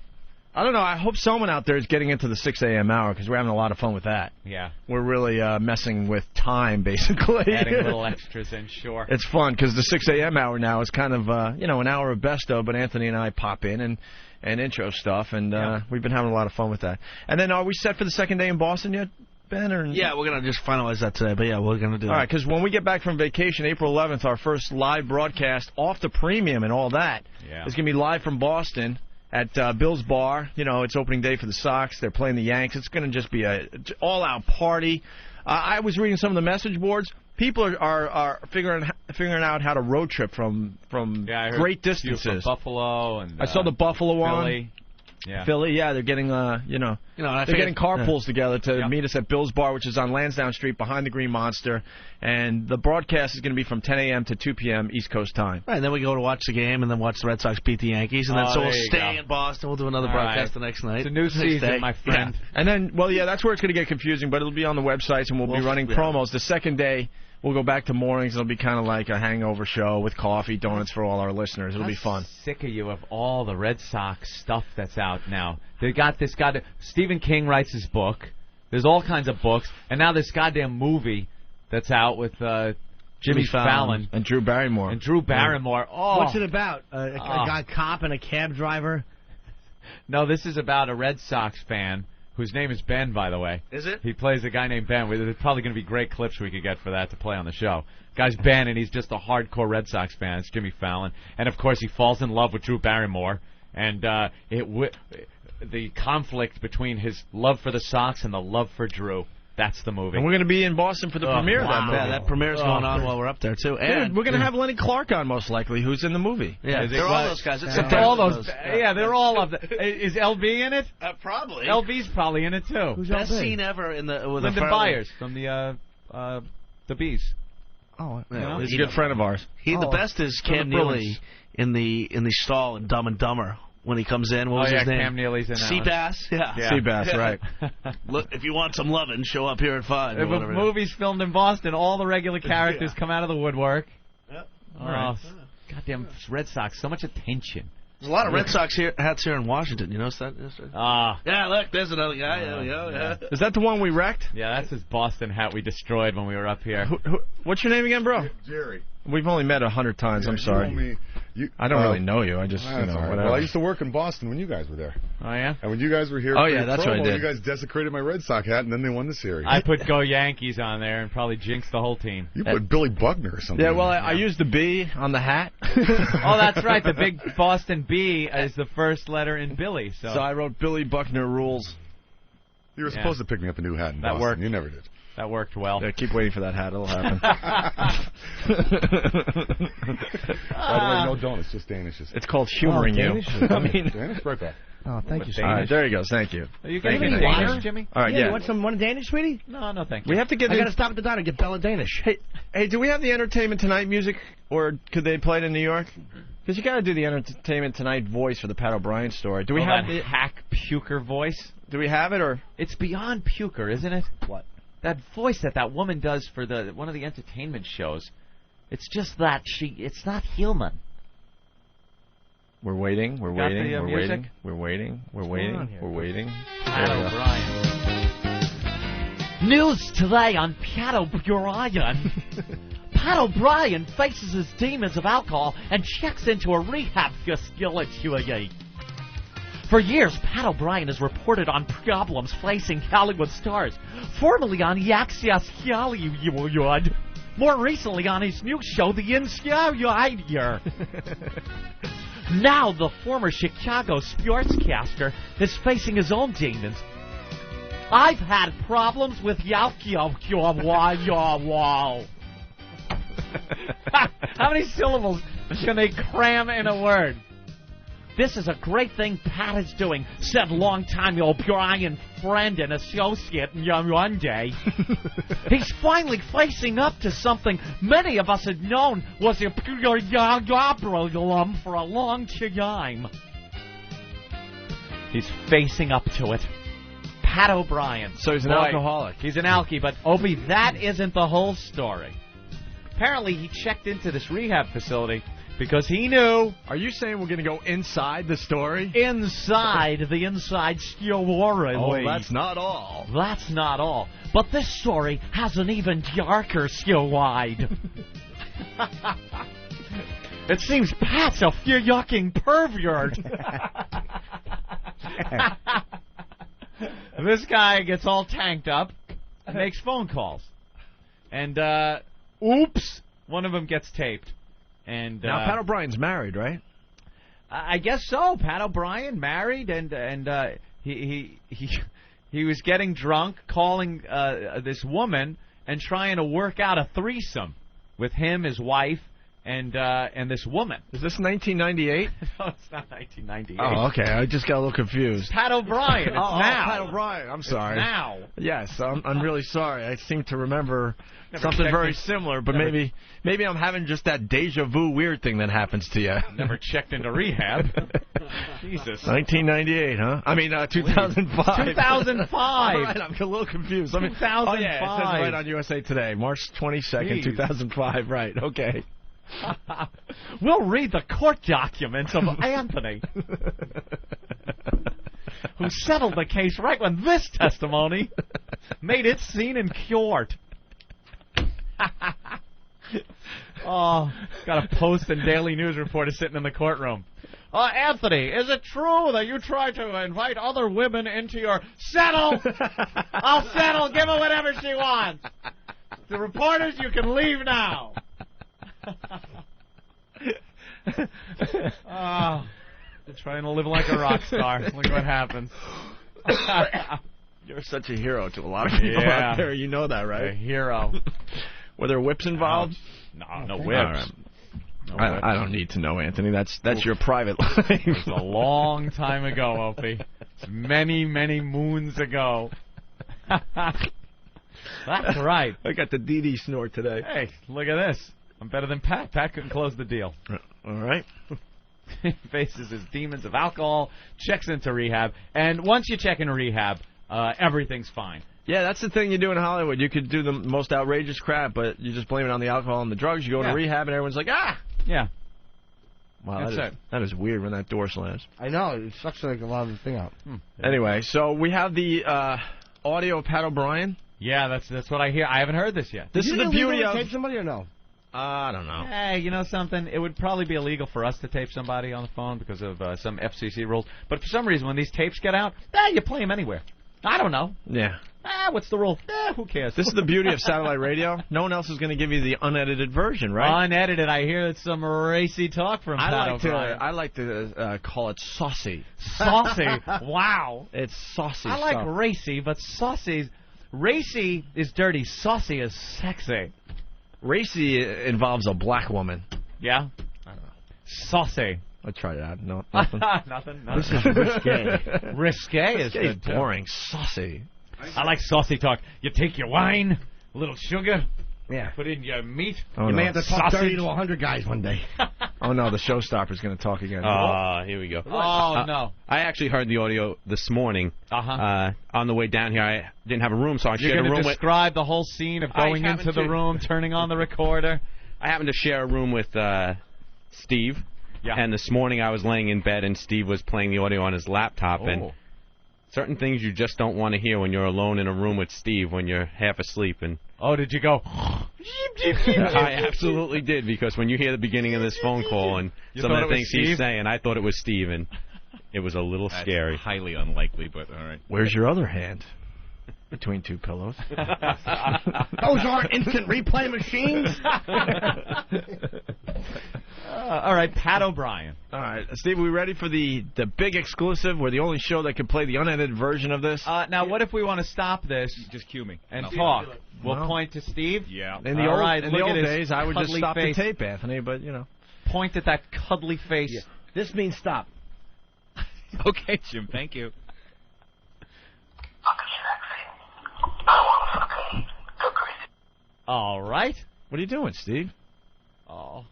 I don't know. I hope someone out there is getting into the 6 a.m. hour because we're having a lot of fun with that. Yeah. We're really messing with time, basically. Adding little extras in, sure. It's fun because the 6 a.m. hour now is kind of, an hour of best of, but Anthony and I pop in and intro stuff, and we've been having a lot of fun with that. And then are we set for the second day in Boston yet, Ben? Or... Yeah, we're going to just finalize that today, but yeah, we're going to do All right, because when we get back from vacation, April 11th, our first live broadcast off the premium and all that is going to be live from Boston at Bill's Bar. It's opening day for the Sox. They're playing the Yanks. It's going to just be a all-out party. I was reading some of the message boards. People are figuring out how to road trip from great distances. From Buffalo and I saw the Buffalo one. Philly. Yeah. Philly, they're getting they're getting carpools together to meet us at Bill's Bar, which is on Lansdowne Street behind the Green Monster, and the broadcast is going to be from 10 a.m. to 2 p.m. East Coast time. Right, and then we go to watch the game, and then watch the Red Sox beat the Yankees, and then so we'll stay in Boston. We'll do another broadcast the next night. It's a new season, my friend. Yeah. And then, that's where it's going to get confusing, but it'll be on the websites, and we'll be running promos. The second day, we'll go back to mornings. It'll be kind of like a hangover show with coffee, donuts for all our listeners. It'll be fun. Sick of you of all the Red Sox stuff that's out now. They got this guy. Stephen King writes his book. There's all kinds of books, and now this goddamn movie that's out with Jimmy Fallon and Drew Barrymore. Oh, what's it about? A cop and a cab driver? No, this is about a Red Sox fan whose name is Ben, by the way. Is it? He plays a guy named Ben. There's probably going to be great clips we could get for that to play on the show. Guy's Ben, and he's just a hardcore Red Sox fan. It's Jimmy Fallon. And, of course, he falls in love with Drew Barrymore. And the conflict between his love for the Sox and the love for Drew. That's the movie. And we're going to be in Boston for the premiere of that movie. Yeah, that premiere's going on while we're up there, too. And we're going to have Lenny Clark on, most likely, who's in the movie. Yeah, they're all those guys. It's all those. Yeah, they're all of the. Is LB in it? Probably. LB's probably in it, too. Who's best scene ever with Lyndon Byers from the Bees. Oh, yeah, he's a good friend of ours. The best is Cam Neely in the stall in Dumb and Dumber. When he comes in, what was his name? Cam Neely's in that Seabass? Yeah. Seabass, right. Look, if you want some lovin', show up here at 5. If a movie's filmed in Boston, all the regular characters come out of the woodwork. Yep. All right. Goddamn Red Sox, so much attention. There's a lot of Red Sox hats here in Washington. You notice that? Yeah, look, there's another guy. Yeah. Is that the one we wrecked? Yeah, that's his Boston hat we destroyed when we were up here. What's your name again, bro? Jerry. We've only met 100 times. I'm sorry. I don't really know you. I just, whatever. Well, I used to work in Boston when you guys were there. Oh, yeah? And when you guys were here for your that's promo, what I did. You guys desecrated my Red Sox hat, and then they won the series. I put Go Yankees on there and probably jinxed the whole team. You put Billy Buckner or something. Yeah, well, I used the B on the hat. Oh, that's right. The big Boston B is the first letter in Billy. So I wrote Billy Buckner rules. You were supposed to pick me up a new hat in Boston. Worked. You never did. That worked well. Yeah, keep waiting for that hat. It'll happen. By the way, no donuts, just Danishes. It's called humoring you. Danish, right back. Oh, thank you, sir. All right, there he goes. Thank you. Are you getting any Danish, Jimmy? All right, You want one Danish, sweetie? No, thank you. We have to get. I got to stop at the diner and get Bella Danish. Hey, do we have the Entertainment Tonight music, or could they play it in New York? Because you got to do the Entertainment Tonight voice for the Pat O'Brien story. Do we have that hack puker voice? Do we have it, or it's beyond puker, isn't it? What? That voice that woman does for one of the entertainment shows. It's just that it's not human. We're waiting. We're Got waiting. the, We're music? waiting. We're waiting. We're waiting. We're waiting. Pat O'Brien. News today on Pat O'Brien. Pat O'Brien faces his demons of alcohol and checks into a rehab facility. For years, Pat O'Brien has reported on problems facing Hollywood stars, formerly on Access Hollywood, more recently on his new show, The Insider. Now the former Chicago sportscaster is facing his own demons. I've had problems with How many syllables can they cram in a word? This is a great thing Pat is doing, said longtime O'Brien friend and associate one day. He's finally facing up to something many of us had known was a problem for a long time. He's facing up to it. Pat O'Brien. So he's an alcoholic. He's an alkie, but Opie, that isn't the whole story. Apparently he checked into this rehab facility because he knew. Are you saying we're going to go inside the story? Inside the inside story. Oh, that's not all. That's not all. But this story has an even darker story. It seems Pat's a yucking pervert. This guy gets all tanked up and makes phone calls. And, oops, one of them gets taped. And now Pat O'Brien's married, right? I guess so. Pat O'Brien married, and he was getting drunk, calling this woman and trying to work out a threesome with him, his wife, and this woman. Is this 1998? No, it's not 1998. Oh, okay. I just got a little confused. Pat O'Brien. It's now. Pat O'Brien. I'm sorry. It's now. Yes, I'm really sorry. I seem to remember something very similar, but maybe I'm having just that deja vu weird thing that happens to you. Never checked into rehab. Jesus. 1998, huh? I mean, 2005. 2005. All right, I'm a little confused. 2005. Oh, yeah, it says right on USA Today, March 22nd, 2005. Right, okay. We'll read the court documents of Anthony, who settled the case right when this testimony made its scene in court. Oh, got a Post and Daily News reporter sitting in the courtroom. Anthony, is it true that you try to invite other women into your... Settle! I'll settle. Give her whatever she wants. The reporters, you can leave now. Oh, you're trying to live like a rock star. Look what happens. You're such a hero to a lot of people out there. You know that, right? A hero. Were there whips involved? No whips. I don't need to know, Anthony. That's your private life. It's a long time ago, Opie. It's many, many moons ago. That's right. I got the DeeDee snort today. Hey, look at this. I'm better than Pat. Pat couldn't close the deal. All right. He faces his demons of alcohol, checks into rehab, and once you check into rehab, everything's fine. Yeah, that's the thing you do in Hollywood. You could do the most outrageous crap, but you just blame it on the alcohol and the drugs. You go into rehab, and everyone's like, ah! Yeah. Wow, that is weird when that door slams. I know. It sucks like a lot of the thing out. Anyway, so we have the audio of Pat O'Brien. Yeah, that's what I hear. I haven't heard this yet. This is the beauty of... tape somebody or no? I don't know. Hey, you know something? It would probably be illegal for us to tape somebody on the phone because of some FCC rules. But for some reason, when these tapes get out, you play them anywhere. I don't know. Yeah. What's the rule? Who cares? This is the beauty of satellite radio. No one else is going to give you the unedited version, right? Unedited. I hear it's some racy talk from Pat O'Brien. I like to call it saucy. Saucy? Wow. It's saucy I like stuff. racy, but saucy... Racy is dirty. Saucy is sexy. Racy involves a black woman. Yeah? I don't know. Saucy. I tried it out. No, nothing. Nothing. This is risque. Risque is good, too. Boring. Saucy. I like saucy talk. You take your wine, a little sugar, put in your meat. Oh, you may have to talk dirty to 100 guys one day. Oh, no, the showstopper's going to talk again. Here we go. Oh, no. I actually heard the audio this morning. On the way down here, I didn't have a room, so I shared a room with... You're going to describe the whole scene of going into the room, turning on the recorder? I happened to share a room with Steve. Yeah. And this morning I was laying in bed, and Steve was playing the audio on his laptop, and... certain things you just don't want to hear when you're alone in a room with Steve when you're half asleep. And oh, did you go? I absolutely did, because when you hear the beginning of this phone call and some of the things he's saying, I thought it was Steve, and it was a little scary. Highly unlikely, but all right. Where's your other hand? Between two pillows. Those aren't instant replay machines. All right, Pat O'Brien. All right, Steve, are we ready for the big exclusive? We're the only show that can play the unedited version of this. Now, what if we want to stop this? Just cue me. And talk. We'll point to Steve? Yeah. In the old days, I would just stop the tape, Anthony, but, you know. Point at that cuddly face. Yeah. This means stop. Okay, Jim, thank you. All right. What are you doing, Steve? Oh,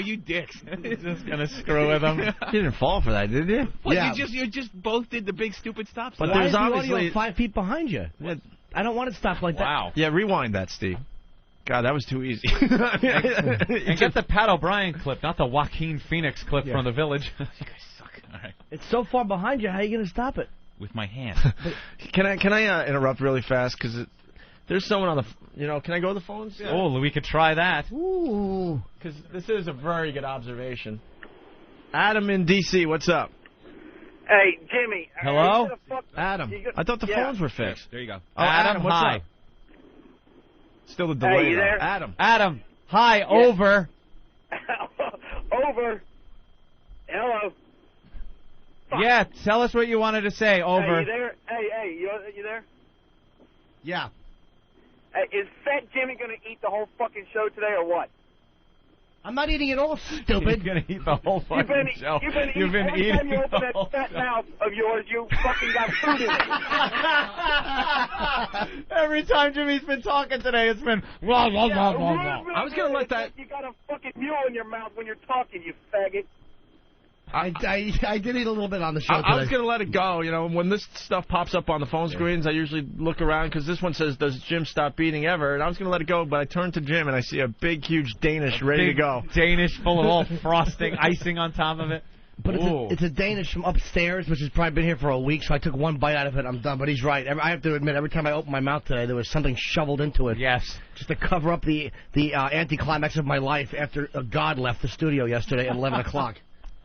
you dicks. He's just going to screw with him. You didn't fall for that, did you? Well, yeah. You just both did the big stupid stop. But there's obviously 5 feet behind you. Yeah, I don't want it to stop like that. Wow. Yeah, rewind that, Steve. God, that was too easy. And get the Pat O'Brien clip, not the Joaquin Phoenix clip from The Village. You guys suck. All right. It's so far behind you. How are you going to stop it? With my hand. Can I interrupt really fast? Because there's someone on the... can I go to the phones? Yeah. Oh, we could try that. Ooh. Because this is a very good observation. Adam in D.C., what's up? Hey, Jimmy. Hello? Adam. I thought the phones were fixed. There you go. Oh, Adam, what's hi. up? Still the delay. Hey, you there? Adam. Hi, over. Over. Hello. Fuck. Yeah, tell us what you wanted to say, over. Hey, you there? Hey, you there? Yeah. Is Fat Jimmy going to eat the whole fucking show today or what? I'm not eating it all, stupid. You're going to eat the whole fucking show. You've been eating every time you open that fat mouth of yours, you fucking got food in it. Every time Jimmy's been talking today, it's been... Wah, wah, wah, wah, wah. I was going to let that... You got a fucking mule in your mouth when you're talking, you faggot. I did eat a little bit on the show today. I was going to let it go. When this stuff pops up on the phone screens, I usually look around because this one says, does Jim stop beating ever? And I was going to let it go, but I turned to Jim and I see a big, huge Danish ready to go. Danish full of all frosting, icing on top of it. But it's a Danish from upstairs, which has probably been here for a week, so I took one bite out of it. I'm done. But he's right. I have to admit, every time I opened my mouth today, there was something shoveled into it. Yes. Just to cover up the anticlimax of my life after God left the studio yesterday at 11 o'clock.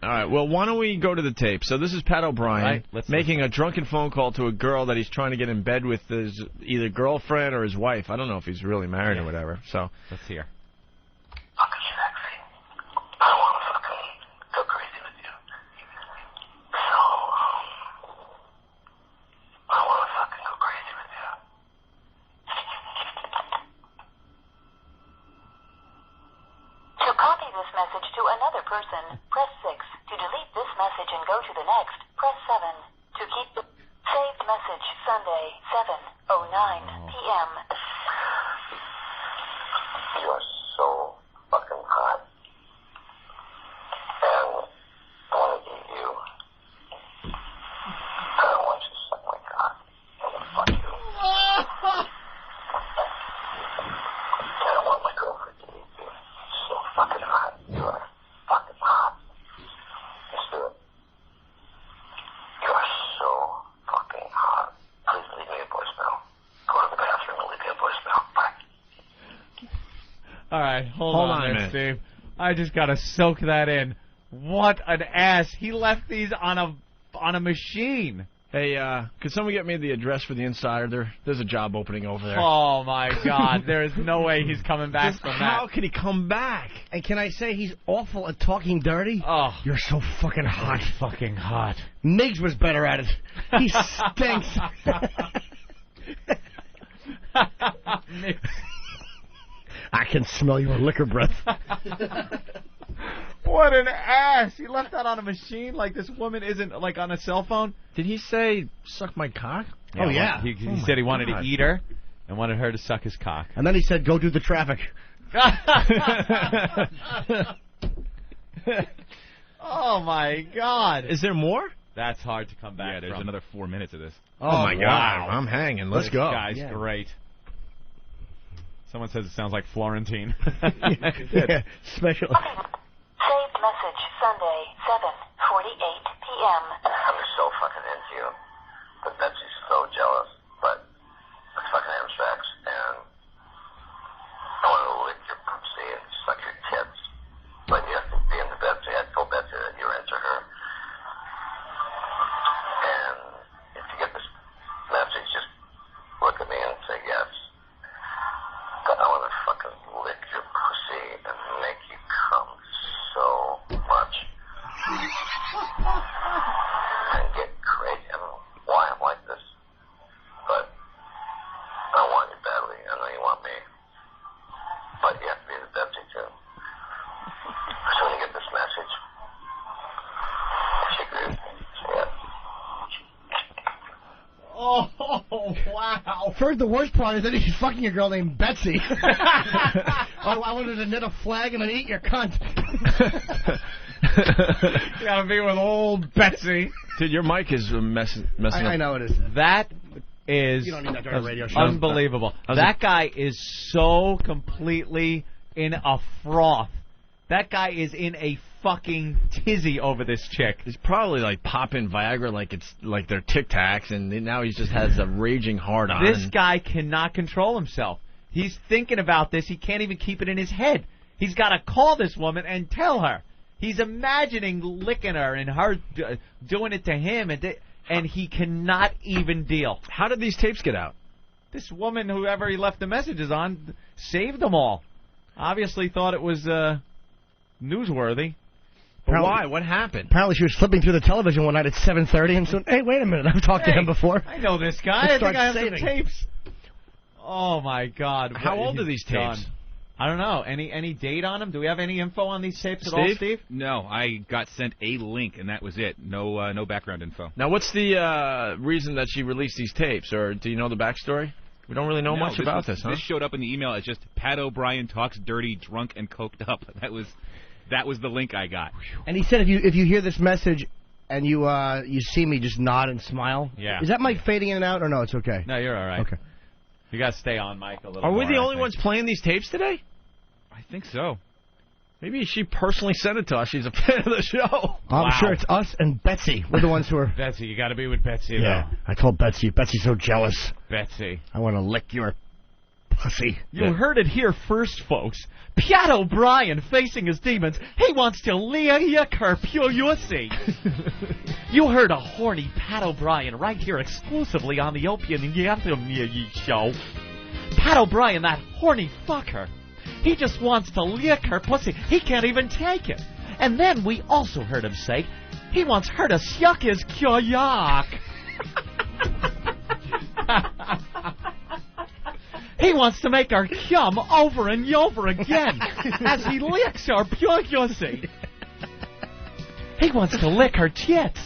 All right, well, why don't we go to the tape? So this is Pat O'Brien making a drunken phone call to a girl that he's trying to get in bed with his either girlfriend or his wife. I don't know if he's really married or whatever. So let's hear. Press 6. To delete this message and go to the next, press 7. To keep the saved message, Sunday, 7:09 p.m. You are so fucking hot. And I want to eat you. I don't want you to suck my cock. I want to fuck you. I don't want my girlfriend to eat you. You're so fucking hot. You are fucking hot. Let's do it. You are so fucking hot. Please leave me a voicemail. Go to the bathroom and leave me a voicemail. Bye. All right, hold on a there, minute. Steve. I just gotta soak that in. What an ass! He left these on a machine. Hey, could someone get me the address for the Insider? There's a job opening over there. Oh my God! There is no way he's coming back Just from How that. can he come back? And can I say he's awful at talking dirty? Oh, you're so fucking hot. Fucking hot. Miggs was better at it. He stinks. I can smell your liquor breath. What an ass! He left that on a machine like this woman isn't like on a cell phone. Did he say suck my cock? Oh, yeah. He Oh, said he my wanted God. to eat her and wanted her to suck his cock. And then he said, go do the traffic. Oh my God! Is there more? That's hard to come back Yeah, there's from. another 4 minutes of this. Oh my God! wow. I'm hanging. Let's This go. guy's great. Someone says it sounds like Florentine. Yeah, special. Saved message, Sunday, 7:48 p.m. I'm just so fucking into you. But Betsy's so jealous. But it's fucking ham sex. And I want to lick your pussy and suck your tits. But you have to be into Betsy. I told Betsy that you're into her. And if you get this message, just look at me and say yes. But I want to fucking lick your pussy and make you come so much. And get crazy. I don't know why I'm like this. But I want you badly. I know you want me. But you have to be the Betsy too. So when you get this message, if you agree with me, say yes. Oh, wow. First, the worst part is that he's fucking a girl named Betsy. Oh, I wanted to knit a flag and then eat your cunt. You gotta be with old Betsy. Dude, your mic is messing up. I know it is. That is You don't need that during a radio show. unbelievable. That guy is so completely in a froth. That guy is in a fucking tizzy over this chick. He's probably like popping Viagra like it's like they're Tic Tacs, and now he just has a raging hard on. This guy cannot control himself. He's thinking about this. He can't even keep it in his head. He's got to call this woman and tell her. He's imagining licking her and her doing it to him, and he cannot even deal. How did these tapes get out? This woman, whoever he left the messages on, saved them all. Obviously thought it was newsworthy. But why? What happened? Apparently she was flipping through the television one night at 7:30 and said, hey, wait a minute, I've talked to him before. I know this guy. Let's I think I have start some saving. tapes. Oh, my God. How What old are he's these tapes? done. I don't know. Any date on them? Do we have any info on these tapes at all, Steve? No, I got sent a link, and that was it. No background info. Now, what's the reason that she released these tapes, or do you know the backstory? We don't really know much about this, huh? This showed up in the email as just Pat O'Brien talks dirty, drunk, and coked up. That was the link I got. And he said if you hear this message and you see me, just nod and smile. Yeah. Is that mic fading in and out, or no, it's okay? No, you're all right. Okay. You got to stay on, Mike, a little Are we more, the I only think. ones playing these tapes today? I think so. Maybe she personally sent it to us. She's a fan of the show. I'm sure it's us and Betsy. We're the ones who are... Betsy, you got to be with Betsy, Yeah, I told Betsy. Betsy's so jealous. though. Betsy. I want to lick your pussy. You heard it here first, folks. Pat O'Brien facing his demons. He wants to lick her pussy. You heard a horny Pat O'Brien right here exclusively on the Opie and Anthem show. Pat O'Brien, that horny fucker. He just wants to lick her pussy. He can't even take it. And then we also heard him say he wants her to suck his kyoyak. He wants to make her cum over and over again as he licks her pussy. He wants to lick her tits.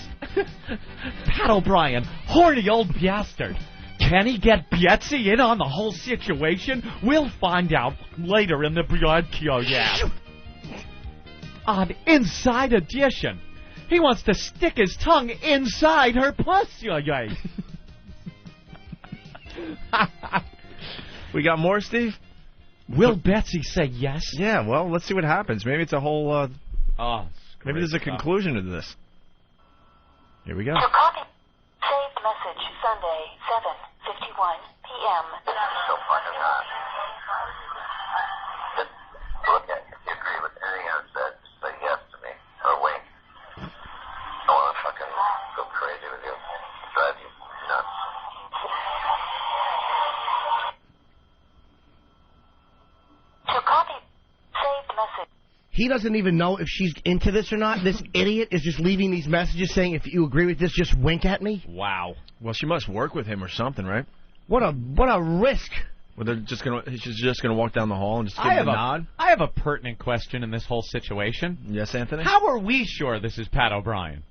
Pat O'Brien, horny old bastard. Can he get Betsy in on the whole situation? We'll find out later in the broadcast. On Inside Edition, he wants to stick his tongue inside her pussy. We got more, Steve? Will Betsy say yes? Yeah, well, let's see what happens. Maybe it's a whole... maybe there's a conclusion to this. Here we go. To copy, saved message Sunday, 7:51 p.m. So fucking hot. Just look at if you agree with anything I've said, just say yes to me. Or wink. I want to fucking go crazy with you. Drive you nuts. To copy, saved message. He doesn't even know if she's into this or not. This idiot is just leaving these messages saying, if you agree with this, just wink at me. Wow. Well, she must work with him or something, right? What a risk. Well, she's just gonna walk down the hall and just give him a nod? I have a pertinent question in this whole situation. Yes, Anthony? How are we sure this is Pat O'Brien?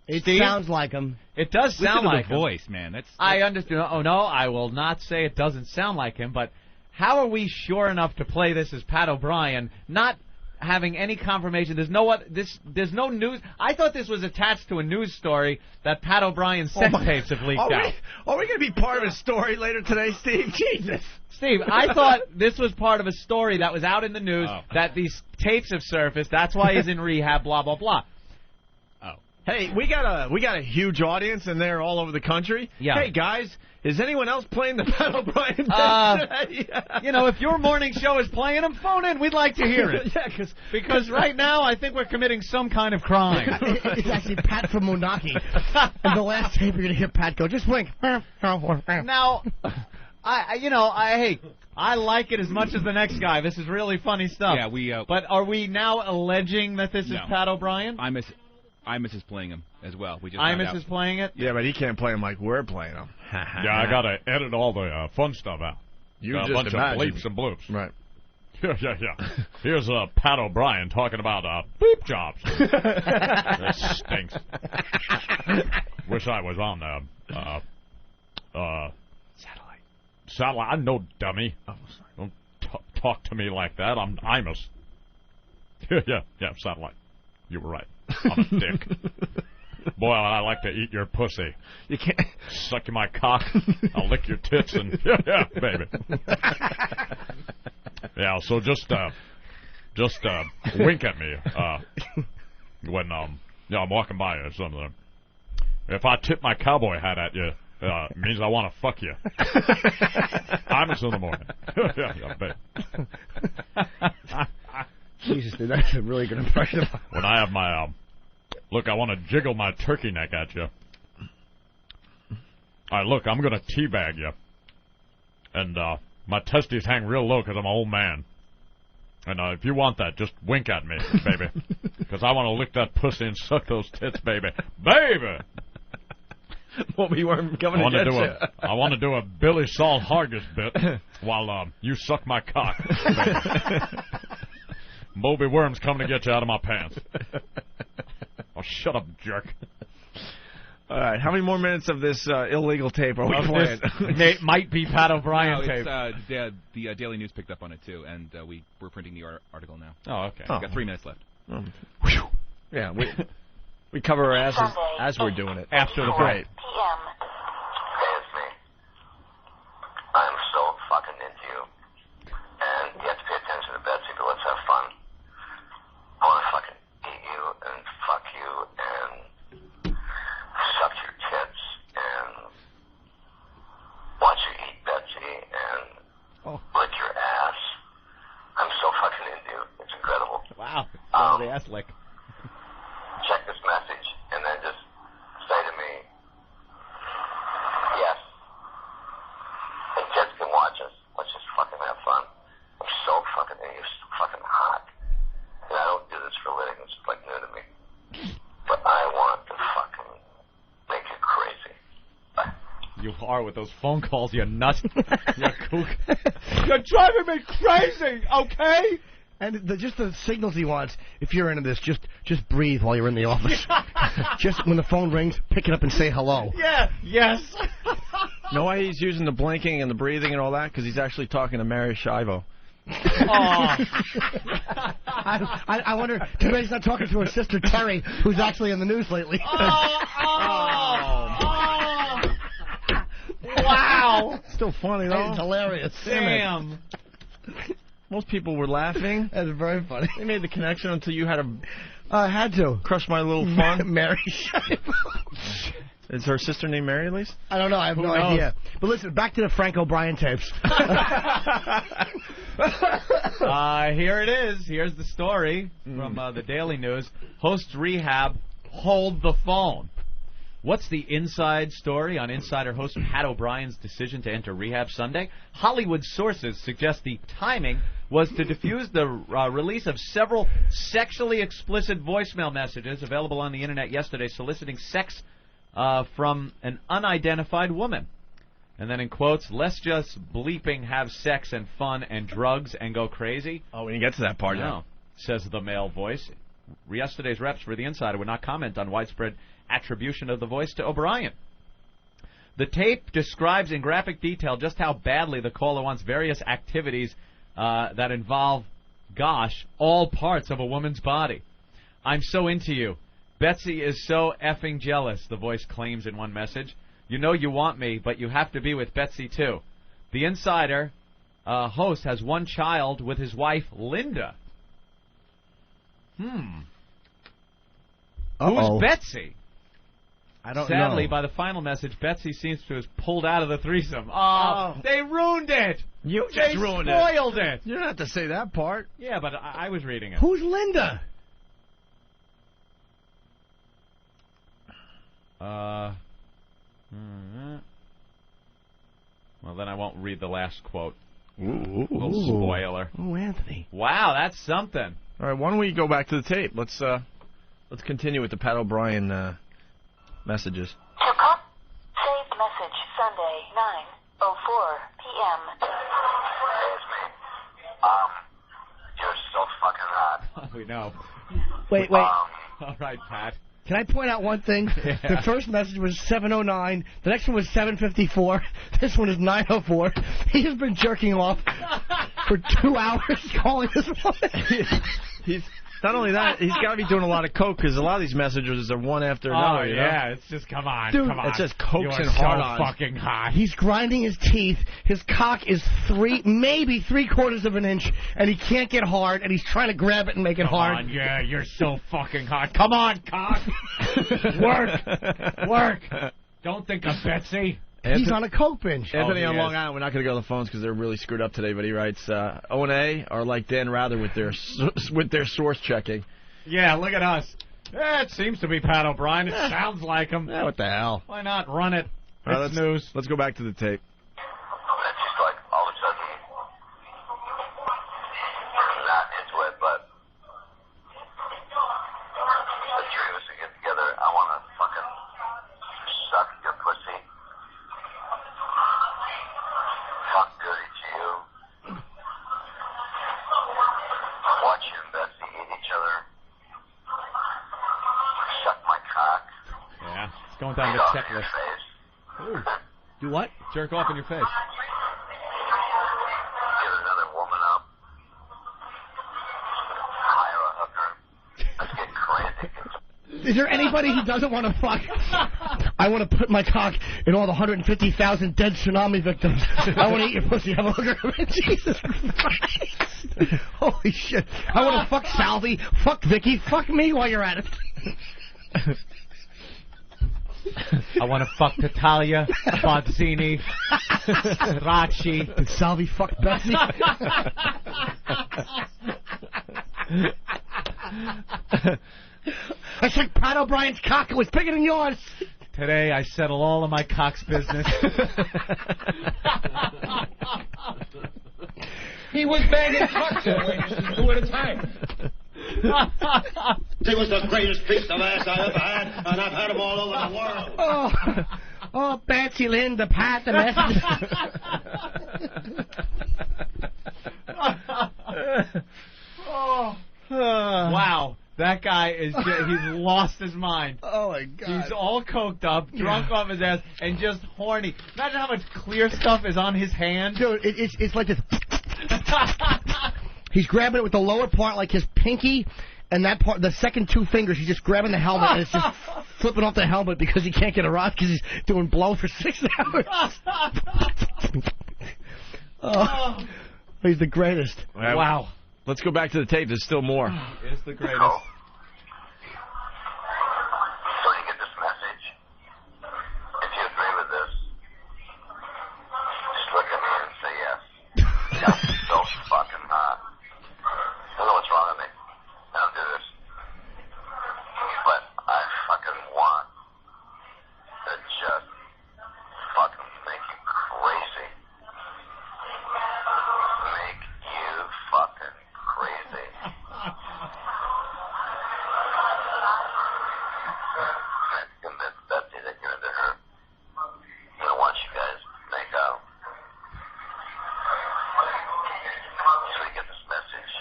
It Steve? sounds like him. It does sound like the voice, man. That's I understand. Oh, no, I will not say it doesn't sound like him, but how are we sure enough to play this as Pat O'Brien, not having any confirmation? There's no news. I thought this was attached to a news story that Pat O'Brien's sex tapes have leaked out. Are we going to be part of a story later today, Steve? Jesus. Steve, I thought this was part of a story that was out in the news that these tapes have surfaced. That's why he's in rehab, blah, blah, blah. Hey, we got a huge audience, and they're all over the country. Yeah. Hey, guys, is anyone else playing the Pat O'Brien tape today? You know, if your morning show is playing them, phone in. We'd like to hear it. Yeah, because right now I think we're committing some kind of crime. It's actually Pat from Monaki. And the last tape you're going to hear Pat go, just wink. Now, I like it as much as the next guy. This is really funny stuff. Yeah, But are we now alleging that this is Pat O'Brien? Imus is playing him as well. Imus is playing it? Yeah, but he can't play him like we're playing him. Yeah, I got to edit all the fun stuff out. You got just a bunch imagine. of bleeps and bloops. Right. Yeah. Here's Pat O'Brien talking about beep jobs. That stinks. Wish I was on satellite. I'm no dummy. Don't talk to me like that. I'm Imus. Yeah, satellite. You were right. I'm a dick. Boy, I like to eat your pussy. You can't suck my cock. I'll lick your tits and yeah, baby. Yeah, so just wink at me when I'm walking by or something. If I tip my cowboy hat at you, it means I want to fuck you. I'm in the morning. Yeah, baby. Jesus, dude, that's a really good impression. When I have my look, I want to jiggle my turkey neck at you. All right, look, I'm going to teabag you. And my testes hang real low because I'm an old man. And if you want that, just wink at me, baby. Because I want to lick that pussy and suck those tits, baby. Baby! Well, we weren't coming to get you. I want to do a Billy Saul Hargis bit while you suck my cock. Moby Worm's coming to get you out of my pants. Oh, shut up, jerk. All right, how many more minutes of this illegal tape are we playing? Might be Pat O'Brien tape. The Daily News picked up on it, too, and we're printing the article now. Oh, okay. We've got 3 minutes left. Yeah, we cover our asses as we're doing it. After the break. Hey, it's me. I'm so fucking into you. And you have to pay attention to Betsy, but let's have fun. I want to fucking eat you and fuck you and suck your tits and watch you eat Betsy and Slick. check this message, and then just say to me, yes, and kids can watch us. Let's just fucking have fun. You're so fucking hot. And I don't do this for a living. It's like new to me. But I want to fucking make you crazy. You are with those phone calls, you nut. You kook. You're driving me crazy, okay? And just the signals he wants, if you're into this, just breathe while you're in the office. Just when the phone rings, pick it up and say hello. Yeah, yes. Know why he's using the blinking and the breathing and all that? Because he's actually talking to Mary Shivo. I wonder, too bad he's not talking to her sister Terry, who's actually in the news lately. Wow. Still funny, though. It's hilarious. Damn. Most people were laughing. That's very funny. They made the connection until you had to... I had to. Crush my little fun. Mary Shivo. Is her sister named Mary, at least? I don't know. I have no idea. But listen, back to the Frank O'Brien tapes. Here it is. Here's the story from the Daily News. Hosts rehab, hold the phone. What's the inside story on insider host Pat O'Brien's decision to enter rehab Sunday? Hollywood sources suggest the timing was to diffuse the release of several sexually explicit voicemail messages available on the internet yesterday soliciting sex from an unidentified woman. And then in quotes, let's just bleeping have sex and fun and drugs and go crazy. Oh, we didn't get to that part yet. Says the male voice. Yesterday's reps for the Insider would not comment on widespread attribution of the voice to O'Brien. The tape describes in graphic detail just how badly the caller wants various activities that involve, gosh, all parts of a woman's body. I'm so into you. Betsy is so effing jealous, the voice claims in one message. You know you want me, but you have to be with Betsy, too. The Insider host has one child with his wife, Linda. Who's Betsy? I don't Sadly, know. by the final message, Betsy seems to have pulled out of the threesome. Oh, they ruined it. You They just ruined spoiled it. You don't have to say that part. Yeah, but I was reading it. Who's Linda? Well, then I won't read the last quote. Ooh. Little spoiler. Oh, Anthony. Wow, that's something. All right, why don't we go back to the tape? Let's continue with the Pat O'Brien messages. Saved message Sunday 9:04 p.m. It's me. You're so fucking hot. We know. Wait. All right, Pat. Can I point out one thing? Yeah. The first message was 7:09. The next one was 7:54. This one is 9:04. He has been jerking off for 2 hours calling this woman. He's not only that, he's got to be doing a lot of coke because a lot of these messages are one after another. Oh, yeah, it's just, come on, Dude, come on. It's just cokes You're and hard-ons. so fucking hot. He's grinding his teeth. His cock is maybe 3/4 of an inch, and he can't get hard, and he's trying to grab it and make it hard. Come on, yeah, you're so fucking hot. Come on, cock. Work. Don't think of Betsy. He's on a coke binge. Anthony on he Long is. Island, we're not going to go to the phones because they're really screwed up today, but he writes, O&A are like Dan Rather with their source checking. Yeah, look at us. Yeah, it seems to be Pat O'Brien. It sounds like him. Yeah, what the hell? Why not run it? All right, It's news. Let's go back to the tape. It's just like all of a sudden, I'm not into it, but the three of us to get together, I want to fucking suck your pussy, fuck dirty to you, watch you and Betsy eat each other, suck my cock, Yeah, it's going down the eat off your checklist. face. Ooh. Do what? Jerk off in your face. Get another woman up. Hire a hooker. Let's get crazy. Is there anybody he doesn't want to fuck? I want to put my cock in all the 150,000 dead tsunami victims. I want to eat your pussy. Have a hooker. Jesus Christ. Holy shit. I want to fuck Salvi, fuck Vicky, fuck me while you're at it. I want to fuck Natalia, Bozzini, Stracci. Did Salvi fuck Betsy? I said Pat O'Brien's cock. It was bigger than yours. Today I settle all of my cock's business. He was banging trucks and waitresses 2 at a time. He was the greatest piece of ass I ever had, and I've had them all over the world. Oh, Betsy Lynn, the Pat, the message. Wow. That guy he's lost his mind. Oh, my God. He's all coked up, drunk off his ass, and just horny. Imagine how much clear stuff is on his hand. Dude, it's like this. He's grabbing it with the lower part, like his pinky, and that part, the second 2 fingers, he's just grabbing the helmet, and it's just flipping off the helmet because he can't get it off because he's doing blow for 6 hours. He's the greatest. Right, wow. Let's go back to the tape. There's still more. It's the greatest. So you get this message. If you agree with this, just look at me and say yes. I'm so fucking hot. I don't know what's wrong with me. I don't do this. But I fucking want to just fucking make you crazy. Make you fucking crazy. I've convinced Betsy that you're into her. I don't want you guys to make out. So you get this message.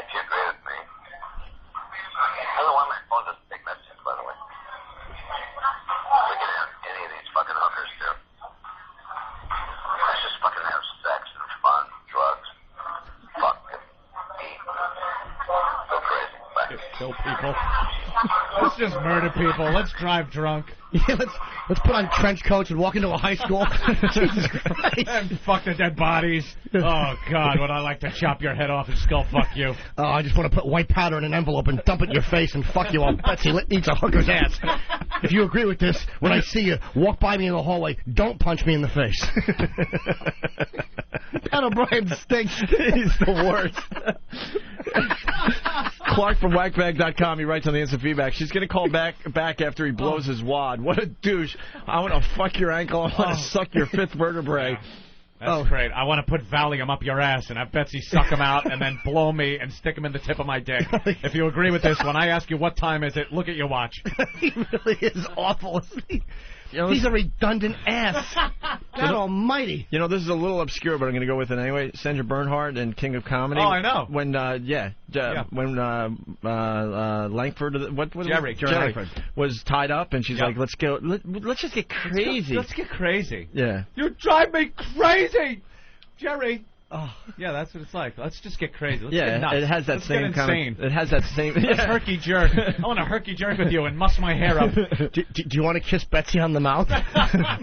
If you agree with me. I don't know why my phone doesn't take messages, by the way. We can have any of these fucking hookers do. Let's just fucking have sex and fun, drugs, fucking eat. Go crazy. Bye. Kill people. Let's just murder people. Let's drive drunk. Yeah, let's put on trench coats and walk into a high school. Jesus Christ. And fuck the dead bodies. Oh, God, would I like to chop your head off and skull fuck you. Oh, I just want to put white powder in an envelope and dump it in your face and fuck you while Betsy eats a hooker's ass. If you agree with this, when I see you, walk by me in the hallway. Don't punch me in the face. Pat O'Brien stinks. He's the worst. Clark from whackbag.com, he writes on the instant feedback, she's going to call back after he blows his wad. What a douche. I want to fuck your ankle. I want to suck your 5th vertebrae. That's great. I want to put Valium up your ass and have Betsy suck him out and then blow me and stick him in the tip of my dick. If you agree with this, when I ask you what time is it, look at your watch. He really is awful, isn't he? He's a redundant ass. God almighty. You know, this is a little obscure, but I'm going to go with it anyway. Sandra Bernhard and King of Comedy. Oh, I know. When, when Langford, Jerry Langford was tied up, and she's like, let's go, let's just get crazy. Let's get crazy. Yeah. You drive me crazy, Jerry. Oh, yeah, that's what it's like. Let's just get crazy. Let's get nuts. It has that Let's same get insane. It has that same. Let's herky jerk. I want to herky jerk with you and muss my hair up. Do you want to kiss Betsy on the mouth? God,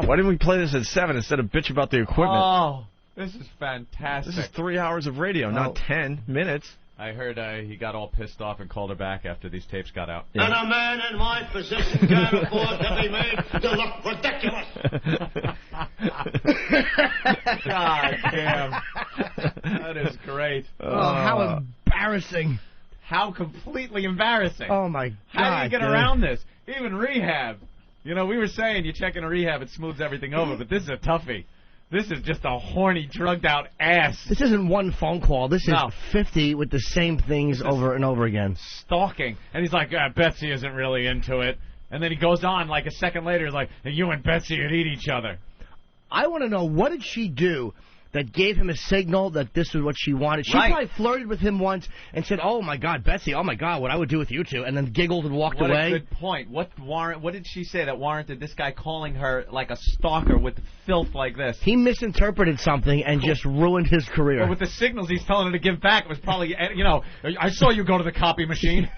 why didn't we play this at 7 instead of bitch about the equipment? Oh, this is fantastic. This is 3 hours of radio, not 10 minutes. I heard he got all pissed off and called her back after these tapes got out. And a man in my position can't afford to be made to look ridiculous. God damn. That is great. Oh, how embarrassing. How completely embarrassing. Oh, my God. How do you get around this? Even rehab. You know, we were saying you check in a rehab, it smooths everything over, but this is a toughie. This is just a horny, drugged-out ass. This isn't one phone call. This is 50 with the same things over and over again. Stalking. And he's like, Betsy isn't really into it. And then he goes on, like a second later, he's like, you and Betsy would eat each other. I want to know, what did she do that gave him a signal that this is what she wanted? She probably flirted with him once and said, oh, my God, Betsy, oh, my God, what I would do with you two, and then giggled and walked away. What a good point. What did she say that warranted this guy calling her like a stalker with filth like this? He misinterpreted something and just ruined his career. Well, with the signals he's telling her to give back, it was probably, I saw you go to the copy machine.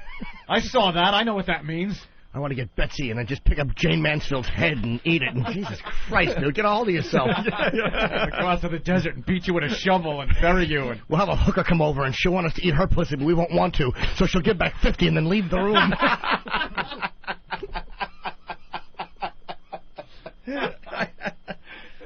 I saw that. I know what that means. I want to get Betsy and then just pick up Jane Mansfield's head and eat it. And Jesus Christ, dude, get a hold of yourself. Across to the desert and beat you with a shovel and bury you. And we'll have a hooker come over and she'll want us to eat her pussy, but we won't want to. So she'll give back 50 and then leave the room.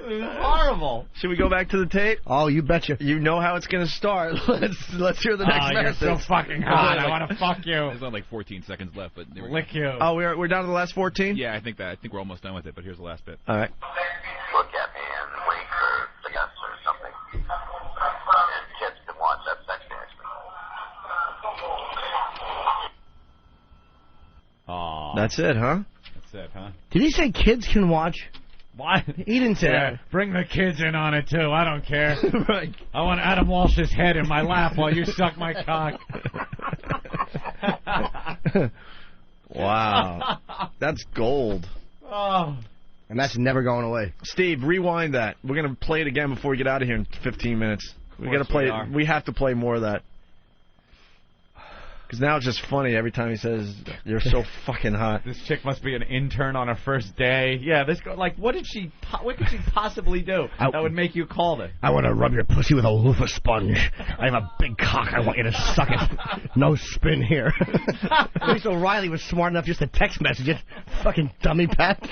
Horrible. Should we go back to the tape? Oh, you betcha. You know how it's going to start. Let's hear the next message. You're so fucking hot. I want to fuck you. There's only like 14 seconds left, but there we Lick go. you. Oh, we're down to the last 14? Yeah, I think we're almost done with it, but here's the last bit. All right. Look at me and wink or yes or something. And kids can watch that sexting experience. Aw. That's it, huh? That's it, huh? Did he say kids can watch? What? He didn't say that. Bring the kids in on it, too. I don't care. Right. I want Adam Walsh's head in my lap while you suck my cock. Wow. That's gold. Oh. And that's never going away. Steve, rewind that. We're going to play it again before we get out of here in 15 minutes. We got to play it. We have to play more of that. Because now it's just funny every time he says, "You're so fucking hot." This chick must be an intern on her first day. Yeah, this girl, like, what could she possibly do that would make you call it? I want to rub your pussy with a loofah sponge. I have a big cock. I want you to suck it. No spin here. At least O'Reilly was smart enough just to text message it. Fucking dummy Pat.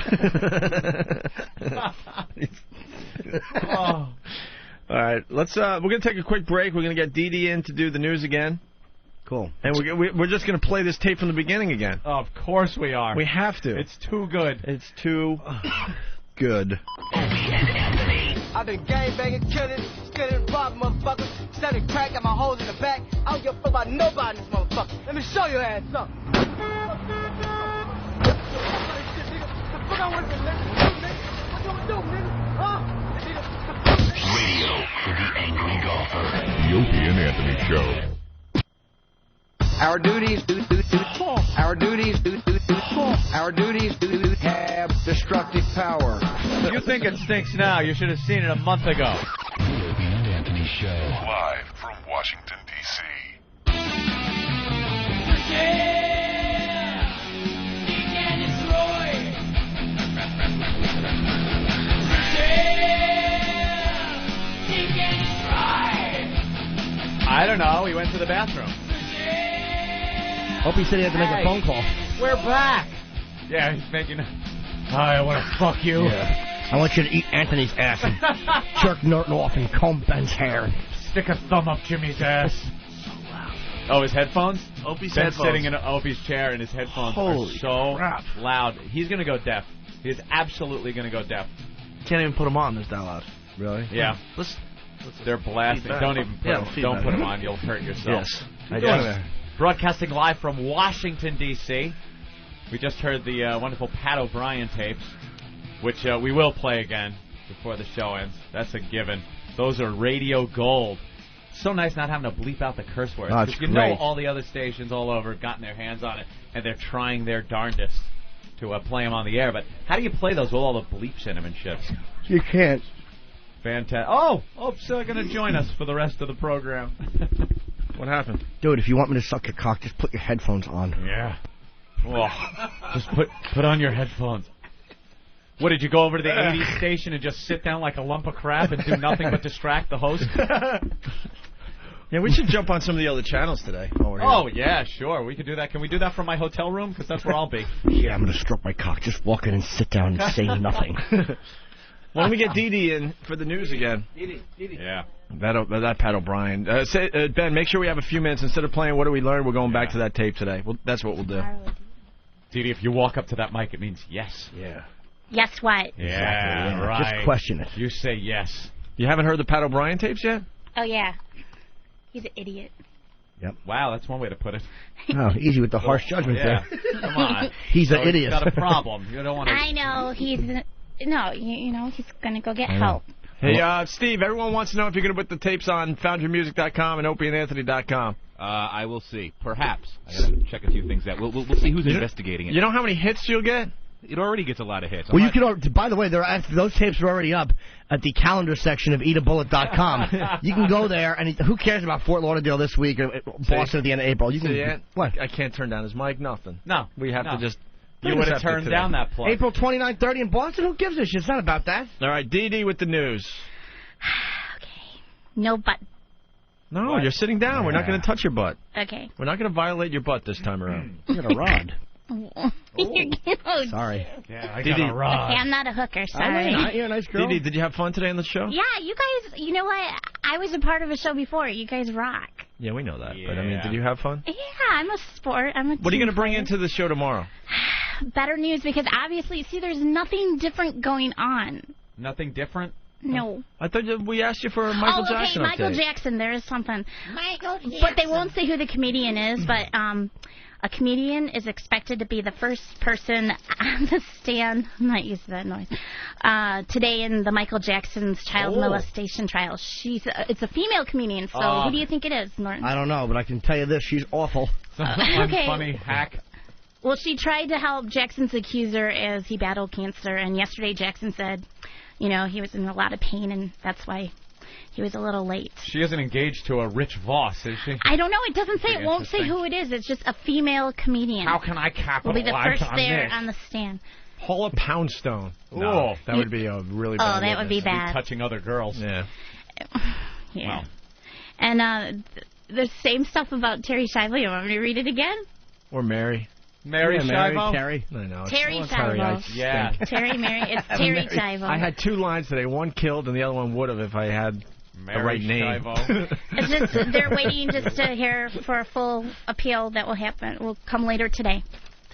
All right, let's. We're gonna take a quick break. We're gonna get DeeDee in to do the news again. Cool. And we're just going to play this tape from the beginning again. Of course we are. We have to. It's too good. It's too good. I've been gangbanging, killing, stealing, robbing motherfuckers, selling crack, got my holes in the back. I don't give a fuck about nobody in this motherfucker. Let me show your ass something. Radio for the angry golfer. The Opie and Anthony Show. Our duties have destructive power. You think it stinks now? You should have seen it a month ago. The Opie and Anthony Show. Live from Washington, D.C. I don't know. He went to the bathroom. Hope he said he had to make a phone call. We're back. Yeah, he's making. I want to fuck you. Yeah. I want you to eat Anthony's ass and jerk Norton off and comb Ben's hair. Stick a thumb up Jimmy's ass. Oh, his headphones? Opie's Ben's headphones. sitting in Opie's chair, and his headphones are so loud. He's going to go deaf. He's absolutely going to go deaf. Can't even put them on. They're that loud. Really? Yeah. They're blasting. Feedback. Don't even put them on. You'll hurt yourself. Yes. I do. Broadcasting live from Washington, D.C. We just heard the wonderful Pat O'Brien tapes, which we will play again before the show ends. That's a given. Those are radio gold. So nice not having to bleep out the curse words. Oh, it's you know all the other stations all over have gotten their hands on it, and they're trying their darndest to play them on the air. But how do you play those with all the bleeps in them and shit? You can't. Fantastic. Oh, Ope's going to join us for the rest of the program. What happened? Dude, if you want me to suck your cock, just put your headphones on. Yeah. Oh, just put on your headphones. What, did you go over to the 80s station and just sit down like a lump of crap and do nothing but distract the host? Yeah, we should jump on some of the other channels today. Oh, yeah, sure. We could do that. Can we do that from my hotel room? Because that's where I'll be. Yeah, I'm going to stroke my cock. Just walk in and sit down and say nothing. Why don't we get DeeDee in for the news again? DeeDee. Yeah. That Pat O'Brien. Ben, make sure we have a few minutes. Instead of playing What Do We Learn, we're going back to that tape today. That's what we'll do. DeeDee, if you walk up to that mic, it means yes. Yeah. Yes, what? Yeah, Exactly, yeah. right. Just question it. You say yes. You haven't heard the Pat O'Brien tapes yet? Oh, yeah. He's an idiot. Yep. Wow, that's one way to put it. Oh, easy with the harsh judgment yeah. there. Come on. He's an idiot. He's got a problem. You don't want to. I know. He's going to go get help. Hey, Steve, everyone wants to know if you're going to put the tapes on foundyourmusic.com and opieandanthony.com. I will see. Perhaps. I got to check a few things out. We'll see who's investigating it. You know how many hits you'll get? It already gets a lot of hits. Well, you can. By the way, those tapes are already up at the calendar section of eatabullet.com. You can go there, and who cares about Fort Lauderdale this week or Boston at the end of April? You can. What? I can't turn down his mic. Nothing. No. We have to just. You would have turned down that plug. April 29, 30 in Boston? Who gives a shit? It's not about that. All right, DeeDee with the news. Okay. No butt. No, What? You're sitting down. We're not going to touch your butt. Okay. We're not going to violate your butt this time around. You got a rod. Sorry. Yeah, I DeeDee. got a rod. Okay, I'm not a hooker, sorry. You're a nice girl. DeeDee, did you have fun today on the show? Yeah, you guys, you know what? I was a part of a show before. You guys rock. Yeah, we know that. But, I mean, did you have fun? Yeah, I'm a sport. I'm a What are you team going to bring player. into the show tomorrow? Better news, because obviously, see, there's nothing different going on. Nothing different? No. I thought we asked you for a Michael okay, Jackson Michael update. Jackson. There is something. Michael Jackson. But they won't say who the comedian is, but a comedian is expected to be the first person on the stand. I'm not used to that noise. Today in the Michael Jackson's child molestation trial. It's a female comedian, so who do you think it is, Norton? I don't know, but I can tell you this: she's awful. Okay. Funny hack. Well, she tried to help Jackson's accuser as he battled cancer, and yesterday Jackson said, you know, he was in a lot of pain, and that's why he was a little late. She isn't engaged to a Rich Voss, is she? I don't know. It doesn't say. It won't say who it is. It's just a female comedian. How can I Will capitalize be the first on there this? on the stand. Paula Poundstone. No, Oh. that would be a really Oh, bad that would be witness. bad. Touching other girls. Yeah. Yeah. Wow. And the same stuff about Terry Schiavo. You want me to read it again? Or Mary. Mary Schiavo? Terry. I know. Terry it's Terry. Schiavo. Yeah. Terry, Mary. It's Terry Schiavo. I had two lines today. One killed, and the other one would have if I had the right name. Schiavo. It's just they're waiting just to hear for a full appeal that will happen. Will come later today.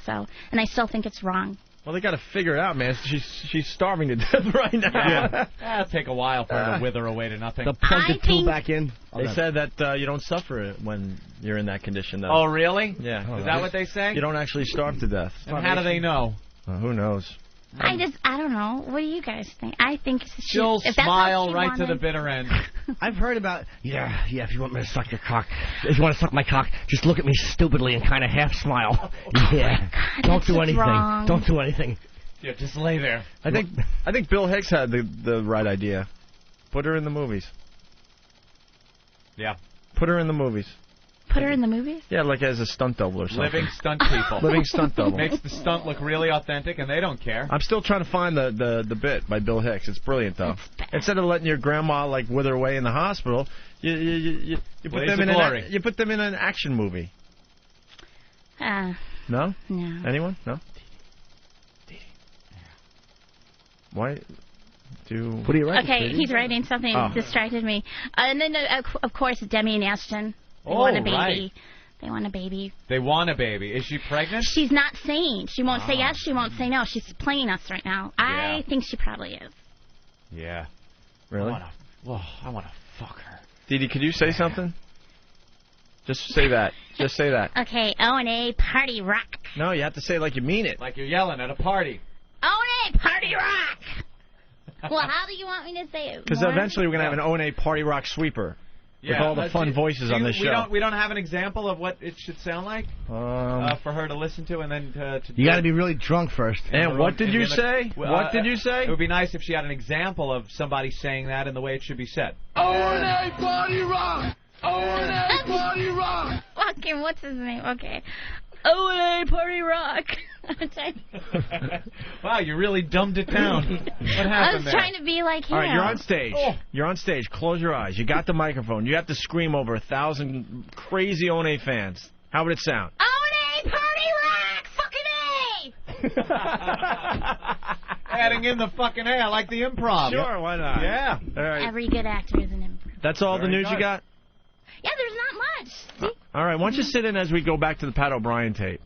So, and I still think it's wrong. Well, they got to figure it out, man. She's starving to death right now. Yeah. That'll take a while for her to wither away to nothing. They'll plug the tool back in. They said that you don't suffer it when you're in that condition, though. Oh, really? Yeah. Is that what they say? You don't actually starve to death. And how do they know? Who knows? I don't know. What do you guys think? I think She'll if that's what smile she right to the wanted- bitter end. I've heard about, yeah, if you want me to suck your cock, if you want to suck my cock, just look at me stupidly and kind of half smile. Yeah. Don't do anything. wrong. Don't do anything. Yeah, just lay there. I think Bill Hicks had the right idea. Put her in the movies. Yeah. Put her in the movies. Put her in the movies? Yeah, like as a stunt double or something. Living stunt people. Living stunt double. Makes the stunt look really authentic, and they don't care. I'm still trying to find the bit by Bill Hicks. It's brilliant, though. Instead of letting your grandma like wither away in the hospital, you put Blaze them of in glory. you put them in an action movie. No? No. Anyone? No? Why do... What are you writing? Okay, he's writing something distracted me. And then, of course, Demi and Ashton. They want a baby. Right. They want a baby. They want a baby. Is she pregnant? She's not saying. She won't say yes. She won't say no. She's playing us right now. I think she probably is. Yeah. Really? I want to fuck her. DeeDee, could you say something? Just say that. Just say that. Okay, O&A Party Rock. No, you have to say it like you mean it. Like you're yelling at a party. O&A Party Rock! Well, how do you want me to say it? Because More? eventually we're going to have an O&A Party rock sweeper. With all the fun voices on this show. We don't have an example of what it should sound like for her to listen to, and then to You got to be really drunk first. And what did you say? What did you say? It would be nice if she had an example of somebody saying that in the way it should be said. O&A Party Rock! O&A Party Rock! Fucking, what's his name? Okay. O&A Party Rock. Wow, you really dumbed it down. What happened I was there? trying to be like him. All right, you're on stage. You're on stage. Close your eyes. You got the microphone. You have to scream over 1,000 crazy O&A fans. How would it sound? O&A Party Rock! Fucking A! Adding in the fucking A. I like the improv. Sure, why not? Yeah. All right. Every good actor is an improv. That's all the news you got? Yeah, there's not much. See? All right, why don't you sit in as we go back to the Pat O'Brien tape?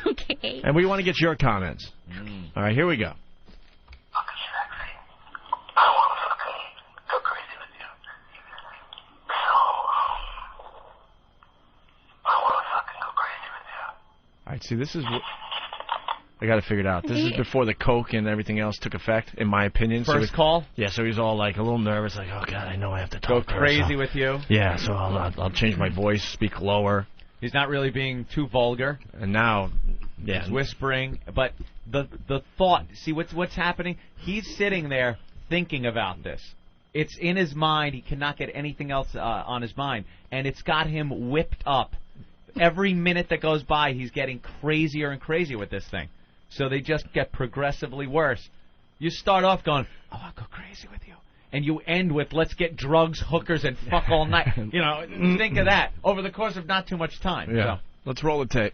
Okay. And we want to get your comments. All right, here we go. All right, see, this is what... I got to figure it out. This is before the coke and everything else took effect, in my opinion. First call? Yeah, so he's all like a little nervous, like, oh, God, I know I have to talk Go to her, crazy so- with you. Yeah, so I'll change my voice, speak lower. He's not really being too vulgar. And now, yeah. He's whispering, but the thought, see what's happening? He's sitting there thinking about this. It's in his mind. He cannot get anything else on his mind, and it's got him whipped up. Every minute that goes by, he's getting crazier and crazier with this thing. So they just get progressively worse. You start off going, oh, I'll go crazy with you. And you end with, let's get drugs, hookers, and fuck all night. You know, think of that over the course of not too much time. Yeah. So. Let's roll the tape.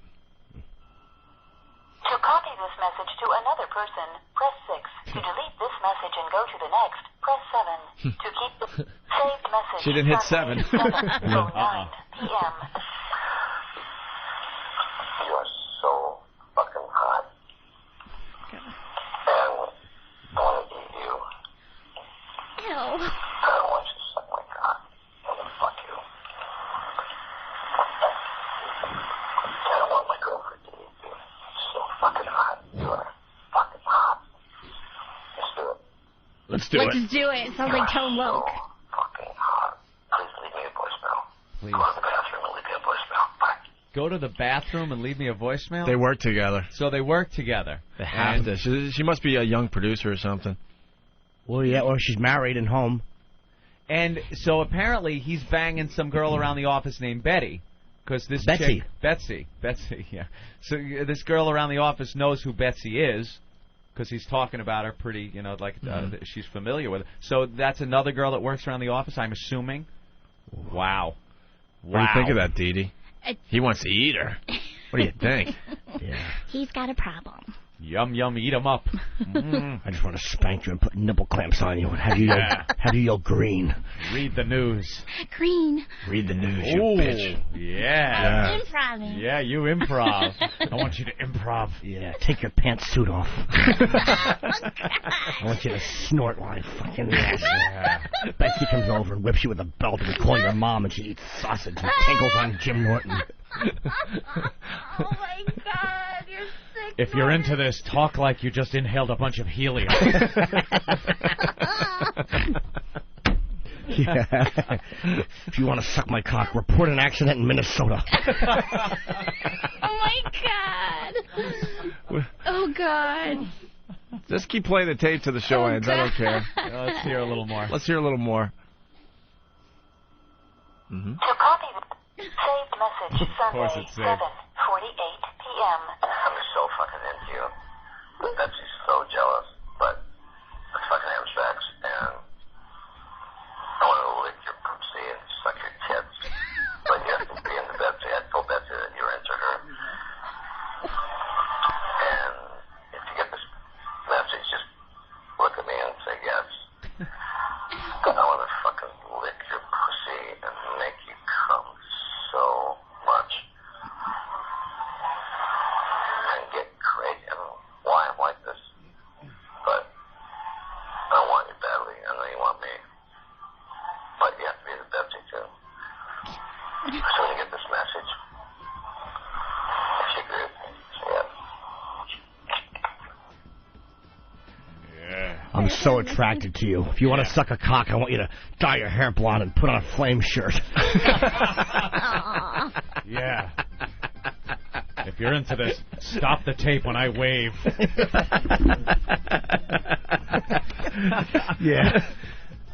To copy this message to another person, press 6. To delete this message and go to the next, press 7. To keep the saved message. She didn't hit 7. 7:09 p.m. You are so fucking hot. And I want to eat you. Ew. I don't want you to suck my cock. I want to fuck you. I don't want my girlfriend to eat you. So fucking hot. You are fucking hot. Let's do it. Let's do it. Let's do it. It sounds like Tone Loc. Fucking hot. Please leave me a voicemail. Please. Go to the bathroom and leave me a voicemail. Bye. Go to the bathroom and leave me a voicemail? They work together. So they work together. They have to. She must be a young producer or something. Well, yeah, or she's married and home. And so apparently he's banging some girl around the office named Betty. Because this Betsy. chick... Betsy, yeah. So this girl around the office knows who Betsy is. Because he's talking about her pretty, she's familiar with her. So that's another girl that works around the office, I'm assuming. Wow. What do you think of that, DeeDee? He wants to eat her. What do you think? Yeah. He's got a problem. Yum, yum, eat 'em up. I just want to spank you and put nipple clamps on you and have you yell green. Read the news. Green. Read the news, you Ooh, bitch. Yeah. Improving. Yeah, you improv. I want you to improv. Yeah, take your pantsuit off. I want you to snort while I fucking ass. Yeah. Betsy comes over and whips you with a belt and we call your mom and she eats sausage and tinkles on Jim Norton. Oh my God, you're sick. If you're into this, talk like you just inhaled a bunch of helium. Yeah. If you want to suck my cock, report an accident in Minnesota. Oh my God. Oh God. Just keep playing the tape till the show ends. I don't care. Let's hear a little more. Let's hear a little more. To copy the saved message, course Sunday, it's saved. 7:48 p.m. I'm so fucking into you. Betsy's so jealous, but let's fucking have sex, and I want to lick your pussy and suck your tits. But you have to be into Betsy. I told Betsy that you're into her. And if you get this message, just look at me and say yes. I want to fucking lick your pussy and make you come so much. And get crazy. I don't know why I'm like this, but I want you badly. I know you want me. But you have to be the Betsy too. So when you get this message, if you agree with me, say yes. I'm so attracted to you. If you want to suck a cock, I want you to dye your hair blonde and put on a flame shirt. Yeah. If you're into this, stop the tape when I wave. Yeah.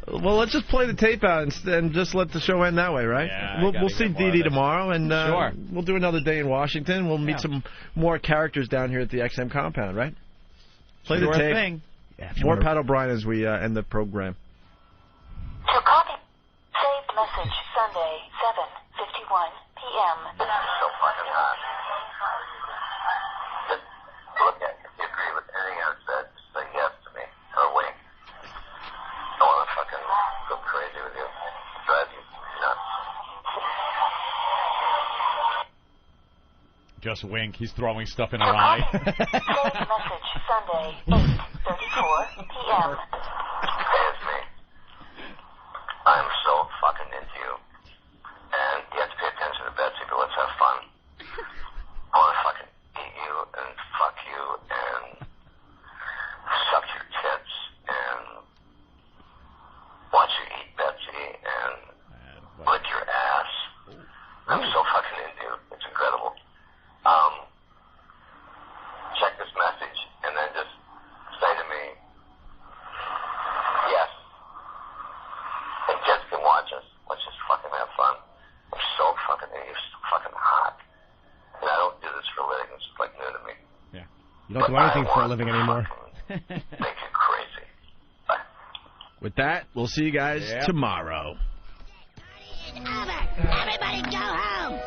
Well, let's just play the tape out and just let the show end that way, right? Yeah, we'll see DeeDee tomorrow, and Sure. we'll do another day in Washington. We'll meet some more characters down here at the XM compound, right? Play the Sure tape. thing. Yeah, More Pat O'Brien as we end the program. To copy saved message, Sunday, 7:51 p.m. This is so fucking hot. Just look at it. If you agree with anything I've said, just say yes to me. Or wink. I want to fucking go crazy with you. Drive you nuts. Just wink. He's throwing stuff in her eye. Saved message, Sunday, 8:34 p.m. Hey, it's me. I'm so fucking into you. And you have to pay attention to Betsy, but let's have fun. I want to fucking eat you and fuck you and suck your tits and watch you eat Betsy and lick your ass. I'm so fucking into you. It's incredible. Check this message and then just say to me, yes. And kids can watch us. Let's just fucking have fun. I'm so fucking into you. So fucking hot. And I don't do this for a living. It's like new to me. Yeah. You don't do anything for a living anymore. Make you crazy. With that, we'll see you guys tomorrow. Everybody go home.